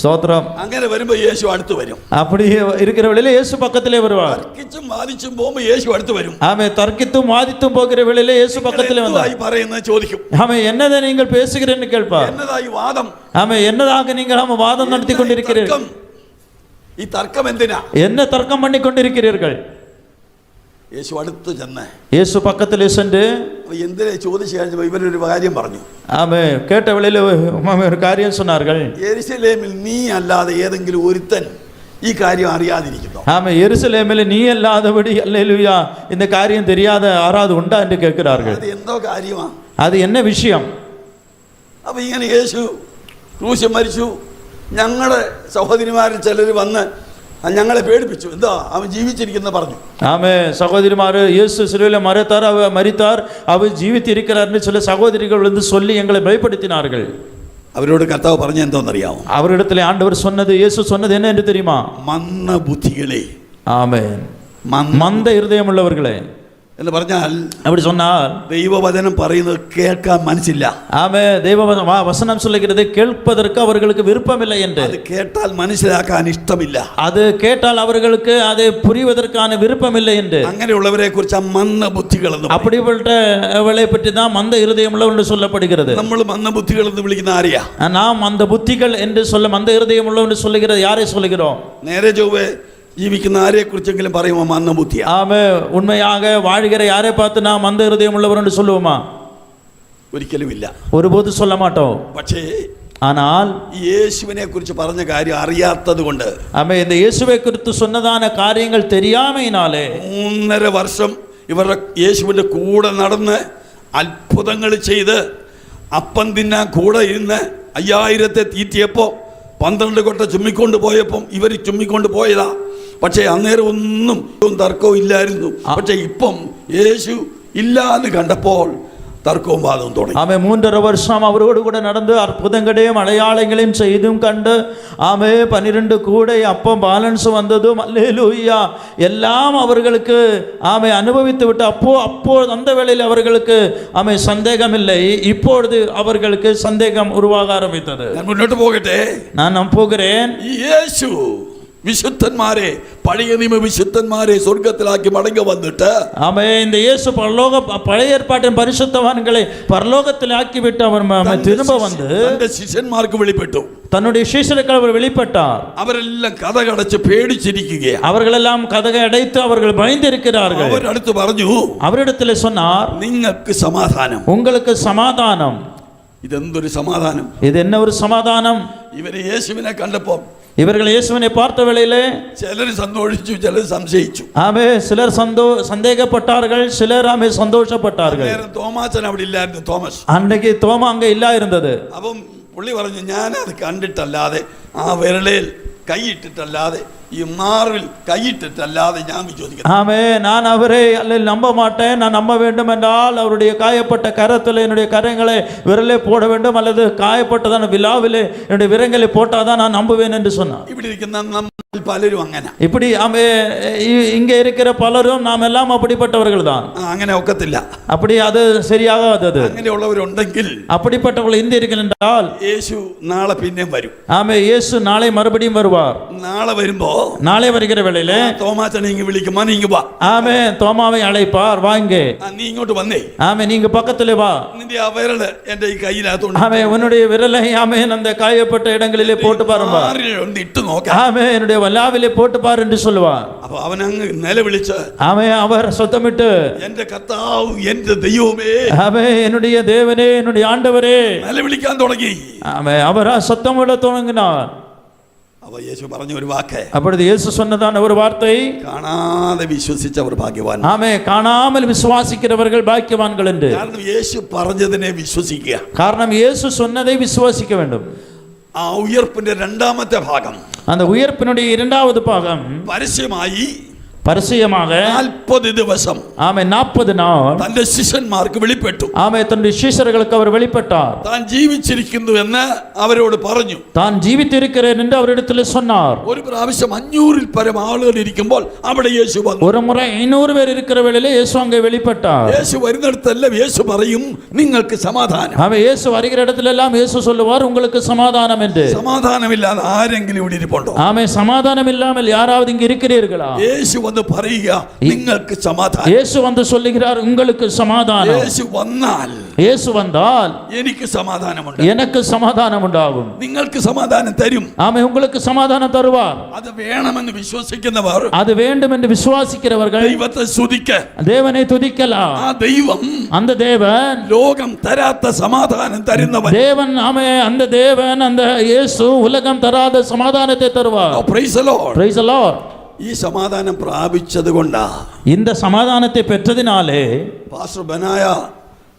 [SPEAKER 1] ஸ்தோத்திரம்.
[SPEAKER 2] അങ്ങനെ വരുമ്പോ യേശു അടുത്ത് വരും.
[SPEAKER 1] அப்படி இருக்கிற வேளையில இயேசு பக்கத்திலே வருவார்.
[SPEAKER 2] തർക്കിച്ചും വാദിച്ചും പോകുമ്പോ യേശു അടുത്ത് വരും.
[SPEAKER 1] ஆமே தர்க்கித்தும் வாதித்தும் போகிற வேளையில இயேசு பக்கத்திலே வந்தார்.
[SPEAKER 2] പറയുന്നത് ചോദിക്കും.
[SPEAKER 1] ஆமே என்னதை நீங்கள் பேசுகிறேன்னு கேட்பார்.
[SPEAKER 2] എന്നതായി വാദം?
[SPEAKER 1] ஆமே என்னதாக நீங்கள் வாதம் நடத்தி கொண்டிருக்கிறீர்கள்?
[SPEAKER 2] ഈ തർക്കം എന്തിനാ?
[SPEAKER 1] என்ன தர்க்கம் பண்ணி கொண்டிருக்கிறீர்கள்?
[SPEAKER 2] യേശു അടുത്ത് ചെന്ന്
[SPEAKER 1] இயேசு பக்கத்திலே சென்று
[SPEAKER 2] എന്തിനെ ചോദിച്ചു കഴിഞ്ഞപ്പോൾ ഇവരൊരു കാര്യം പറഞ്ഞു.
[SPEAKER 1] ஆமே கேட்ட வேளையில ஒரு காரியம் சொன்னார்கள்.
[SPEAKER 2] യെരുശലേമിൽ നീ അല്ലാതെ ഏതെങ്കിലും ഒരുത്തൻ ഈ കാര്യം അറിയാതിരിക്കുന്നു.
[SPEAKER 1] ஆமே எருசலேமில் நீ அல்லாதபடி அல்லேலூயா இந்த காரியம் தெரியாத யாராவது உண்டா என்று கேட்கிறார்கள்.
[SPEAKER 2] അത് എന്തോ കാര്യമാ?
[SPEAKER 1] அது என்ன விஷயம்?
[SPEAKER 2] അപ്പൊ ഇങ്ങനെ യേശു ക്രൂശിൽ മരിച്ചു, ഞങ്ങളുടെ സഹോദരിമാരിൽ ചിലർ വന്ന് ഞങ്ങളെ പേടിപ്പിച്ചു. എന്താ അവൻ ജീവിച്ചിരിക്കുന്ന പറഞ്ഞു.
[SPEAKER 1] ஆமே சகோதரிமார் இயேசு சிலுவையில் மரித்தார் அவர் ஜீவித்து இருக்கிறார்னு சில சகோதரிகள் வந்து சொல்லி எங்களை பயப்படுத்தினார்கள்.
[SPEAKER 2] അവരോട് കർത്താവ് പറഞ്ഞ എന്തോന്നറിയാമോ?
[SPEAKER 1] அவரிடத்தில் ஆண்டவர் சொன்னது, இயேசு சொன்னது என்ன என்று தெரியுமா?
[SPEAKER 2] മന്ദ ബുദ്ധികളെ.
[SPEAKER 1] ஆமென். மந்த இருதயம் உள்ளவர்களே
[SPEAKER 2] എന്ന് പറഞ്ഞാൽ,
[SPEAKER 1] அப்படி சொன்னால்
[SPEAKER 2] ദൈവവചനം പറയുന്നത് കേൾക്കാൻ മനസ്സില്ല.
[SPEAKER 1] ஆமே தெய்வ வசனம் சொல்லுகிறது கேட்பதற்கு அவர்களுக்கு விருப்பம் இல்லை என்று.
[SPEAKER 2] അത് കേട്ടാൽ മനസ്സിലാക്കാൻ ഇഷ്ടമില്ല.
[SPEAKER 1] அது கேட்டால் அவர்களுக்கு அதை புரிவதற்கான விருப்பம் இல்லை என்று.
[SPEAKER 2] അങ്ങനെയുള്ളവരെ കുറിച്ച് മന്ദ ബുദ്ധികൾ എന്ന്.
[SPEAKER 1] அப்படிப்பட்டவளை பற்றி தான் மந்த இருதயம் உள்ளவன் சொல்லப்படுகிறது.
[SPEAKER 2] നമ്മൾ മന്ദ ബുദ്ധികൾ എന്ന് വിളിക്കുന്ന ആരെയാ?
[SPEAKER 1] நாம் அந்த புத்திகள் என்று சொல்ல மந்த இருதயம் உள்ளவன் சொல்லுகிறது யாரை சொல்லுகிறோம்?
[SPEAKER 2] നേരെ ചൊവ്വേ ജീവിക്കുന്ന ആരെ കുറിച്ചെങ്കിലും പറയുമോ മന്ദ ബുദ്ധിയാ?
[SPEAKER 1] ஆமே உண்மையாக வாழ்கிற யாரை பார்த்து நாம் மந்த இருதயம் உள்ளவர் என்று சொல்லுவோமா?
[SPEAKER 2] ഒരിക്കലും ഇല്ല.
[SPEAKER 1] ஒருபோது சொல்ல மாட்டோம்.
[SPEAKER 2] പക്ഷേ
[SPEAKER 1] ஆனால்
[SPEAKER 2] യേശുവിനെ കുറിച്ച് പറഞ്ഞ കാര്യം അറിയാത്തത് കൊണ്ട്,
[SPEAKER 1] ஆமே இந்த இயேசுவை குறித்து சொன்னதான காரியங்கள் தெரியாமையினாலே
[SPEAKER 2] 3.5 വർഷം ഇവരുടെ യേശുവിന്റെ കൂടെ നടന്ന് അത്ഭുതങ്ങൾ ചെയ്ത് അപ്പം തിന്നാൻ കൂടെ ഇരുന്ന് 5000 തീറ്റിയപ്പോ 12 കൊട്ട ചുമ്മിക്കൊണ്ട് പോയപ്പം ഇവർ ചുമ്മിക്കൊണ്ട് പോയതാ. പക്ഷേ അന്നേരം ഒന്നും തർക്കവും ഇല്ലായിരുന്നു. പക്ഷെ ഇപ്പം യേശു ഇല്ല എന്ന് കണ്ടപ്പോൾ തർക്കവും വാദവും തുടങ്ങി.
[SPEAKER 1] ஆமே 3.5 வருஷம் அவரோடு கூட நடந்து அற்புதங்களையும் அடையாளங்களையும் செய்தும் கண்டு ஆமே 12 கூடை அப்பம் பேலன்ஸ் வந்ததும் அல்லேலூயா எல்லாம் அவர்களுக்கு ஆமே அனுபவித்து விட்டு அப்போ அந்த வேளையில் அவர்களுக்கு ஆமே சந்தேகம் இல்லை. இப்பொழுது அவர்களுக்கு சந்தேகம் உருவாக ஆரம்பித்தது.
[SPEAKER 2] ഞാൻ മുന്നോട്ട് പോകട്ടെ.
[SPEAKER 1] நான் போகிறேன்.
[SPEAKER 2] യേശു വിശുദ്ധന്മാരെ, പഴയ നിയമ വിശുദ്ധന്മാരെ സ്വർഗത്തിലാക്കി മടങ്ങി വന്നിട്ട്
[SPEAKER 1] ஆமே இந்த இயேசு பழைய ஏற்பாட்டின் பரிசுத்தவான்களை பரலோகத்தில் ஆக்கிவிட்டு அவர் திரும்ப வந்து
[SPEAKER 2] തന്റെ ശിഷ്യന്മാർക്ക് വെളിപ്പെട്ടു.
[SPEAKER 1] தன்னுடைய சீஷருக்கு அவர் வெளிப்பட்டார்.
[SPEAKER 2] അവരെല്ലാം കഥകടച്ച് പേടിച്ചിരിക്കുകയാണ്.
[SPEAKER 1] அவர்களெல்லாம் கதகை அடைத்து அவர்கள் பயந்திருக்கிறார்கள்.
[SPEAKER 2] അവരടുത്ത് പറഞ്ഞു,
[SPEAKER 1] அவரிடத்தில் சொன்னார்,
[SPEAKER 2] നിങ്ങൾക്ക് സമാധാനം.
[SPEAKER 1] உங்களுக்கு சமாதானம்.
[SPEAKER 2] ഇതെന്തൊരു സമാധാനം!
[SPEAKER 1] இது என்ன ஒரு சமாதானம்!
[SPEAKER 2] ഇവര് യേശുവിനെ കണ്ടപ്പോ
[SPEAKER 1] இவர்கள் இயேசுவினை பார்த்த வேளையிலே
[SPEAKER 2] ചിലർ സന്തോഷിച്ചു, ചിലർ സംശയിച്ചു.
[SPEAKER 1] ஆமே சிலர் சந்தேகப்பட்டார்கள், சிலர் ஆமே சந்தோஷப்பட்டார்கள்.
[SPEAKER 2] തോമാച്ചൻ അവിടെ ഇല്ലായിരുന്നു, തോമസ്.
[SPEAKER 1] அன்னைக்கு தோமா அங்க இல்ல இருந்தது.
[SPEAKER 2] അപ്പം പുള്ളി പറഞ്ഞു, ഞാൻ അത് കണ്ടിട്ടല്ലാതെ, ആ വിരളിൽ കൈയിട്ടിട്ടല്ലാതെ, ഈ മാറിൽ കൈയിട്ടിട്ടല്ലാതെ ഞാൻ വിശ്വസിക്കുന്നു.
[SPEAKER 1] ஆமே நான் அவரை அல்ல நம்ப மாட்டேன். நான் நம்ப வேண்டும் என்றால் அவருடைய காயப்பட்ட கரத்தில் என்னுடைய கரங்களை விரலே போட வேண்டும், அல்லது காயப்பட்டதான விழாவிலே என்னுடைய விரங்களை போட்டாதான் நான் நம்புவேன் என்று சொன்னார்.
[SPEAKER 2] ഇവിടെ ഇരിക്കുന്ന നമ്മൾ പലരും അങ്ങനെ.
[SPEAKER 1] இப்படி ஆமே இங்க இருக்கிற பலரும் நாம் எல்லாம் அப்படிப்பட்டவர்கள் தான்.
[SPEAKER 2] അങ്ങനെ ഒക്കത്തില്ല.
[SPEAKER 1] அப்படி அது சரியாகாதது.
[SPEAKER 2] അങ്ങനെയുള്ളവരുണ്ടെങ്കിൽ,
[SPEAKER 1] அப்படிப்பட்டவர்கள் இந்த இருக்கிற என்றால்
[SPEAKER 2] യേശു നാളെ പിന്നെയും വരും.
[SPEAKER 1] ஆமே இயேசு நாளை மறுபடியும் வருவார்.
[SPEAKER 2] നാളെ വരുമ്പോ
[SPEAKER 1] நாளை வருகிற வேளையிலே
[SPEAKER 2] തോമാച്ചനെ ഇങ്ങ് വിളിക്കുമ്പോ നീ ഇങ്ങ് വാ.
[SPEAKER 1] ஆமே தோமாவை அழைப்பார், வாங்க.
[SPEAKER 2] നീ இങ്ങോട്ട് വന്നേ.
[SPEAKER 1] ஆமே நீங்க பக்கத்துல வா.
[SPEAKER 2] നിന്റെ ആ വിരല് എന്റെ ഈ കയ്യിനകത്തുണ്ട്.
[SPEAKER 1] ஆமே உன்னுடைய விரலை ஆமே அந்த காயப்பட்ட இடங்களிலே போட்டு பாருங்க.
[SPEAKER 2] ഒന്ന് ഇട്ട് നോക്കാം.
[SPEAKER 1] ஆமே என்னுடைய வல்லாவிலே போட்டு பாரு என்று சொல்லுவார்.
[SPEAKER 2] അപ്പൊ അവൻ അങ്ങ് നിലവിളിച്ച്,
[SPEAKER 1] ஆமே அவர் சத்தமிட்டு,
[SPEAKER 2] എന്റെ കർത്താവ്, എന്റെ ദൈവമേ,
[SPEAKER 1] ஆமே என்னுடைய தேவனே, என்னுடைய ஆண்டவரே
[SPEAKER 2] നിലവിളിക്കാൻ തുടങ്ങി.
[SPEAKER 1] ஆமே அவர் சத்தமிட தொடங்கினார்.
[SPEAKER 2] അപ്പൊ യേശു പറഞ്ഞ ഒരു വാക്ക്,
[SPEAKER 1] அப்பொழுது இயேசு சொன்னதான ஒரு வார்த்தை,
[SPEAKER 2] കാണാതെ വിശ്വസിച്ചവർ ഭാഗ്യവാൻ.
[SPEAKER 1] ஆமே காணாமல் விசுவாசிக்கிறவர்கள் பாக்கியவான்கள் என்று.
[SPEAKER 2] കാരണം യേശു പറഞ്ഞതിനെ വിശ്വസിക്കുക.
[SPEAKER 1] காரணம் இயேசு சொன்னதை விசுவாசிக்க வேண்டும்.
[SPEAKER 2] ആ ഉയർപ്പിന്റെ രണ്ടാമത്തെ ഭാഗം,
[SPEAKER 1] அந்த உயிர்ப்பினுடைய இரண்டாவது பாகம்
[SPEAKER 2] പരസ്യമായി
[SPEAKER 1] பரிசயமாக
[SPEAKER 2] 40 ദിവസം
[SPEAKER 1] ஆமே 40 நாள்
[SPEAKER 2] തന്റെ ശിഷ്യന്മാർക്ക് വെളിപ്പെട്ടു.
[SPEAKER 1] ஆமே தன்னுடைய சீஷர்களுக்கு அவர் வெளிப்பட்டார்.
[SPEAKER 2] താൻ ജീവിച്ചിരിക്കുന്നു എന്ന് അവരോട് പറഞ്ഞു.
[SPEAKER 1] தான் ஜீவித்திருக்கிறேன் என்று அவரிடத்தில் சொன்னார்.
[SPEAKER 2] ഒരു പ്രാവശ്യം 500-ൽ പരം ആളുകൾ ഇരിക്കുമ്പോൾ അവിടെ യേശു വന്നു.
[SPEAKER 1] ஒரு முறை 500 பேர் இருக்கிற வேளையிலே இயேசு அங்கே வெளிப்பட்டார்.
[SPEAKER 2] യേശു വരുന്നിടത്തെല്ലാം യേശു പറയും, നിങ്ങൾക്ക് സമാധാനം.
[SPEAKER 1] ஆமே இயேசு வருகிற இடத்துல எல்லாம் இயேசு சொல்லுவார், உங்களுக்கு சமாதானம் என்று.
[SPEAKER 2] സമാധാനമില്ലാതെ ആരെങ്കിലും ഇവിടെ ഇരിപ്പുണ്ടോ?
[SPEAKER 1] ஆமே சமாதானம் இல்லாமல் யாராவது இங்கு இருக்கிறீர்களா?
[SPEAKER 2] യേശു വന്ന് പറയുക, നിങ്ങൾക്ക് സമാധാനം.
[SPEAKER 1] இயேசு வந்து சொல்லுகிறார், உங்களுக்கு சமாதானம்.
[SPEAKER 2] യേശു വന്നാൽ,
[SPEAKER 1] இயேசு வந்தால்
[SPEAKER 2] എനിക്ക് സമാധാനമുണ്ട്.
[SPEAKER 1] எனக்கு சமாதானம் உண்டாகும்.
[SPEAKER 2] നിങ്ങൾക്ക് സമാധാനം തരും.
[SPEAKER 1] ஆமே உங்களுக்கு சமாதானம் தருவார்.
[SPEAKER 2] അത് വേണമെന്ന് വിശ്വസിക്കുന്നവർ,
[SPEAKER 1] அது வேண்டும் என்று விசுவாசிக்கிறவர்கள்
[SPEAKER 2] ദൈവത്തെ സ്തുതിക്ക.
[SPEAKER 1] தேவனை துதிக்கலாம்.
[SPEAKER 2] ആ ദൈവം,
[SPEAKER 1] அந்த தேவன்
[SPEAKER 2] ലോകം തരാത്ത സമാധാനം തരുന്നവൻ.
[SPEAKER 1] தேவன் ஆமே அந்த தேவன் அந்த இயேசு உலகம் தராத சமாதானத்தை தருவார்.
[SPEAKER 2] Praise the Lord.
[SPEAKER 1] Praise the Lord.
[SPEAKER 2] ഈ സമാധാനം പ്രാപിച്ചത് കൊണ്ടാ,
[SPEAKER 1] இந்த சமாதானத்தை பெற்றதினாலே
[SPEAKER 2] പാസ്റ്റർ ബനായ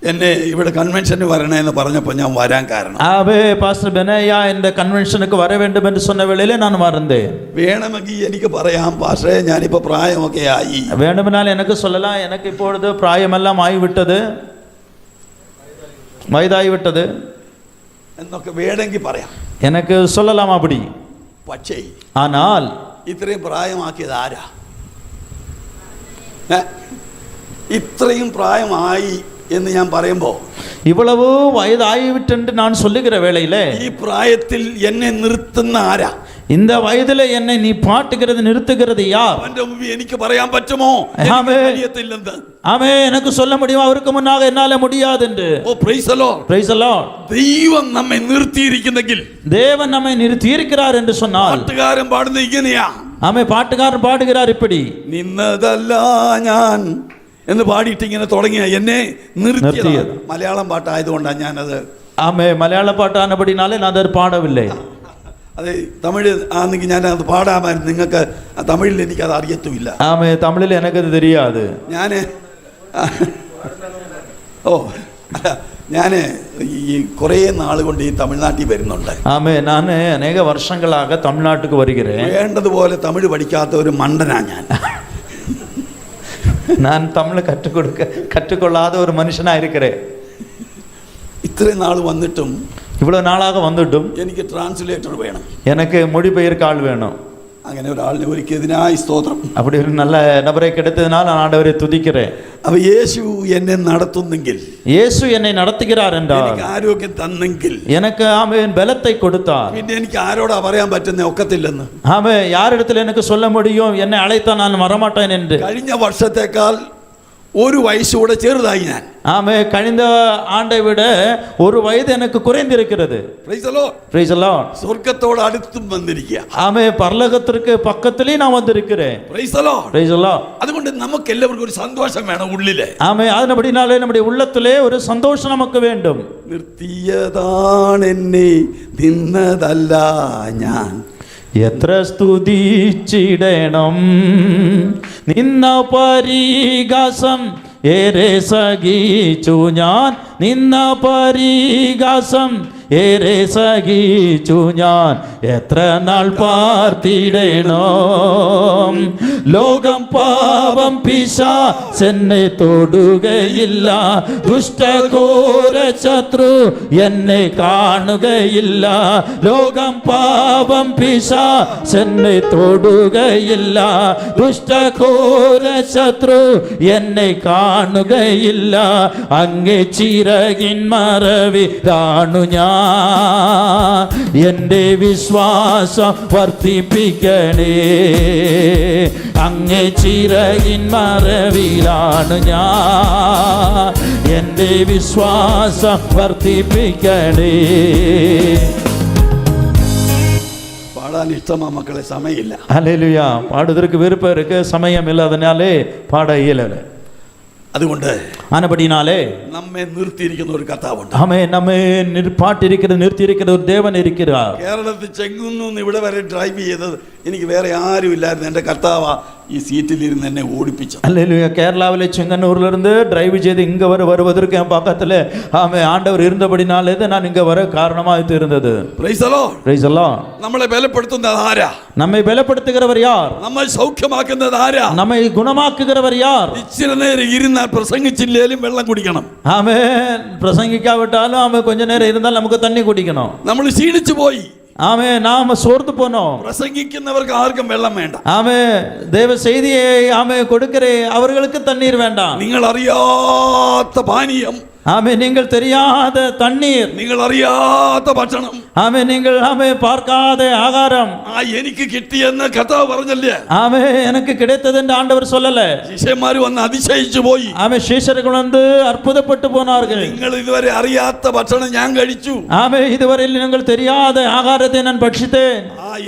[SPEAKER 2] എന്നെ ഇവിടെ കൺവെൻഷന് വരണേന്ന് പറഞ്ഞപ്പോൾ ഞാൻ വരാൻ കാരണം,
[SPEAKER 1] ஆவே பாஸ்டர் பெனையா இந்த கன்வென்ஷனுக்கு வர வேண்டும் என்று சொன்ன வேளையிலே நான் வந்தேன்.
[SPEAKER 2] വേണമെങ്കിൽ എനിക്ക് പറയാം, പാസ്റ്ററെ ഞാനിപ്പോൾ പ്രായമൊക്കെ ആയി.
[SPEAKER 1] வேண்டுமென்றால் எனக்கு சொல்லலாம், எனக்கு இப்பொழுது பிராயமெல்லாம் ஆகிவிட்டது, வயதாகிவிட்டது
[SPEAKER 2] എന്നൊക്കെ വേണമെങ്കിൽ പറയാം.
[SPEAKER 1] எனக்கு சொல்லலாம் அப்படி.
[SPEAKER 2] പക്ഷേ
[SPEAKER 1] ஆனால்
[SPEAKER 2] ഇത്രയും പ്രായമാക്കിയത് ആരാ? ഇത്രയും പ്രായമായി എന്ന് ഞാൻ പറയുമ്പോൾ,
[SPEAKER 1] இவ்வளவு வயதாகிவிட்டென்று நான் சொல்லுகிற வேளையிலே
[SPEAKER 2] ഈ പ്രായത്തിൽ എന്നെ നിർത്തുന്ന ആരാ?
[SPEAKER 1] இந்த வயதிலே என்னை நீ பாட்டுகிறது நிறுத்துகிறது யார்?
[SPEAKER 2] അവന്റെ മുമ്പിൽ എനിക്ക് പറയാൻ പറ്റുമോ കഴിയത്തില്ലെന്ന്?
[SPEAKER 1] ஆமே எனக்கு சொல்ல முடியும், அவருக்கு முன்னாக என்னால முடியாது என்று.
[SPEAKER 2] Oh praise the Lord.
[SPEAKER 1] Praise the Lord.
[SPEAKER 2] ദൈവം നമ്മെ നിർത്തിയിരിക്കുന്നെങ്കിൽ,
[SPEAKER 1] தேவன் நம்மை நிறுத்தி இருக்கிறார் என்று சொன்னால்,
[SPEAKER 2] പാട്ടുകാരൻ പാടുന്ന ഇങ്ങനെയാ,
[SPEAKER 1] ஆமே பாட்டுக்காரன் பாடுகிறார் இப்படி,
[SPEAKER 2] നിന്നതല്ല ഞാൻ എന്ന് പാടിയിട്ട് ഇങ്ങനെ തുടങ്ങിയ എന്നെ നിർത്തിയത്. മലയാളം പാട്ടായതുകൊണ്ടാണ് ഞാനത്,
[SPEAKER 1] ஆமே மலையாள பாட்டு ஆனபடினாலே நான் அதை பாடவில்லை.
[SPEAKER 2] അത് തമിഴ് ആണെങ്കിൽ ഞാൻ അത് പാടാമായിരുന്നു. നിങ്ങൾക്ക് തമിഴിൽ എനിക്കത് അറിയത്തുമില്ല.
[SPEAKER 1] ஆமே தமிழில் எனக்கு அது தெரியாது.
[SPEAKER 2] ഞാൻ ഞാൻ ഈ കുറേ നാൾ കൊണ്ട് ഈ തമിഴ്നാട്ടിൽ വരുന്നുണ്ട്.
[SPEAKER 1] ஆமே நான் அநேக வருஷங்களாக தமிழ்நாட்டுக்கு வருகிறேன்.
[SPEAKER 2] വേണ്ടതുപോലെ തമിഴ് പഠിക്കാത്ത ഒരു മണ്ടനാ ഞാൻ.
[SPEAKER 1] நான் தமிழ் கற்றுக்கொள்ளாத ஒரு மனுஷனா இருக்கிறேன்.
[SPEAKER 2] ഇത്രയും നാൾ വന്നിട്ടും,
[SPEAKER 1] இவ்வளவு நாளாக வந்துட்டும்
[SPEAKER 2] എനിക്ക് ട്രാൻസ്ലേറ്റർ വേണം,
[SPEAKER 1] எனக்கு மொழிபெயர்க்க ஆள் வேணும்.
[SPEAKER 2] അങ്ങനെ ഒരാളിനെ ഒരുക്കിയതിനായി സ്തോത്രം.
[SPEAKER 1] அப்படி ஒரு நல்ல நபரை கிடைத்ததுனால நான் ஆண்டவரை துதிக்கிறேன்.
[SPEAKER 2] അവ യേശു എന്നെ നടത്തുന്നെങ്കിൽ,
[SPEAKER 1] இயேசு என்னை நடத்துகிறார் என்றால்,
[SPEAKER 2] എനിക്ക് ആരോഗ്യം തന്നെങ്കിൽ,
[SPEAKER 1] எனக்கு ஆமென் பலத்தை கொடுத்தார்.
[SPEAKER 2] പിന്നെ എനിക്ക് ആരോടാ പറയാൻ പറ്റുന്ന ഒക്കത്തില്ലെന്ന്.
[SPEAKER 1] ஆமென், யாரிடத்தில் எனக்கு சொல்ல முடியும் என்னை அழைத்தால் நான் வரமாட்டேன் என்று?
[SPEAKER 2] കഴിഞ്ഞ വർഷത്തേക്കാൾ ഒരു വയസ്സൂടെ ചെറുതായി ഞാൻ.
[SPEAKER 1] ஆமென், கழிந்த ஆண்டை விட ஒரு வயது எனக்கு குறைந்திருக்கிறது.
[SPEAKER 2] Praise the Lord.
[SPEAKER 1] Praise the Lord.
[SPEAKER 2] സ്വർഗ്ഗത്തോട് അടുത്തും വന്നിരിക്കുക.
[SPEAKER 1] ஆமென், பரலோகத்திற்கு பக்கத்திலே நான் வந்திருக்கிறேன்.
[SPEAKER 2] Praise the Lord.
[SPEAKER 1] Praise the Lord.
[SPEAKER 2] അതുകൊണ്ട് നമുക്ക് എല്ലാവർക്കും ഒരു സന്തോഷം വേണം ഉള്ളിലെ.
[SPEAKER 1] ஆமென், அதனபடினாலே நம்முடைய உள்ளத்திலே ஒரு சந்தோஷம் நமக்கு வேண்டும்.
[SPEAKER 2] നിർത്തിയതാണ് എന്നെ നിന്നതല്ല ഞാൻ,
[SPEAKER 1] എത്ര സ്തുതിച്ചിടണം നിന്ന പരിഹാസം ഏറെ സഹിച്ചു ഞാൻ, നിന്ന പരിഹാസം ഏറെ സഹിച്ചു ഞാൻ, എത്ര നാൾ പാർത്തിടണം. ലോകം പാപം പിശാചെന്നെ തൊടുകയില്ല, ദുഷ്ടഘോര ശത്രു എന്നെ കാണുകയില്ല. ലോകം പാപം പിശാചെന്നെ തൊടുകയില്ല, ദുഷ്ടഘോര ശത്രു എന്നെ കാണുകയില്ല. അങ്ങേ ചിറകിൻ മറവിലാണു ഞാൻ, എൻ്റെ വിശ്വാസം വർദ്ധിപ്പിക്കണേ. അങ്ങേ ചിറകിൻ മറവിലാണ് ഞാൻ, എൻ്റെ വിശ്വാസം വർദ്ധിപ്പിക്കണേ.
[SPEAKER 2] പാടാൻ ഇഷ്ടമാ മക്കളെ, സമയമില്ല.
[SPEAKER 1] ഹല്ലേലൂയ. പാടുவதற்கு விருப்பம் இருக்கு, சமயம் இல்லாதனாலே பாட இயலல.
[SPEAKER 2] അതുകൊണ്ട്
[SPEAKER 1] ஆனபடினாலே
[SPEAKER 2] നമ്മെ നിർത്തിയിരിക്കുന്ന ഒരു കർത്താവുണ്ട്.
[SPEAKER 1] ஆமென், നമ്മെ നിർത്തിയിരിക്കുന്ന ഒരു ദേവൻ இருக்கிறார்.
[SPEAKER 2] കേരളത്തിൽ ചെങ്ങുന്നു ഇവിടെ വരെ ഡ്രൈവ് ചെയ്തത് എനിക്ക് വേറെ ആരും ഇല്ലായിരുന്നു. എൻ്റെ കർത്താവാ ഈ സീറ്റിലിരുന്ന് എന്നെ ഓടിപ്പിച്ചത്.
[SPEAKER 1] அல்லேலூயா. கேரளாவிலே செங்கன்னூர்ல இருந்து டிரைவ் செய்து இங்க வருவதற்கு என் பக்கத்துல ஆண்டவர் இருந்தபடினாலே நான் இங்க வர காரணமாக இருந்தது.
[SPEAKER 2] Praise the Lord.
[SPEAKER 1] Praise the Lord.
[SPEAKER 2] നമ്മളെ ബലപ്പെടുത്തുന്നത് ആരാ?
[SPEAKER 1] நம்மை பலப்படுத்துகிறவர் யார்?
[SPEAKER 2] നമ്മെ സൗഖ്യമാക്കുന്നത് ആരാ?
[SPEAKER 1] நம்மை குணமாக்குகிறவர் யார்?
[SPEAKER 2] ഇച്ചിരി നേരം ഇരുന്നാൽ പ്രസംഗിച്ചില്ലേലും വെള്ളം കുടിക്കണം.
[SPEAKER 1] ஆமென், பிரசங்கிக்காவிட்டாலும் ஆமென் கொஞ்ச நேரம் இருந்தால் நமக்கு தண்ணி குடிக்கணும்.
[SPEAKER 2] നമ്മൾ ക്ഷീണിച്ചു പോയി.
[SPEAKER 1] ஆமென், நாம சோர்ந்து போனோம்.
[SPEAKER 2] പ്രസംഗിക്കുന്നവർക്ക് ആർക്കും വെള്ളം വേണ്ട.
[SPEAKER 1] ஆமென், தேவ செய்தியை ஆமென் கொடுக்கிற அவர்களுக்கு தண்ணீர் வேண்டாம்.
[SPEAKER 2] നിങ്ങൾ അറിയാത്ത പാനീയം,
[SPEAKER 1] ஆமென், நீங்கள் தெரியாத தண்ணீர்,
[SPEAKER 2] നിങ്ങൾ അറിയാത്ത ഭക്ഷണം,
[SPEAKER 1] ஆமென், நீங்கள் ஆமென் பார்க்காத ஆகாரம்,
[SPEAKER 2] എനിക്ക് കിട്ടിയെന്ന് കർത്താവ് പറഞ്ഞല്ലേ?
[SPEAKER 1] ஆமென், எனக்கு கிடைத்தது என்று ஆண்டவர் சொல்லல.
[SPEAKER 2] ശിഷ്യന്മാർ വന്ന് അതിശയിച്ചു പോയി.
[SPEAKER 1] ஆமென், சீஷர்கள் வந்து அற்புதப்பட்டு போனார்கள்.
[SPEAKER 2] നിങ്ങൾ ഇതുവരെ അറിയാത്ത ഭക്ഷണം ഞാൻ കഴിച്ചു.
[SPEAKER 1] ஆமென், இதுவரையில் நீங்கள் தெரியாத ஆகாரத்தை நான் பட்சித்தேன்.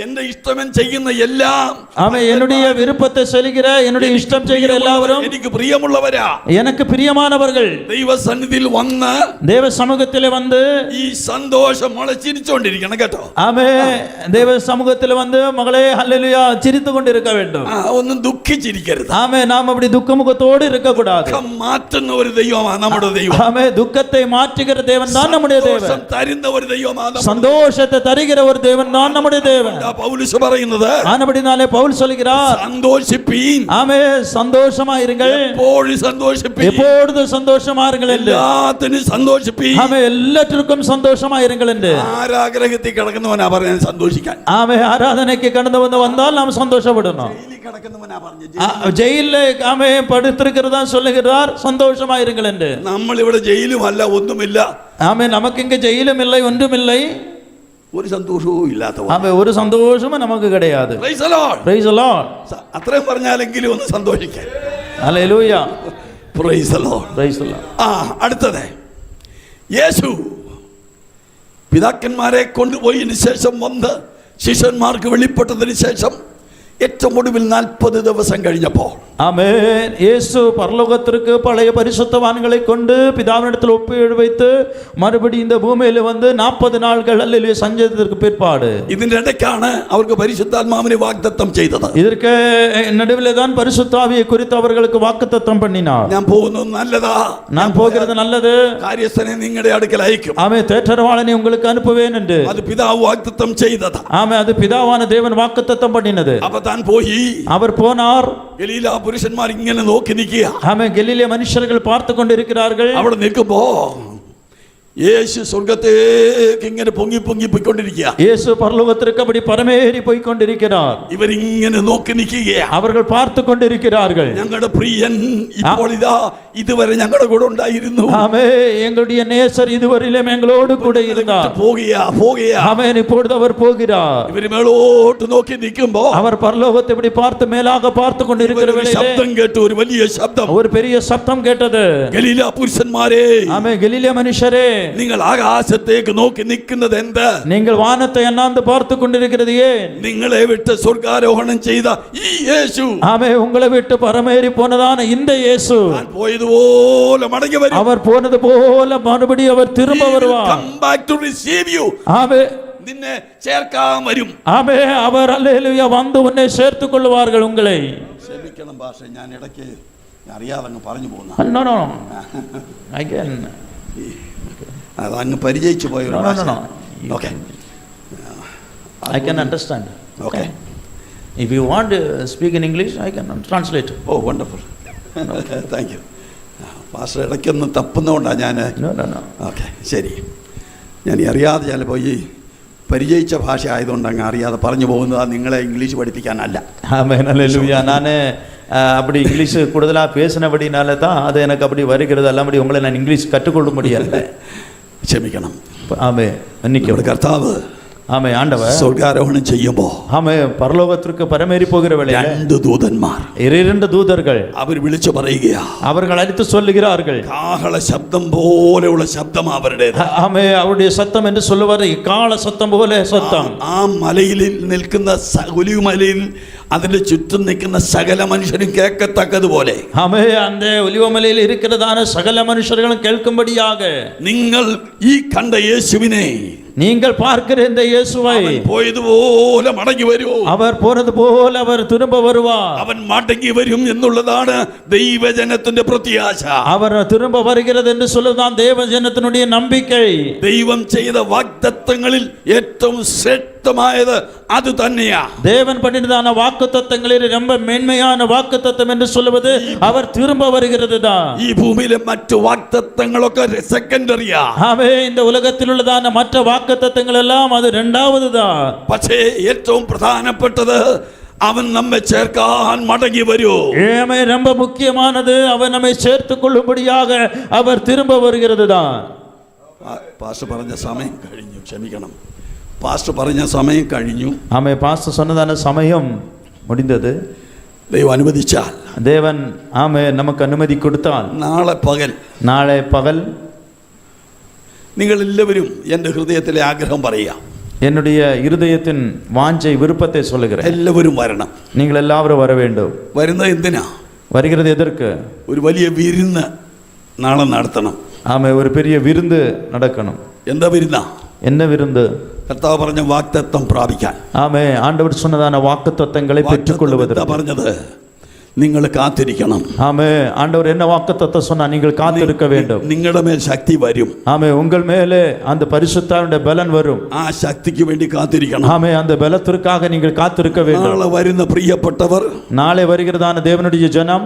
[SPEAKER 2] എന്റെ ഇഷ്ടം ചെയ്യുന്ന എല്ലാം,
[SPEAKER 1] ஆமென், என்னுடைய விருப்பத்தை சொல்கிற என்னுடைய இஷ்டம் செய்கிற எல்லாரும்
[SPEAKER 2] എനിക്ക് പ്രിയമുള്ളവരാ,
[SPEAKER 1] எனக்கு பிரியமானவர்கள்.
[SPEAKER 2] ദൈവസന്നിധിയിൽ വന്ന്
[SPEAKER 1] தேவ சமூகத்திலே வந்து
[SPEAKER 2] ഈ സന്തോഷം മോളെ ചിരിച്ചോണ്ടിരിക്കണം കേട്ടോ.
[SPEAKER 1] ஆமென், தேவ சமூகத்திலே வந்து மகளே ஹல்லேலூயா சிரித்து கொண்டு இருக்க வேண்டும்.
[SPEAKER 2] ഒന്നും ദുഃഖിച്ചിരിക്കരുത്.
[SPEAKER 1] ஆமென், நாம் அப்படி துக்கமுகத்தோடு இருக்க கூடாது.
[SPEAKER 2] ദുഃഖം മാറ്റുന്ന ഒരു ദൈവമാണ് നമ്മുടെ ദൈവം.
[SPEAKER 1] ஆமென், துக்கத்தை மாற்றுகிற தேவன் தான் நம்முடைய தேவன்.
[SPEAKER 2] സന്തോഷം തരുന്ന ഒരു ദൈവമാണ്.
[SPEAKER 1] சந்தோஷத்தை தருகிற ஒரு தேவன் தான் நம்முடைய தேவன்.
[SPEAKER 2] പൗലോസ് പറയുന്നത്,
[SPEAKER 1] ஆனபடினாலே பவுல் சொல்கிறார்,
[SPEAKER 2] സന്തോഷിപ്പീൻ,
[SPEAKER 1] ஆமென், சந்தோஷமா இருங்கள்,
[SPEAKER 2] എപ്പോഴും സന്തോഷിപ്പീൻ,
[SPEAKER 1] எப்பொழுதும் சந்தோஷமா இருங்கள் என்று.
[SPEAKER 2] എല്ലാത്തിനും സന്തോഷിപ്പീൻ.
[SPEAKER 1] ஆமென், எல்லாத்திற்கும் சந்தோஷமா இருங்கள் என்று.
[SPEAKER 2] ആരാഗ്രഹത്തിൽ കിടക്കുന്നവനാ പറയാൻ സന്തോഷിക്കാൻ.
[SPEAKER 1] ஆமென், ஆராதனைக்கு கடந்து வந்தால் நாம் சந்தோஷப்படணும்.
[SPEAKER 2] കിടക്കുന്നവനാ പറഞ്ഞു.
[SPEAKER 1] ஜெயிலே ஆமென் படுத்திருக்கிறதா சொல்லுகிறார், சந்தோஷமா இருங்கள் என்று.
[SPEAKER 2] നമ്മൾ ഇവിടെ ജയിലും അല്ല, ഒന്നുമില്ല.
[SPEAKER 1] ஆமென், நமக்கு இங்க ஜெயிலும் இல்லை, ஒன்றும் இல்லை.
[SPEAKER 2] ഒരു സന്തോഷവും ഇല്ലാത്ത
[SPEAKER 1] ஆமென், ஒரு சந்தோஷமும் நமக்கு கிடையாது.
[SPEAKER 2] Praise the Lord.
[SPEAKER 1] Praise the Lord.
[SPEAKER 2] അത്രയും പറഞ്ഞാലെങ്കിലും ഒന്ന് സന്തോഷിക്കാൻ.
[SPEAKER 1] Hallelujah.
[SPEAKER 2] Praise the Lord.
[SPEAKER 1] Praise the Lord.
[SPEAKER 2] അടുത്തത് യേശു പിതാക്കന്മാരെ കൊണ്ടുപോയതിനു ശേഷം വന്ന് ശിഷ്യന്മാർക്ക് വെളിപ്പെട്ടതിന് ശേഷം ഏറ്റവും ഒടുവിൽ 40 ദിവസം കഴിഞ്ഞപ്പോൾ,
[SPEAKER 1] ஆமென், இயேசு பரலோகத்திற்கு பழைய பரிசுத்தவான்களை கொண்டு பிதாவினிடத்தில் ஒப்பு வைத்து மறுபடி இந்த பூமியில் வந்து 40 நாட்கள் அல்லேலூயா சஞ்சரித்ததற்கு பிற்பாடு,
[SPEAKER 2] ഇതിന്റെ ഇടയ്ക്കാണ് അവർക്ക് പരിശുദ്ധാത്മാവിനെ വാഗ്ദത്തം ചെയ്തത്.
[SPEAKER 1] இதற்கு நடுவிலே தான் பரிசுத்தாவியை குறித்து அவர்களுக்கு வாக்குத்தத்தம் பண்ணினார்.
[SPEAKER 2] ഞാൻ പോകുന്നത് നല്ലതാ,
[SPEAKER 1] நான் போகிறது நல்லது,
[SPEAKER 2] കാര്യസ്ഥനെ നിങ്ങളുടെ അടുക്കൽ അയക്കും.
[SPEAKER 1] ஆமென், தேற்றரவாளனை உங்களுக்கு அனுப்புவேன் என்று.
[SPEAKER 2] അത് പിതാവ് വാഗ്ദത്തം ചെയ്തതാ.
[SPEAKER 1] ஆமென், அது பிதாவான தேவன் வாக்குத்தத்தம் பண்ணினது.
[SPEAKER 2] അപ്പൊ താൻ പോയി.
[SPEAKER 1] அவர் போனார்.
[SPEAKER 2] ഗലീല പുരുഷന്മാർ ഇങ്ങനെ നോക്കി നിൽക്കുക.
[SPEAKER 1] ஆமென், கலிலே மனுஷர்கள் பார்த்து கொண்டிருக்கிறார்கள்.
[SPEAKER 2] അവിടെ നിൽക്കുമ്പോ യേശു സ്വർഗത്തേക്ക് ഇങ്ങനെ പൊങ്ങി പൊങ്ങി പോയിക്കൊണ്ടിരിക്കുക.
[SPEAKER 1] இயேசு பரலோகத்திற்கு அப்படி பரமேறி போய் கொண்டிருக்கிறார்.
[SPEAKER 2] ഇവരിങ്ങനെ നോക്കി നിൽക്കുകയാണ്.
[SPEAKER 1] அவர்கள் பார்த்து கொண்டிருக்கிறார்கள்.
[SPEAKER 2] ഞങ്ങളുടെ പ്രിയൻ ഇപ്പോൾ ഇതാ ഇതുവരെ ഞങ്ങളുടെ കൂടെ ഉണ്ടായിരുന്നു.
[SPEAKER 1] ஆமே, எங்களுடைய நேசர் இதுவரையிலும் எங்களோடு கூட இருந்தார்.
[SPEAKER 2] போகியா.
[SPEAKER 1] ஆமென். இப்பொழுது அவர் போகிறார்.
[SPEAKER 2] ഇവര് മേലോട്ട് നോക്കി നിൽക്കുമ്പോ
[SPEAKER 1] அவர் பரலோகத்தை இப்படி பார்த்து மேலாக பார்த்து கொண்டிருக்கிற வேளையிலே
[SPEAKER 2] ശബ്ദം കേട്ടു. ഒരു വലിയ ശബ്ദം.
[SPEAKER 1] ஒரு பெரிய சத்தம் கேட்டது.
[SPEAKER 2] ഗലീല പുരുഷന്മാരെ,
[SPEAKER 1] ஆமே, கலிலேய மனுஷரே,
[SPEAKER 2] നിങ്ങൾ ആകാശത്തേക്ക് നോക്കി നിൽക്കുന്നത് എന്ത്?
[SPEAKER 1] நீங்கள் வானத்தை அண்ணாந்து பார்த்து கொண்டிருக்கிறது ஏன்?
[SPEAKER 2] നിങ്ങളെ വിട്ട് സ്വർഗാരോഹണം ചെയ്ത ഈ യേശു,
[SPEAKER 1] ஆமே, உங்களை விட்டு பரமேறி போனதான இந்த இயேசு
[SPEAKER 2] ഞാൻ പോയതുപോലെ മടങ്ങി വരും.
[SPEAKER 1] அவர் போனது போல மறுபடியும் அவர் திரும்ப வருவார்.
[SPEAKER 2] Come back to receive you.
[SPEAKER 1] ஆமே,
[SPEAKER 2] നിന്നെ ചേർക്കാൻ വരും.
[SPEAKER 1] ஆமே, அவர் அல்லேலூயா வந்து உன்னை சேர்த்துக் கொள்வார்கள் உங்களை.
[SPEAKER 2] ക്ഷമിക്കണം ഭാഷ, ഞാൻ ഇടയ്ക്ക് അറിയാതെ അങ്ങ് പറഞ്ഞു പോകുന്ന.
[SPEAKER 1] No, no, I can.
[SPEAKER 2] അതങ്ങ് പരിചയിച്ചു പോയ ഒരു ഭാഷ. Okay,
[SPEAKER 1] I can understand.
[SPEAKER 2] Okay.
[SPEAKER 1] If you want to speak in English, I can translate.
[SPEAKER 2] Oh wonderful, thank you. ഭാഷ ഇടയ്ക്കൊന്ന് തപ്പുന്നതുകൊണ്ടാണ് ഞാൻ.
[SPEAKER 1] No.
[SPEAKER 2] ഓക്കെ, ശരി. ഞാൻ അറിയാതെ ചിലപ്പോൾ ഈ പരിചയിച്ച ഭാഷ ആയതുകൊണ്ട് അങ്ങ് അറിയാതെ പറഞ്ഞു പോകുന്നത് നിങ്ങളെ ഇംഗ്ലീഷ് പഠിപ്പിക്കാനല്ല.
[SPEAKER 1] ஆமென், அல்லேலூயா. நான் அப்படி இங்கிலீஷ் கூடுதலாக பேசினபடினால தான் அது எனக்கு அப்படி வருகிறது. அல்லாமடி உங்களை நான் இங்கிலீஷ் கற்றுக்கொள்ள முடியல.
[SPEAKER 2] ക്ഷമിക്കണം.
[SPEAKER 1] ஆமே,
[SPEAKER 2] നമ്മുടെ
[SPEAKER 1] மன்னிக்கவும்.
[SPEAKER 2] കർത്താവ്
[SPEAKER 1] ஆமே, ஆண்டவர்
[SPEAKER 2] സ്വർഗാരോഹണം ചെയ്യുമ്പോ
[SPEAKER 1] ஆமே பரலோகத்திற்கு பரமேறி போகிற வேளையிலே
[SPEAKER 2] രണ്ട് ദൂതന്മാർ,
[SPEAKER 1] இரண்டு தூதர்கள்
[SPEAKER 2] അവർ വിളിച്ചു പറയുകയാ.
[SPEAKER 1] அவர்கள் அழைத்து சொல்லுகிறார்கள்.
[SPEAKER 2] കാഹള ശബ്ദം പോലെയുള്ള ശബ്ദം അവരുടേത്.
[SPEAKER 1] ஆமே, அவருடைய சத்தம் என்று சொல்லுவார் கால சத்தம் போல சத்தம்.
[SPEAKER 2] ആ മലയിൽ നിൽക്കുന്ന ഒലിവ് മലയിൽ അതിന്റെ ചുറ്റും നിൽക്കുന്ന സകല മനുഷ്യരും കേൾക്കത്തക്കതുപോലെ
[SPEAKER 1] ஆமே, அந்த ஒலிவமலையில் இருக்கிறதான சகல மனுஷர்களும் கேட்கும்படியாக
[SPEAKER 2] നിങ്ങൾ ഈ കണ്ട യേശുവിനെ,
[SPEAKER 1] நீங்கள் பார்க்கிற இந்த இயேசுவை,
[SPEAKER 2] പോയതുപോലെ മടങ്ങി വരൂ.
[SPEAKER 1] அவர் போனது போல அவர் திரும்ப வருவார்.
[SPEAKER 2] അവൻ മടങ്ങി വരും എന്നുള്ളതാണ് ദൈവജനത്തിന്റെ പ്രത്യാശ.
[SPEAKER 1] அவர் திரும்ப வருகிறது என்று சொல்லுதான் தேவஜனத்தினுடைய நம்பிக்கை.
[SPEAKER 2] ദൈവം ചെയ്ത വാഗ്ദത്തങ്ങളിൽ ഏറ്റവും ശ്രേഷ്ഠമായത് അത് തന്നെയാ.
[SPEAKER 1] தேவன் பண்ணினதான வாக்குத்தத்தங்களில் ரொம்ப மேன்மையான வாக்குத்தத்தம் என்று சொல்லுவது அவர் திரும்ப வருகிறது தான்.
[SPEAKER 2] ഈ ഭൂമിയിലെ മറ്റു വാഗ്ദത്തങ്ങളൊക്കെ സെക്കൻഡറിയാ.
[SPEAKER 1] ஆமே, இந்த உலகத்தில் உள்ளதான மற்ற வாக்குத்தத்தங்கள் எல்லாம் அது இரண்டாவது தான்.
[SPEAKER 2] പക്ഷേ ഏറ്റവും പ്രധാനപ്പെട്ടത് അവൻ നമ്മെ ചേർക്കാൻ മടങ്ങി വരൂ.
[SPEAKER 1] ஏமே, ரொம்ப முக்கியமானது அவர் நம்மை சேர்த்துக் கொள்ளும்படியாக அவர் திரும்ப வருகிறது தான்.
[SPEAKER 2] പാസ്റ്റർ പറഞ്ഞ സമയം കഴിഞ്ഞു, ക്ഷമിക്കണം. പാസ്റ്റർ പറഞ്ഞ സമയം കഴിഞ്ഞു.
[SPEAKER 1] ஆமே, பாஸ்டர் சொன்னதான சமயம் முடிந்தது.
[SPEAKER 2] ദൈവം അനുവദിച്ചാൽ,
[SPEAKER 1] தேவன் ஆமே நமக்கு அனுமதி கொடுத்தால்
[SPEAKER 2] നാളെ പകൽ
[SPEAKER 1] நாளை பகல்
[SPEAKER 2] നിങ്ങൾ എല്ലാവരും എൻ്റെ ഹൃദയത്തിലെ ആഗ്രഹം പറയുക.
[SPEAKER 1] என்னுடைய இருதயத்தின் வாஞ்சை விருப்பத்தை சொல்லுகிறேன்.
[SPEAKER 2] എല്ലാവരും വരണം.
[SPEAKER 1] நீங்கள் எல்லாரும் வர வேண்டும்.
[SPEAKER 2] വരുന്നത് എന്തിനാ?
[SPEAKER 1] வருகிறது எதற்கு?
[SPEAKER 2] ഒരു വലിയ വിരുന്ന് നാളെ നടത്തണം.
[SPEAKER 1] ஆமே, ஒரு பெரிய விருந்து நடக்கணும்.
[SPEAKER 2] എന്താ വിരുന്നാ?
[SPEAKER 1] என்ன விருந்து?
[SPEAKER 2] കർത്താവ് പറഞ്ഞ വാഗ്ദത്തം പ്രാപിക്കാൻ.
[SPEAKER 1] ஆமே, ஆண்டவர் சொன்னதான வாக்குத்தத்தங்களை பெற்றுக்கொள்வதற்கு.
[SPEAKER 2] പറഞ്ഞത് നിങ്ങൾ കാത്തിരിക്കണം.
[SPEAKER 1] ஆமே, ஆண்டவர் என்ன வாக்குத்தத்தம் சொன்னா? நீங்கள் காத்திருக்க வேண்டும்.
[SPEAKER 2] നിങ്ങളുടെ മേൽ ശക്തി വരും.
[SPEAKER 1] ஆமே, உங்கள் மேலே அந்த பரிசுத்தாவினுடைய பலன் வரும்.
[SPEAKER 2] ആ ശക്തിക്ക് വേണ്ടി കാത്തിരിക്കണം.
[SPEAKER 1] ஆமே, அந்த பலத்திற்காக நீங்கள் காத்திருக்க வேண்டும்.
[SPEAKER 2] നാളെ വരുന്ന പ്രിയപ്പെട്ടവർ,
[SPEAKER 1] நாளை வருகிறதான தேவனுடைய ஜனம்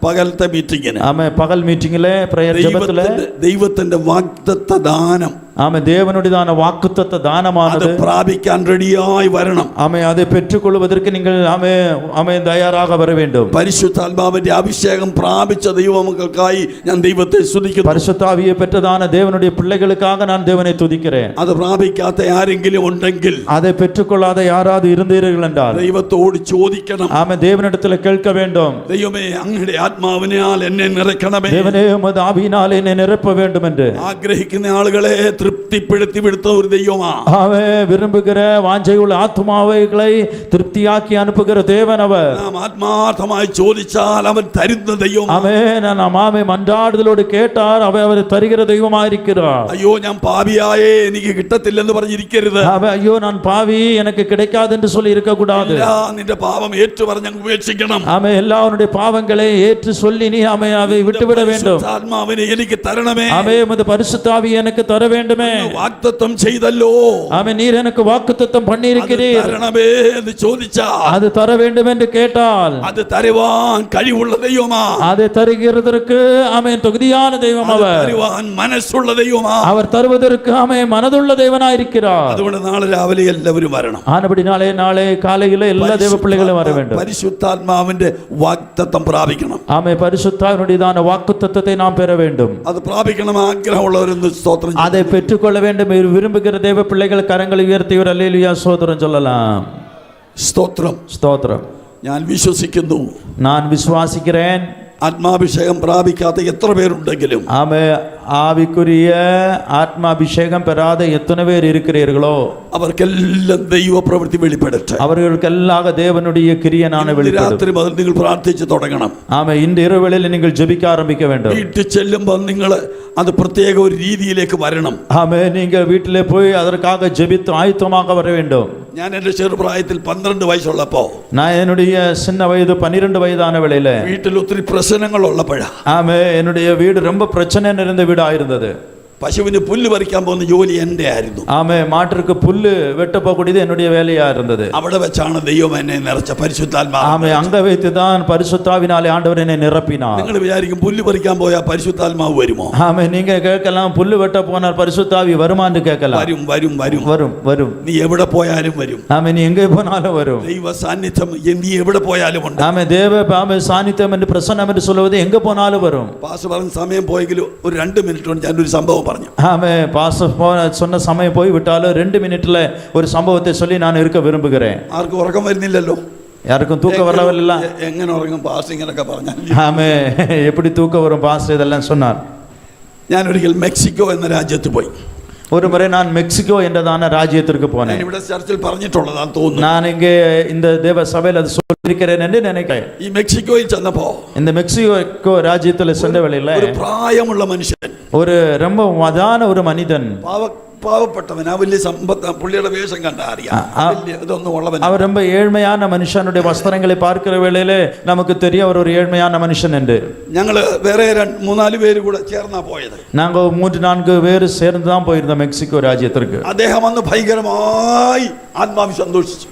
[SPEAKER 2] പകലത്തെ മീറ്റിങ്ങിന്,
[SPEAKER 1] ஆமே, பகல் மீட்டிங்ல பிரேயர் ஜெபத்துல
[SPEAKER 2] ദൈവത്തിന്റെ വാഗ്ദത്ത ദാനം,
[SPEAKER 1] ஆமே, தேவனுடையதான வாக்குத்தத்த தானமானது
[SPEAKER 2] പ്രാപിക്കാൻ റെഡിയായി വരണം.
[SPEAKER 1] ஆமே, அதை பெற்றுக்கொள்வதற்கு நீங்கள் ஆமே தயாராக வர வேண்டும்.
[SPEAKER 2] പരിശുദ്ധാത്മാവിന്റെ അഭിഷേകം പ്രാപിച്ച ദൈവമക്കൾക്കായി ഞാൻ ദൈവത്തെ സ്തുതിക്കുന്നു.
[SPEAKER 1] பரிசுத்தாவியை பெற்றதான தேவனுடைய பிள்ளைகளுக்காக நான் தேவனை துதிக்கிறேன்.
[SPEAKER 2] അത് പ്രാപിക്കാത്ത ആരെങ്കിലും ഉണ്ടെങ്കിൽ,
[SPEAKER 1] அதை பெற்றுக்கொள்ளாத யாராவது இருந்தீர்கள் என்றால்
[SPEAKER 2] ദൈവത്തോട് ചോദിക്കണം.
[SPEAKER 1] ஆமே, தேவனிடத்தில் கேட்க வேண்டும்.
[SPEAKER 2] ദൈവമേ, അങ്ങയുടെ ആത്മാവിനാൽ എന്നെ നിറയ്ക്കണമേ.
[SPEAKER 1] தேவனே, உமது ஆவியினால் என்னை நிரப்ப வேண்டும் என்று
[SPEAKER 2] ആഗ്രഹിക്കുന്ന ആളുകളെ തൃപ്തിപ്പെടുത്തി വിടുന്ന ഒരു ദൈവമാ.
[SPEAKER 1] ஆமே, விரும்புகிற வாஞ்சையுள்ள ஆத்துமாவைகளை திருப்தியாக்கி அனுப்புகிற தேவன் அவர்.
[SPEAKER 2] നാം ആത്മാർത്ഥമായി ചോദിച്ചാൽ അവൻ തരുന്ന ദൈവം.
[SPEAKER 1] ஆமே, நாம் ஆமே மன்றாடுதலோடு கேட்டார் அவர் தருகிற தெய்வமாக இருக்கிறார்.
[SPEAKER 2] അയ്യോ, ഞാൻ പാപിയായേ, എനിക്ക് കിട്ടത്തില്ലെന്ന് പറഞ്ഞിരിക്കരുത്.
[SPEAKER 1] ஆமே, ஐயோ நான் பாவி, எனக்கு கிடைக்காது என்று சொல்லி இருக்க கூடாது.
[SPEAKER 2] നിന്റെ പാപം ഏറ്റു പറഞ്ഞ് ഉപേക്ഷിക്കണം.
[SPEAKER 1] ஆமே, எல்லாருடைய பாவங்களை ஏற்று சொல்லி நீ ஆமே அதை விட்டுவிட வேண்டும்.
[SPEAKER 2] ആത്മാവിനെ എനിക്ക് തരണമേ.
[SPEAKER 1] ஆமே, உமது பரிசுத்த ஆவியை எனக்கு தர வேண்டுமே.
[SPEAKER 2] വാഗ്ദത്തം ചെയ്തല്ലോ
[SPEAKER 1] ஆமென். நீர் எனக்கு வாக்குத்தத்தம் பண்ணி இருக்கிறீர்,
[SPEAKER 2] തരണമേ എന്ന് ചോദിച്ചാൽ
[SPEAKER 1] அது தர வேண்டும் என்று கேட்டால்
[SPEAKER 2] അത് തരുവാൻ കഴിവുള്ള ദൈവമാ,
[SPEAKER 1] அதை தருகிறதற்கு ஆமென் தகுதியான தெய்வம்
[SPEAKER 2] അത്
[SPEAKER 1] அவர்.
[SPEAKER 2] തരുവാൻ മനസ്സുള്ള ദൈവമാ.
[SPEAKER 1] அவர் தருவதற்கு ஆமென் மனதுள்ள தேவனாயிருக்கிறார்.
[SPEAKER 2] അതുകൊണ്ട് നാളെ രാവിലെ എല്ലാവരും വരണം.
[SPEAKER 1] ஆனபடி நாளை காலையில எல்லா தேவ பிள்ளைகளும் வர வேண்டும்.
[SPEAKER 2] പരിശുദ്ധാത്മാവിന്റെ വാഗ്ദത്തം പ്രാപിക്കണം.
[SPEAKER 1] ஆமென். பரிசுத்தாவினுடையதான வாக்குத்தத்தத்தை நாம் பெற வேண்டும்.
[SPEAKER 2] അത് പ്രാപിക്കണം ആഗ്രഹമുള്ളവരൊന്ന് സ്തോത്രം ചെയ്യ്.
[SPEAKER 1] அதை பெற்றுக்கொள்ள வேண்டும் விரும்புகிற தேவ பிள்ளைகள் கரங்களை உயர்த்தி ஒரு அல்லேலூயா ஸ்தோத்திரம் சொல்லலாம்.
[SPEAKER 2] സ്തോത്രം.
[SPEAKER 1] ஸ்தோத்திரம்.
[SPEAKER 2] ഞാൻ വിശ്വസിക്കുന്നു,
[SPEAKER 1] நான் விசுவாசிக்கிறேன்.
[SPEAKER 2] ആത്മാഭിഷേകം പ്രാപിക്കാത്ത എത്ര പേരുണ്ടെങ്കിലും
[SPEAKER 1] ஆமே ஆவிக்குரிய ஆத்மாபிஷேகம் பெறாத எத்தனை பேர் இருக்கிறீர்களோ
[SPEAKER 2] അവർക്കെല്ലാം ദൈവപ്രവൃത്തി വെളിപ്പെടട്ടെ.
[SPEAKER 1] அவர்களுக்கெல்லாம் தேவனுடைய கிரியையான வெளிப்படும்.
[SPEAKER 2] രാത്രി മുതൽ നിങ്ങൾ പ്രാർത്ഥിച്ചു തുടങ്ങണം.
[SPEAKER 1] ஆமே இந்த இரவுகளில் நீங்கள் ஜெபிக்க ஆரம்பிக்க வேண்டும்.
[SPEAKER 2] വീട്ടിൽ ചെല്ലുമ്പോൾ നിങ്ങൾ അത് പ്രത്യേക ഒരു രീതിയിലേക്ക് വരണം.
[SPEAKER 1] ஆமே நீங்க வீட்டிலே போய் அதற்காக ஜெபித்து ஆயத்தமாக வர வேண்டும்.
[SPEAKER 2] ഞാൻ എൻ്റെ ചെറുപ്രായത്തിൽ 12 വയസ്സുള്ളപ്പോ
[SPEAKER 1] நான் என்னுடைய சின்ன வயது 12 வயதான வேளையில
[SPEAKER 2] വീട്ടിൽ ഒത്തിരി പ്രശ്നങ്ങൾ ഉള്ളപ്പോഴാ
[SPEAKER 1] ஆமே என்னுடைய வீடு ரொம்ப பிரச்சனை நிறைந்த வீடா இருந்தது.
[SPEAKER 2] പശുവിന് പുല്ല് പറിക്കാൻ പോകുന്ന ജോലി എൻ്റെ ആയിരുന്നു.
[SPEAKER 1] ஆமே மாட்டிற்கு புல்லு வெட்ட போகக்கூடியது என்னுடைய வேலையா இருந்தது.
[SPEAKER 2] അവിടെ വെച്ചാണ് ദൈവം എന്നെ നിറച്ച പരിശുദ്ധാത്മാവ്.
[SPEAKER 1] ஆமே அங்க வைத்து தான் பரிசுத்தாவினாலே ஆண்டவர் என்னை நிரப்பினார்.
[SPEAKER 2] നിങ്ങൾ വിചാരിക്കും പുല്ല് പറിക്കാൻ പോയാൽ പരിശുദ്ധാത്മാവ് വരുമോ?
[SPEAKER 1] ஆமே நீங்க கேட்கலாம் புல்லு வெட்ட போனால் பரிசுத்தாவி வருமான்னு கேட்கலாம்.
[SPEAKER 2] വരും വരും വരും
[SPEAKER 1] வரும் வரும்.
[SPEAKER 2] നീ എവിടെ പോയാലും വരും.
[SPEAKER 1] ஆமே நீ எங்கே போனாலும் வரும்.
[SPEAKER 2] ദൈവ സാന്നിധ്യം നീ എവിടെ പോയാലും ഉണ്ട്.
[SPEAKER 1] ஆமே தேவ ஆமே சாநித்தியம் என்று பிரசன்னம் என்று சொல்வது எங்க போனாலும் வரும்.
[SPEAKER 2] പാസ് പറഞ്ഞ സമയം പോയെങ്കിലും ഒരു 2 മിനിറ്റ് കൊണ്ട് ഞാനൊരു സംഭവം പറഞ്ഞു.
[SPEAKER 1] ஆமே சொன்ன சமயம் போய் விட்டாலும் 2 மினிட்ல ஒரு சம்பவத்தை சொல்லி நான் இருக்க விரும்புகிறேன்.
[SPEAKER 2] ആർക്കും ഉറക്കം വരുന്നില്ലല്ലോ.
[SPEAKER 1] யாருக்கும் தூக்கம் வரவில்லை.
[SPEAKER 2] എങ്ങനെ ഉറങ്ങും പാസ് ഇങ്ങനൊക്കെ പറഞ്ഞാൽ?
[SPEAKER 1] ஆமே எப்படி தூக்கம் வரும் பாஸ்டர் இதெல்லாம் சொன்னார்.
[SPEAKER 2] ഞാൻ ഒരിക്കൽ മെക്സിക്കോ എന്ന രാജ്യത്ത് പോയി.
[SPEAKER 1] ஒரு முறை நான் மெக்சிகோ என்றதான ராஜ்யத்திற்கு போனேன்.
[SPEAKER 2] ഞാൻ ഇവിടെ ചർച്ചിൽ പറഞ്ഞിട്ടുള്ളതാന്ന് തോന്നുന്നു.
[SPEAKER 1] நான் இங்கே இந்த தேவ சபையில் அது சொல்லியிருக்கிறேன் என்று நினைக்கிறேன்.
[SPEAKER 2] ഈ മെക്സിക്കോയിൽ ചെന്നപ്പോ
[SPEAKER 1] இந்த மெக்சிகோ ராஜ்யத்தில் சென்ற வேளையில
[SPEAKER 2] ഒരു പ്രായമുള്ള മനുഷ്യൻ,
[SPEAKER 1] ஒரு ரொம்ப மதான ஒரு மனிதன்,
[SPEAKER 2] പാവപ്പെട്ടവൻ, ആ വലിയ സമ്പത്ത്, പുള്ളിയുടെ വേഷം കണ്ടാ അറിയാം ഇതൊന്നും ഉള്ളവൻ.
[SPEAKER 1] அவர் ரொம்ப ஏழ்மையான மனுஷனுடைய வஸ்திரங்களை பார்க்கிற வேளையில நமக்கு தெரியும் அவர் ஒரு ஏழ்மையான மனுஷன் என்று.
[SPEAKER 2] ഞങ്ങള് വേറെ 3-4 പേര് കൂടെ ചേർന്നാ പോയത്.
[SPEAKER 1] நாங்க 3-4 பேர் சேர்ந்து தான் போயிருந்தோம் மெக்சிகோ ராஜ்யத்திற்கு.
[SPEAKER 2] അദ്ദേഹം അന്ന് ഭയങ്കരമായി ആത്മാവിൽ സന്തോഷിച്ചു.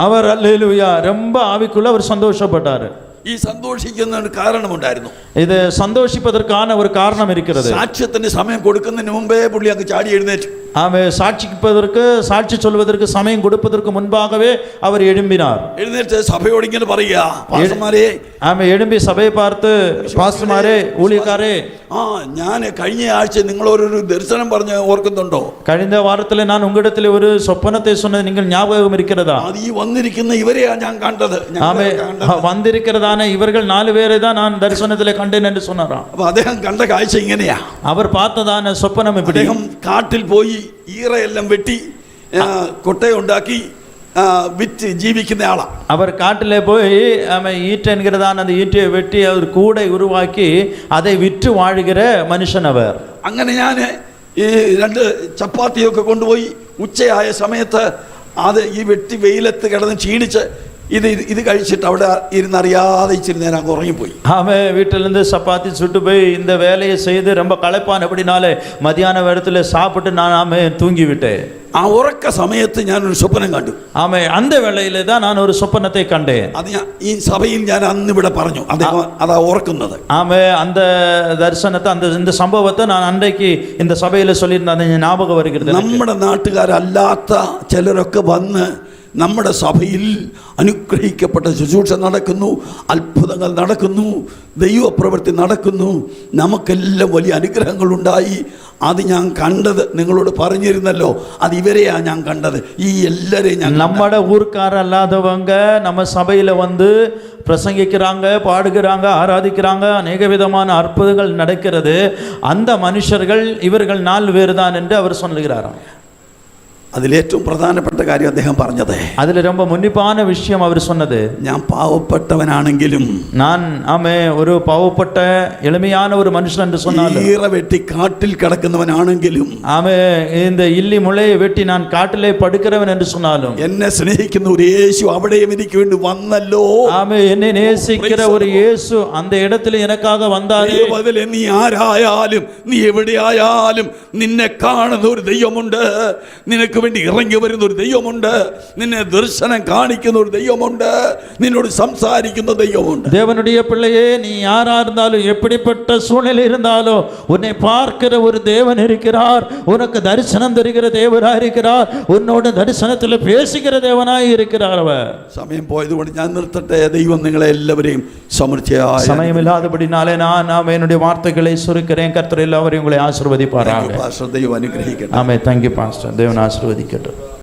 [SPEAKER 1] அவர் அல்லேலூயா ரொம்ப ஆவிக்குள்ள அவர் சந்தோஷப்பட்டார்.
[SPEAKER 2] ഈ സന്തോഷിക്കുന്ന ഒരു കാരണമുണ്ടായിരുന്നു.
[SPEAKER 1] இது சந்தோஷிப்பதற்கான ஒரு காரணம் இருக்கிறது.
[SPEAKER 2] സാക്ഷ്യത്തിന് സമയം കൊടുക്കുന്നതിന് മുമ്പേ പുള്ളി അങ്ങ് ചാടി എഴുന്നേറ്റു.
[SPEAKER 1] ஆமென். சாட்சி சொல்வதற்கு சமயம் கொடுப்பதற்கு முன்பாகவே அவர் எழும்பினார்.
[SPEAKER 2] എഴുന്നേറ്റ് സഭയോട് ഇങ്ങനെ പറയുക, പാസ്റ്റർമാരെ,
[SPEAKER 1] ஆமென். எழும்பி சபையை பார்த்து, பாஸ்டர்மாரே, ஊழியக்காரே,
[SPEAKER 2] ഞാൻ കഴിഞ്ഞ ആഴ്ച നിങ്ങളൊരു ദർശനം പറഞ്ഞ് ഓർക്കുന്നുണ്ടോ?
[SPEAKER 1] கழிந்த வாரத்தில் நான் உங்களிடத்தில் ஒரு சொப்பனத்தை சொன்னது நீங்கள் ஞாபகம் இருக்கிறதா?
[SPEAKER 2] അത് ഈ വന്നിരിക്കുന്ന ഇവരെയാ ഞാൻ കണ്ടത്.
[SPEAKER 1] ஆமென். வந்திருக்கிறதான இவர்கள் 4 பேரை தான் நான் தரிசனத்தில் கண்டேன் என்று சொன்னாராம்.
[SPEAKER 2] അപ്പൊ അദ്ദേഹം കണ്ട കാഴ്ച ഇങ്ങനെയാ.
[SPEAKER 1] அவர் பார்த்ததான சொப்பனம் இப்படி.
[SPEAKER 2] അദ്ദേഹം കാട്ടിൽ പോയി ഈറയെല്ലാം വെട്ടി കൊട്ടയുണ്ടാക്കി വിറ്റ് ജീവിക്കുന്ന ആളാ.
[SPEAKER 1] அவர் காட்டிலே போய் ஈட்டை என்கிறதான அந்த ஈட்டியை வெட்டி அவர் கூடை உருவாக்கி அதை விற்று வாழ்கிற மனுஷன் அவர்.
[SPEAKER 2] അങ്ങനെ ഞാൻ ഈ 2 ചപ്പാത്തിയൊക്കെ കൊണ്ടുപോയി ഉച്ചയായ സമയത്ത് അത് ഈ വെട്ടി വെയിലത്ത് കിടന്ന് ക്ഷീണിച്ച് ഇത് കഴിച്ചിട്ട് അവിടെ ഇരുന്നറിയാതെ ഇച്ചിരി നേരം അങ്ങ് ഉറങ്ങിപ്പോയി.
[SPEAKER 1] அவன் வீட்டிலிருந்து சப்பாத்தி சுட்டு போய் இந்த வேலையை செய்து ரொம்ப களைப்பான். அப்படினாலே மதியான இடத்துல சாப்பிட்டு நான் தூங்கி விட்டேன்.
[SPEAKER 2] ആ ഉറക്ക സമയത്ത് ഞാനൊരു സ്വപ്നം കണ്ടു.
[SPEAKER 1] அந்த வேளையிலே தான் நான் ஒரு சொப்பனத்தை கண்டேன்.
[SPEAKER 2] അത് ഈ സഭയിൽ ഞാൻ അന്ന് ഇവിടെ പറഞ്ഞു. അദ്ദേഹം അതാ ഓർക്കുന്നത്.
[SPEAKER 1] அந்த தரிசனத்தை இந்த சம்பவத்தை நான் அன்றைக்கு இந்த சபையில சொல்லியிருந்தேன், ஞாபகம் வருகிறது.
[SPEAKER 2] നമ്മുടെ നാട്ടുകാരല്ലാത്ത ചിലരൊക്കെ വന്ന് നമ്മുടെ സഭയിൽ അനുഗ്രഹിക്കപ്പെട്ട ശുശ്രൂഷ നടക്കുന്നു, അത്ഭുതങ്ങൾ നടക്കുന്നു, ദൈവപ്രവൃത്തി നടക്കുന്നു, നമുക്കെല്ലാം വലിയ അനുഗ്രഹങ്ങളുണ്ടായി. അത് ഞാൻ കണ്ടത് നിങ്ങളോട് പറഞ്ഞിരുന്നല്ലോ. അത് ഇവരെയാ ഞാൻ കണ്ടത്. ഈ എല്ലാരെയും ഞാൻ
[SPEAKER 1] നമ്മുടെ ஊர்க்காரல்லாதவங்க நம்ம சபையில வந்து பிரசங்கிக்கிறாங்க, பாடுகிறாங்க, ஆராதிக்கிறாங்க, அநேக விதமான அற்புதங்கள் நடக்கிறது. அந்த மனுஷர்கள் இவர்கள் 4 பேர் தான் என்று அவர் சொல்லுகிறாராம்.
[SPEAKER 2] അതിലേറ്റവും പ്രധാനപ്പെട്ട കാര്യം അദ്ദേഹം പറഞ്ഞത്,
[SPEAKER 1] அதுல ரொம்ப முன்னிப்பான விஷயம் அவர் சொன்னது,
[SPEAKER 2] ഞാൻ പാവപ്പെട്ടവനാണെങ്കിലും
[SPEAKER 1] நான் ஒரு பாவப்பட்ட எளிமையான ஒரு மனுஷன் என்று சொன்னாலும்,
[SPEAKER 2] ഈറ വെട്ടി കാട്ടിൽ കിടക്കുന്നവനാണെങ്കിലും,
[SPEAKER 1] இந்த இல்லி முளையை வெட்டி நான் காட்டிலே படுக்கிறவன் என்று சொன்னாலும்,
[SPEAKER 2] എന്നെ സ്നേഹിക്കുന്ന ഒരു യേശു അവിടെയും എനിക്ക് വേണ്ടി വന്നല്ലോ,
[SPEAKER 1] என்னை நேசிக்கிற ஒரு இயேசு அந்த இடத்துல எனக்காக வந்தாரே.
[SPEAKER 2] നീ ആരായാലും നീ എവിടെയായാലും നിന്നെ കാണുന്ന ഒരു ദൈവമുണ്ട്, നിനക്ക് വേണ്ടി ഇറങ്ങി വരുന്ന ഒരു ദൈവമുണ്ട്, നിന്നെ ദർശനം കാണിക്കുന്ന ഒരു ദൈവമുണ്ട്, നിന്നോട് സംസാരിക്കുന്ന ദൈവമുണ്ട്.
[SPEAKER 1] தேவனுடைய பிள்ளையே, நீ யாரா இருந்தாலும் எப்படிப்பட்ட சூழ்நிலை இருந்தாலும் உன்னை பார்க்கிற ஒரு தேவன் இருக்கிறார், உனக்கு தரிசனம் தருகிற தேவனாய் இருக்கிறார், உன்னோட தரிசனத்தில் பேசுகிற தேவனாய் இருக்கிறார். அவர்
[SPEAKER 2] സമയം പോയതുകൊണ്ട് ഞാൻ നിർത്തട്ടെ. ദൈവം നിങ്ങളെ എല്ലാവരെയും സമൃദ്ധിയായി,
[SPEAKER 1] സമയമില്ലാதபடினாலே நான் என்னுடைய வார்த்தைகளை சுருக்கிறேன். கர்த்தர் எல்லாவரையும் உங்களை ஆசீர்வதிப்பாராக.
[SPEAKER 2] ദൈവം അനുഗ്രഹിക്കട്ടെ.
[SPEAKER 1] ஆமென். Thank you pastor. தேவன் ஆசீர்வதிக்கட்டும்.